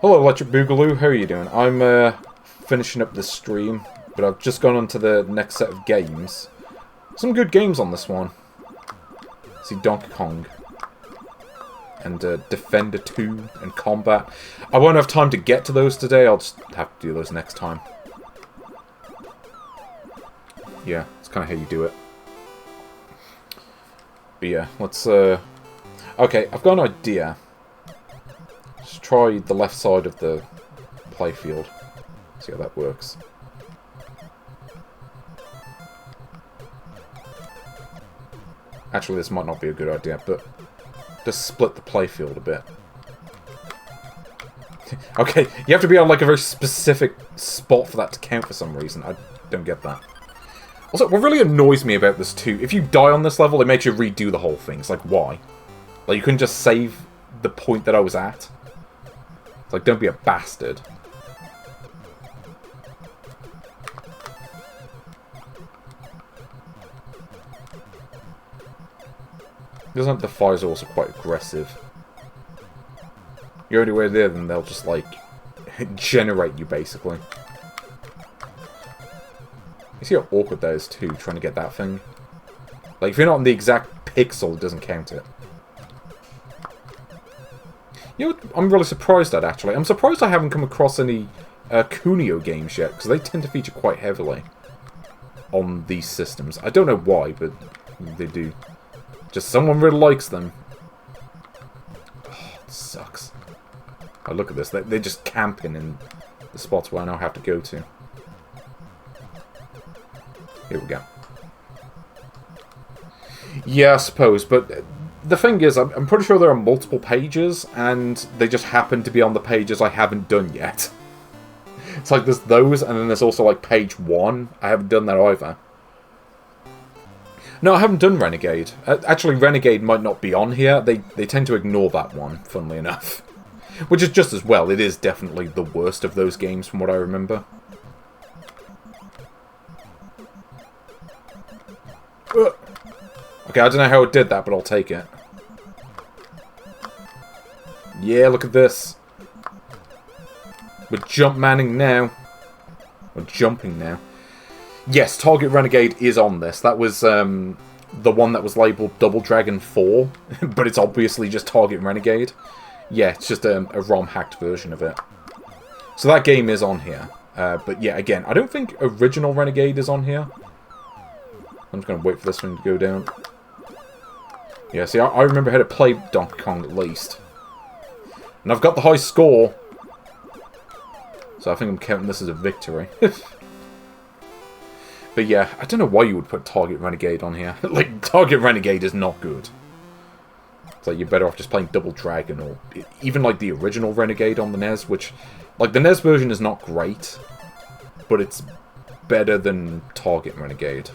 hello, Electric Boogaloo. How are you doing? I'm, finishing up this stream, but I've just gone on to the next set of games. Some good games on this one. See, Donkey Kong. And, Defender 2 and Combat. I won't have time to get to those today. I'll just have to do those next time. Yeah, that's kind of how you do it. But yeah, let's, okay, I've got an idea. Just try the left side of the playfield. See how that works. Actually, this might not be a good idea, but just split the playfield a bit. Okay, you have to be on like a very specific spot for that to count for some reason. I don't get that. Also, what really annoys me about this too, if you die on this level, it makes you redo the whole thing. It's like, why? Like, you couldn't just save the point that I was at? It's like, don't be a bastard. Doesn't the fires are also quite aggressive? You're anywhere there, then they'll just, like, generate you, basically. You see how awkward that is, too, trying to get that thing? Like, if you're not on the exact pixel, it doesn't count it. You know what I'm really surprised at, actually? I'm surprised I haven't come across any Kunio games yet, because they tend to feature quite heavily on these systems. I don't know why, but they do. Just someone really likes them. Oh, it sucks. Oh, look at this. They're just camping in the spots where I now have to go to. Here we go. Yeah, I suppose, but the thing is, I'm pretty sure there are multiple pages, and they just happen to be on the pages I haven't done yet. It's like there's those, and then there's also like page 1. I haven't done that either. No, I haven't done Renegade. Actually, Renegade might not be on here. They tend to ignore that one, funnily enough. Which is just as well. It is definitely the worst of those games, from what I remember. Okay, I don't know how it did that, but I'll take it. Yeah, look at this. We're jump manning now. We're jumping now. Yes, Target Renegade is on this. That was the one that was labelled Double Dragon 4, but it's obviously just Target Renegade. Yeah, it's just a ROM-hacked version of it. So that game is on here. But yeah, again, I don't think Original Renegade is on here. I'm just going to wait for this one to go down. Yeah, see, I remember how to play Donkey Kong at least. And I've got the high score. So I think I'm counting this as a victory. But yeah, I don't know why you would put Target Renegade on here. Like, Target Renegade is not good. It's like, you're better off just playing Double Dragon, or even like the original Renegade on the NES, which, like, the NES version is not great, but it's better than Target Renegade.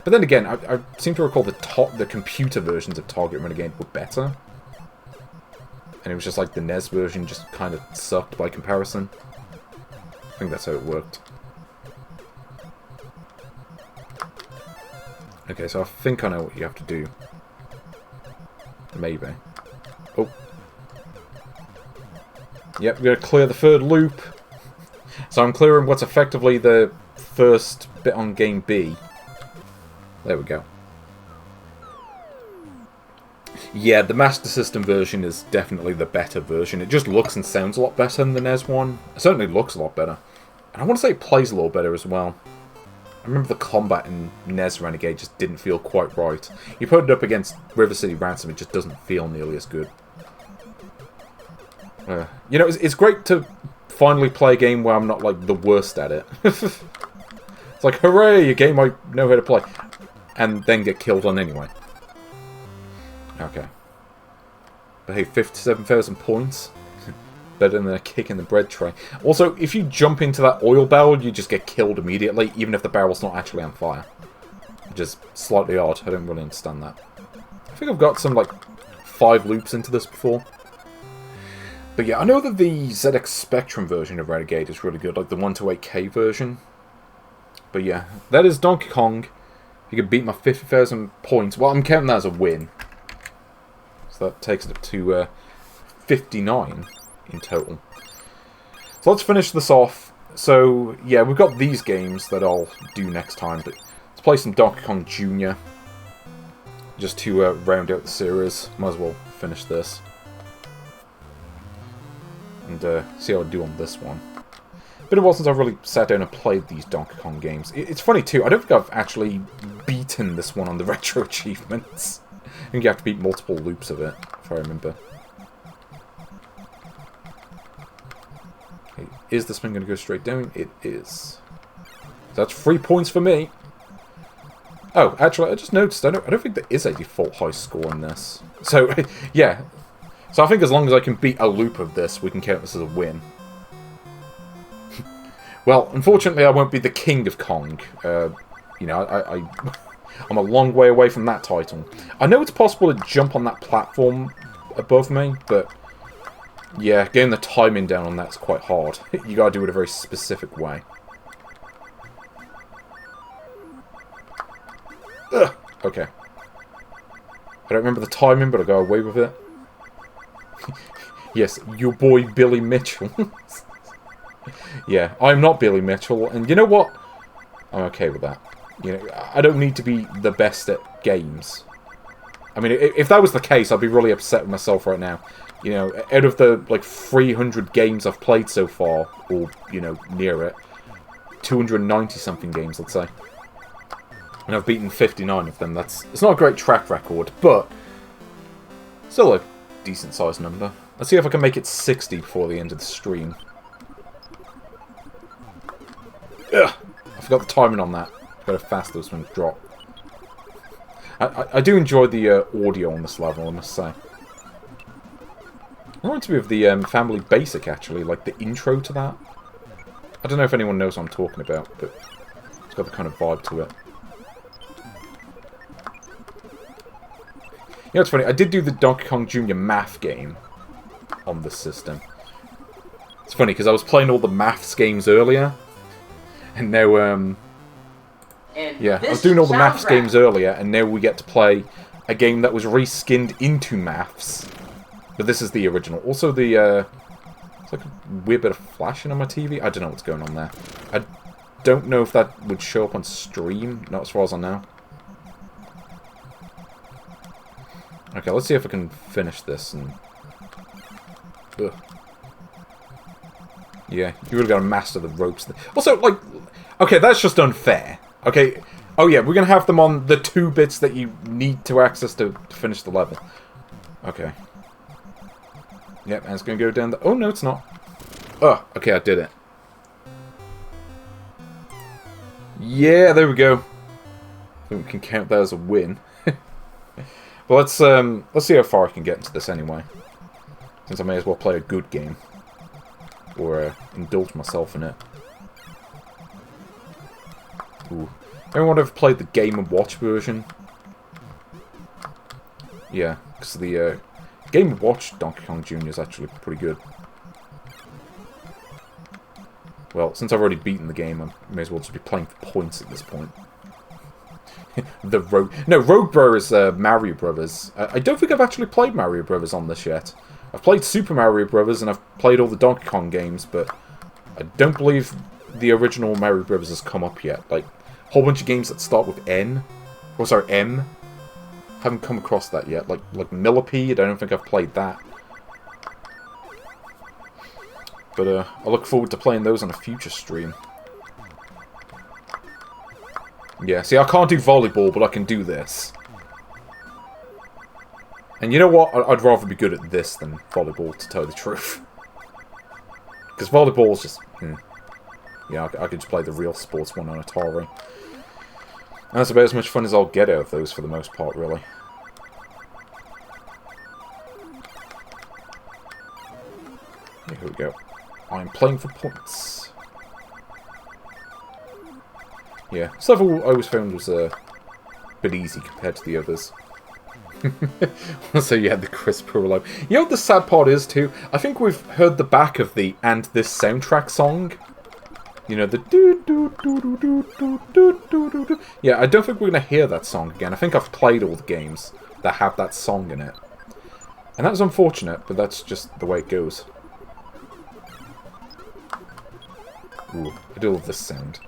But then again, I seem to recall the computer versions of Target Renegade were better. And it was just like the NES version just kind of sucked by comparison. I think that's how it worked. Okay, so I think I know what you have to do. Maybe. Oh. Yep, we're going to clear the third loop. So I'm clearing what's effectively the first bit on Game B. There we go. Yeah, the Master System version is definitely the better version. It just looks and sounds a lot better than the NES one. It certainly looks a lot better. And I want to say it plays a little better as well. I remember the combat in NES Renegade just didn't feel quite right. You put it up against River City Ransom, it just doesn't feel nearly as good. You know, it's great to finally play a game where I'm not, like, the worst at it. It's like, hooray, a game I know how to play. And then get killed on anyway. Okay. But hey, 57,000 points. Better than a kick in the bread tray. Also, if you jump into that oil barrel, you just get killed immediately, even if the barrel's not actually on fire. Which is slightly odd. I don't really understand that. I think I've got some, like, 5 loops into this before. But yeah, I know that the ZX Spectrum version of Renegade is really good, like the 128K version. But yeah, that is Donkey Kong. You can beat my 50,000 points. Well, I'm counting that as a win. So that takes it up to 59 in total. So let's finish this off. So yeah, we've got these games that I'll do next time. But let's play some Donkey Kong Jr. Just to round out the series. Might as well finish this. And see how I do on this one. Been a while since I've really sat down and played these Donkey Kong games. It's funny too, I don't think I've actually beaten this one on the Retro Achievements. I think you have to beat multiple loops of it, if I remember. Okay, is this one going to go straight down? It is. So that's 3 points for me. Oh, actually, I just noticed, I don't think there is a default high score in this. So, yeah. So I think as long as I can beat a loop of this, we can count this as a win. Well, unfortunately, I won't be the king of Kong. You know, I'm a long way away from that title. I know it's possible to jump on that platform above me, but yeah, getting the timing down on that's quite hard. You gotta do it a very specific way. Ugh, okay. I don't remember the timing, but I go away with it. Yes, your boy Billy Mitchell. Yeah, I'm not Billy Mitchell, and you know what? I'm okay with that. You know, I don't need to be the best at games. I mean, if that was the case, I'd be really upset with myself right now. You know, out of the, like, 300 games I've played so far, or, you know, near it, 290-something games, let's say. And I've beaten 59 of them. It's not a great track record, but still a decent-sized number. Let's see if I can make it 60 before the end of the stream. Ugh! I forgot the timing on that. Got how fast those ones drop. I do enjoy the audio on this level, I must say. It reminds me of the Family Basic, actually, like the intro to that. I don't know if anyone knows what I'm talking about, but it's got the kind of vibe to it. You know, it's funny, I did do the Donkey Kong Jr. math game on this system. It's funny, because I was playing all the maths games earlier, and now, yeah, I was doing all the maths games earlier, and now we get to play a game that was reskinned into maths. But this is the original. Also, it's like a weird bit of flashing on my TV. I don't know what's going on there. I don't know if that would show up on stream, not as far as I know. Okay, let's see if I can finish this. And ugh. Yeah, you really got to master the ropes. Also, like, okay, that's just unfair. Okay, oh yeah, we're going to have them on the 2 bits that you need to access to finish the level. Okay. Yep, and it's going to go down the... Oh, no, it's not. Oh, okay, I did it. Yeah, there we go. I think we can count that as a win. But let's see how far I can get into this anyway. Since I may as well play a good game. Or indulge myself in it. Ooh. Anyone ever played the Game & Watch version? Yeah, because the Game & Watch Donkey Kong Jr. is actually pretty good. Well, since I've already beaten the game, I may as well just be playing for points at this point. The Rogue... No, Rogue Brothers, Mario Brothers. I don't think I've actually played Mario Brothers on this yet. I've played Super Mario Brothers, and I've played all the Donkey Kong games, but I don't believe the original Mario Brothers has come up yet. Like, a whole bunch of games that start with N. Oh, sorry, M. Haven't come across that yet. Like Millipede, I don't think I've played that. But I look forward to playing those on a future stream. Yeah, see, I can't do volleyball, but I can do this. And you know what? I'd rather be good at this than volleyball, to tell you the truth. Because volleyball's just... Yeah, I could just play the real sports one on Atari. And that's about as much fun as I'll get out of those for the most part, really. Here we go. I'm playing for points. Yeah, this level I always found was a bit easy compared to the others. So yeah, the crisper alive. You know what the sad part is too? I think we've heard the back of the "And This" soundtrack song. You know, the do do do do do do do do do. Yeah, I don't think we're gonna hear that song again. I think I've played all the games that have that song in it, and that was unfortunate, but that's just the way it goes. Ooh, I do love this sound.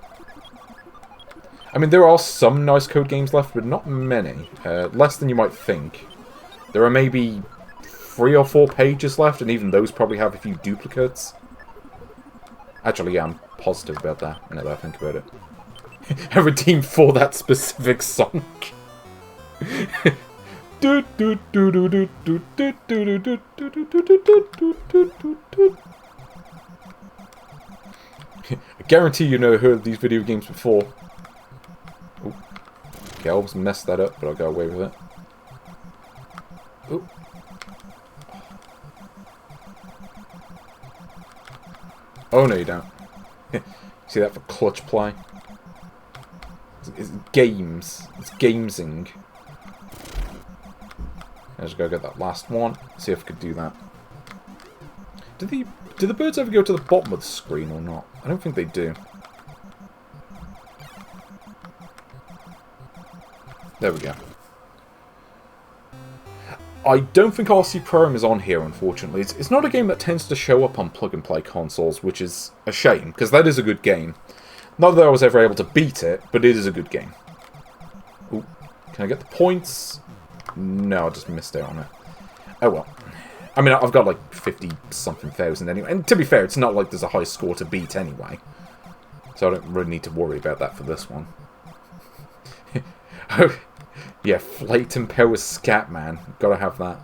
I mean, there are some nice code games left, but not many. Less than you might think. There are maybe 3 or 4 pages left, and even those probably have a few duplicates. Actually, yeah, I'm positive about that, now that I think about it. I redeemed for that specific song. I guarantee you never heard of these video games before. Ooh. Okay, I almost messed that up, but I got away with it. Ooh. Oh, no you don't. See that for clutch play? It's games. It's gamesing. I just gotta get that last one. See if I could do that. Do the birds ever go to the bottom of the screen or not? I don't think they do. There we go. I don't think RC Pro-Am is on here, unfortunately. It's not a game that tends to show up on plug-and-play consoles, which is a shame, because that is a good game. Not that I was ever able to beat it, but it is a good game. Ooh, can I get the points? No, I just missed out on it. Oh well. I mean, I've got like 50-something thousand anyway. And to be fair, it's not like there's a high score to beat anyway. So I don't really need to worry about that for this one. Oh, yeah, Flate and Power Scatman. Gotta have that.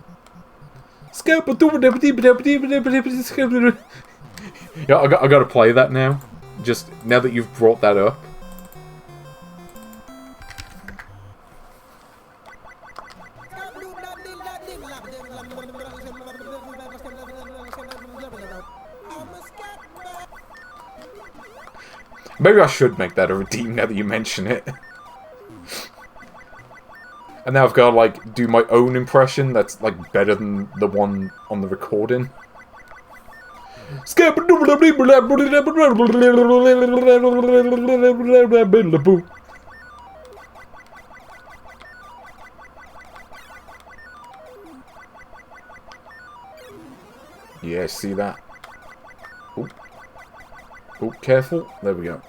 Yeah, I gotta play that now. Just now that you've brought that up. Maybe I should make that a redeem now that you mention it. And now I've got to, like, do my own impression that's, like, better than the one on the recording. Yeah, see that? Ooh. Oh, careful. There we go.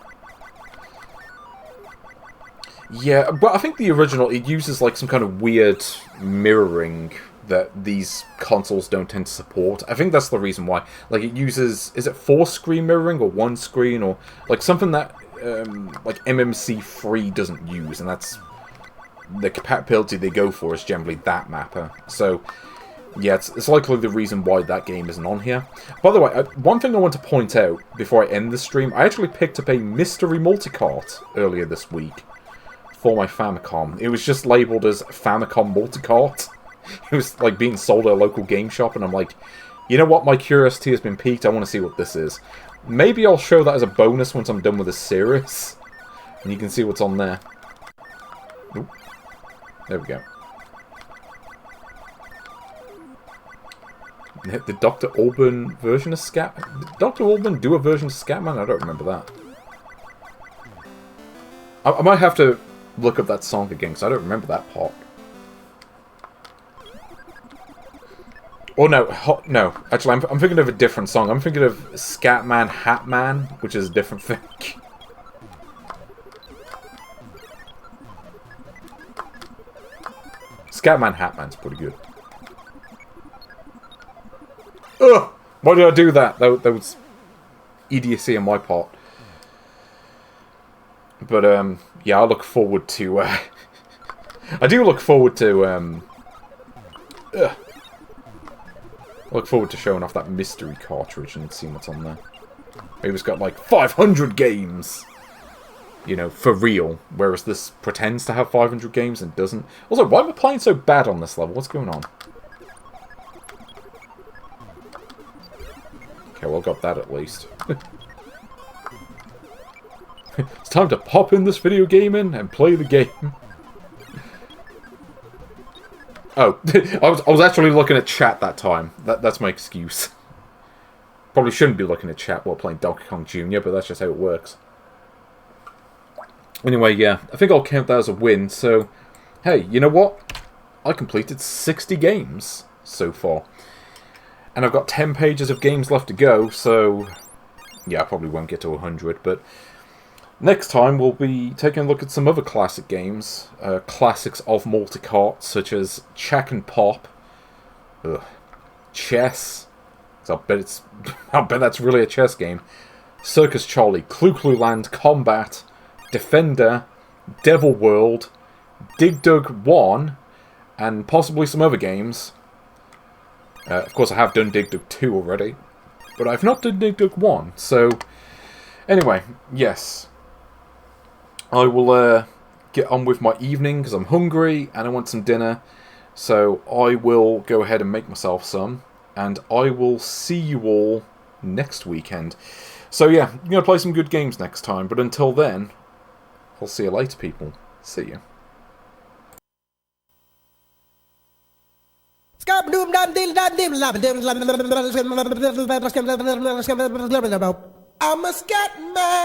Yeah, but I think the original, it uses like some kind of weird mirroring that these consoles don't tend to support. I think that's the reason why. Like, it uses, is it 4-screen mirroring or 1 screen? Or, like, something that, like, MMC3 doesn't use. And that's, the compatibility they go for is generally that mapper. So, yeah, it's likely the reason why that game isn't on here. By the way, one thing I want to point out before I end the stream, I actually picked up a mystery multicart earlier this week for my Famicom. It was just labelled as Famicom Multicart. It was like being sold at a local game shop, and I'm like, you know what, my curiosity has been piqued, I want to see what this is. Maybe I'll show that as a bonus once I'm done with this series, and you can see what's on there. Ooh. There we go. The Dr. Alban version of Scat... Did Dr. Alban do a version of Scatman? I don't remember that. I might have to look up that song again, because I don't remember that part. Oh, no. No. Actually, I'm thinking of a different song. I'm thinking of Scatman Hatman, which is a different thing. Scatman Hatman's pretty good. Ugh! Why did I do that? That was idiocy on my part. But, yeah, I look forward to, I do look forward to, I look forward to showing off that mystery cartridge and seeing what's on there. Maybe it's got, like, 500 games! You know, for real. Whereas this pretends to have 500 games and doesn't. Also, why am I playing so bad on this level? What's going on? Okay, well, got that at least. It's time to pop in this video game and play the game. Oh, I was actually looking at chat that time. That's my excuse. Probably shouldn't be looking at chat while playing Donkey Kong Jr., but that's just how it works. Anyway, yeah, I think I'll count that as a win, so... Hey, you know what? I completed 60 games so far. And I've got 10 pages of games left to go, so... Yeah, I probably won't get to 100, but... Next time, we'll be taking a look at some other classic games. Classics of multi-cart, such as Chack and Pop. Ugh. Chess. I'll bet that's really a chess game. Circus Charlie, Clue Clue Land, Combat, Defender, Devil World, Dig Dug 1, and possibly some other games. Of course, I have done Dig Dug 2 already, but I've not done Dig Dug 1, so... Anyway, yes. I will get on with my evening, because I'm hungry, and I want some dinner, so I will go ahead and make myself some, and I will see you all next weekend. So yeah, I'm going to play some good games next time, but until then, I'll see you later, people. See you. I'm a scat man.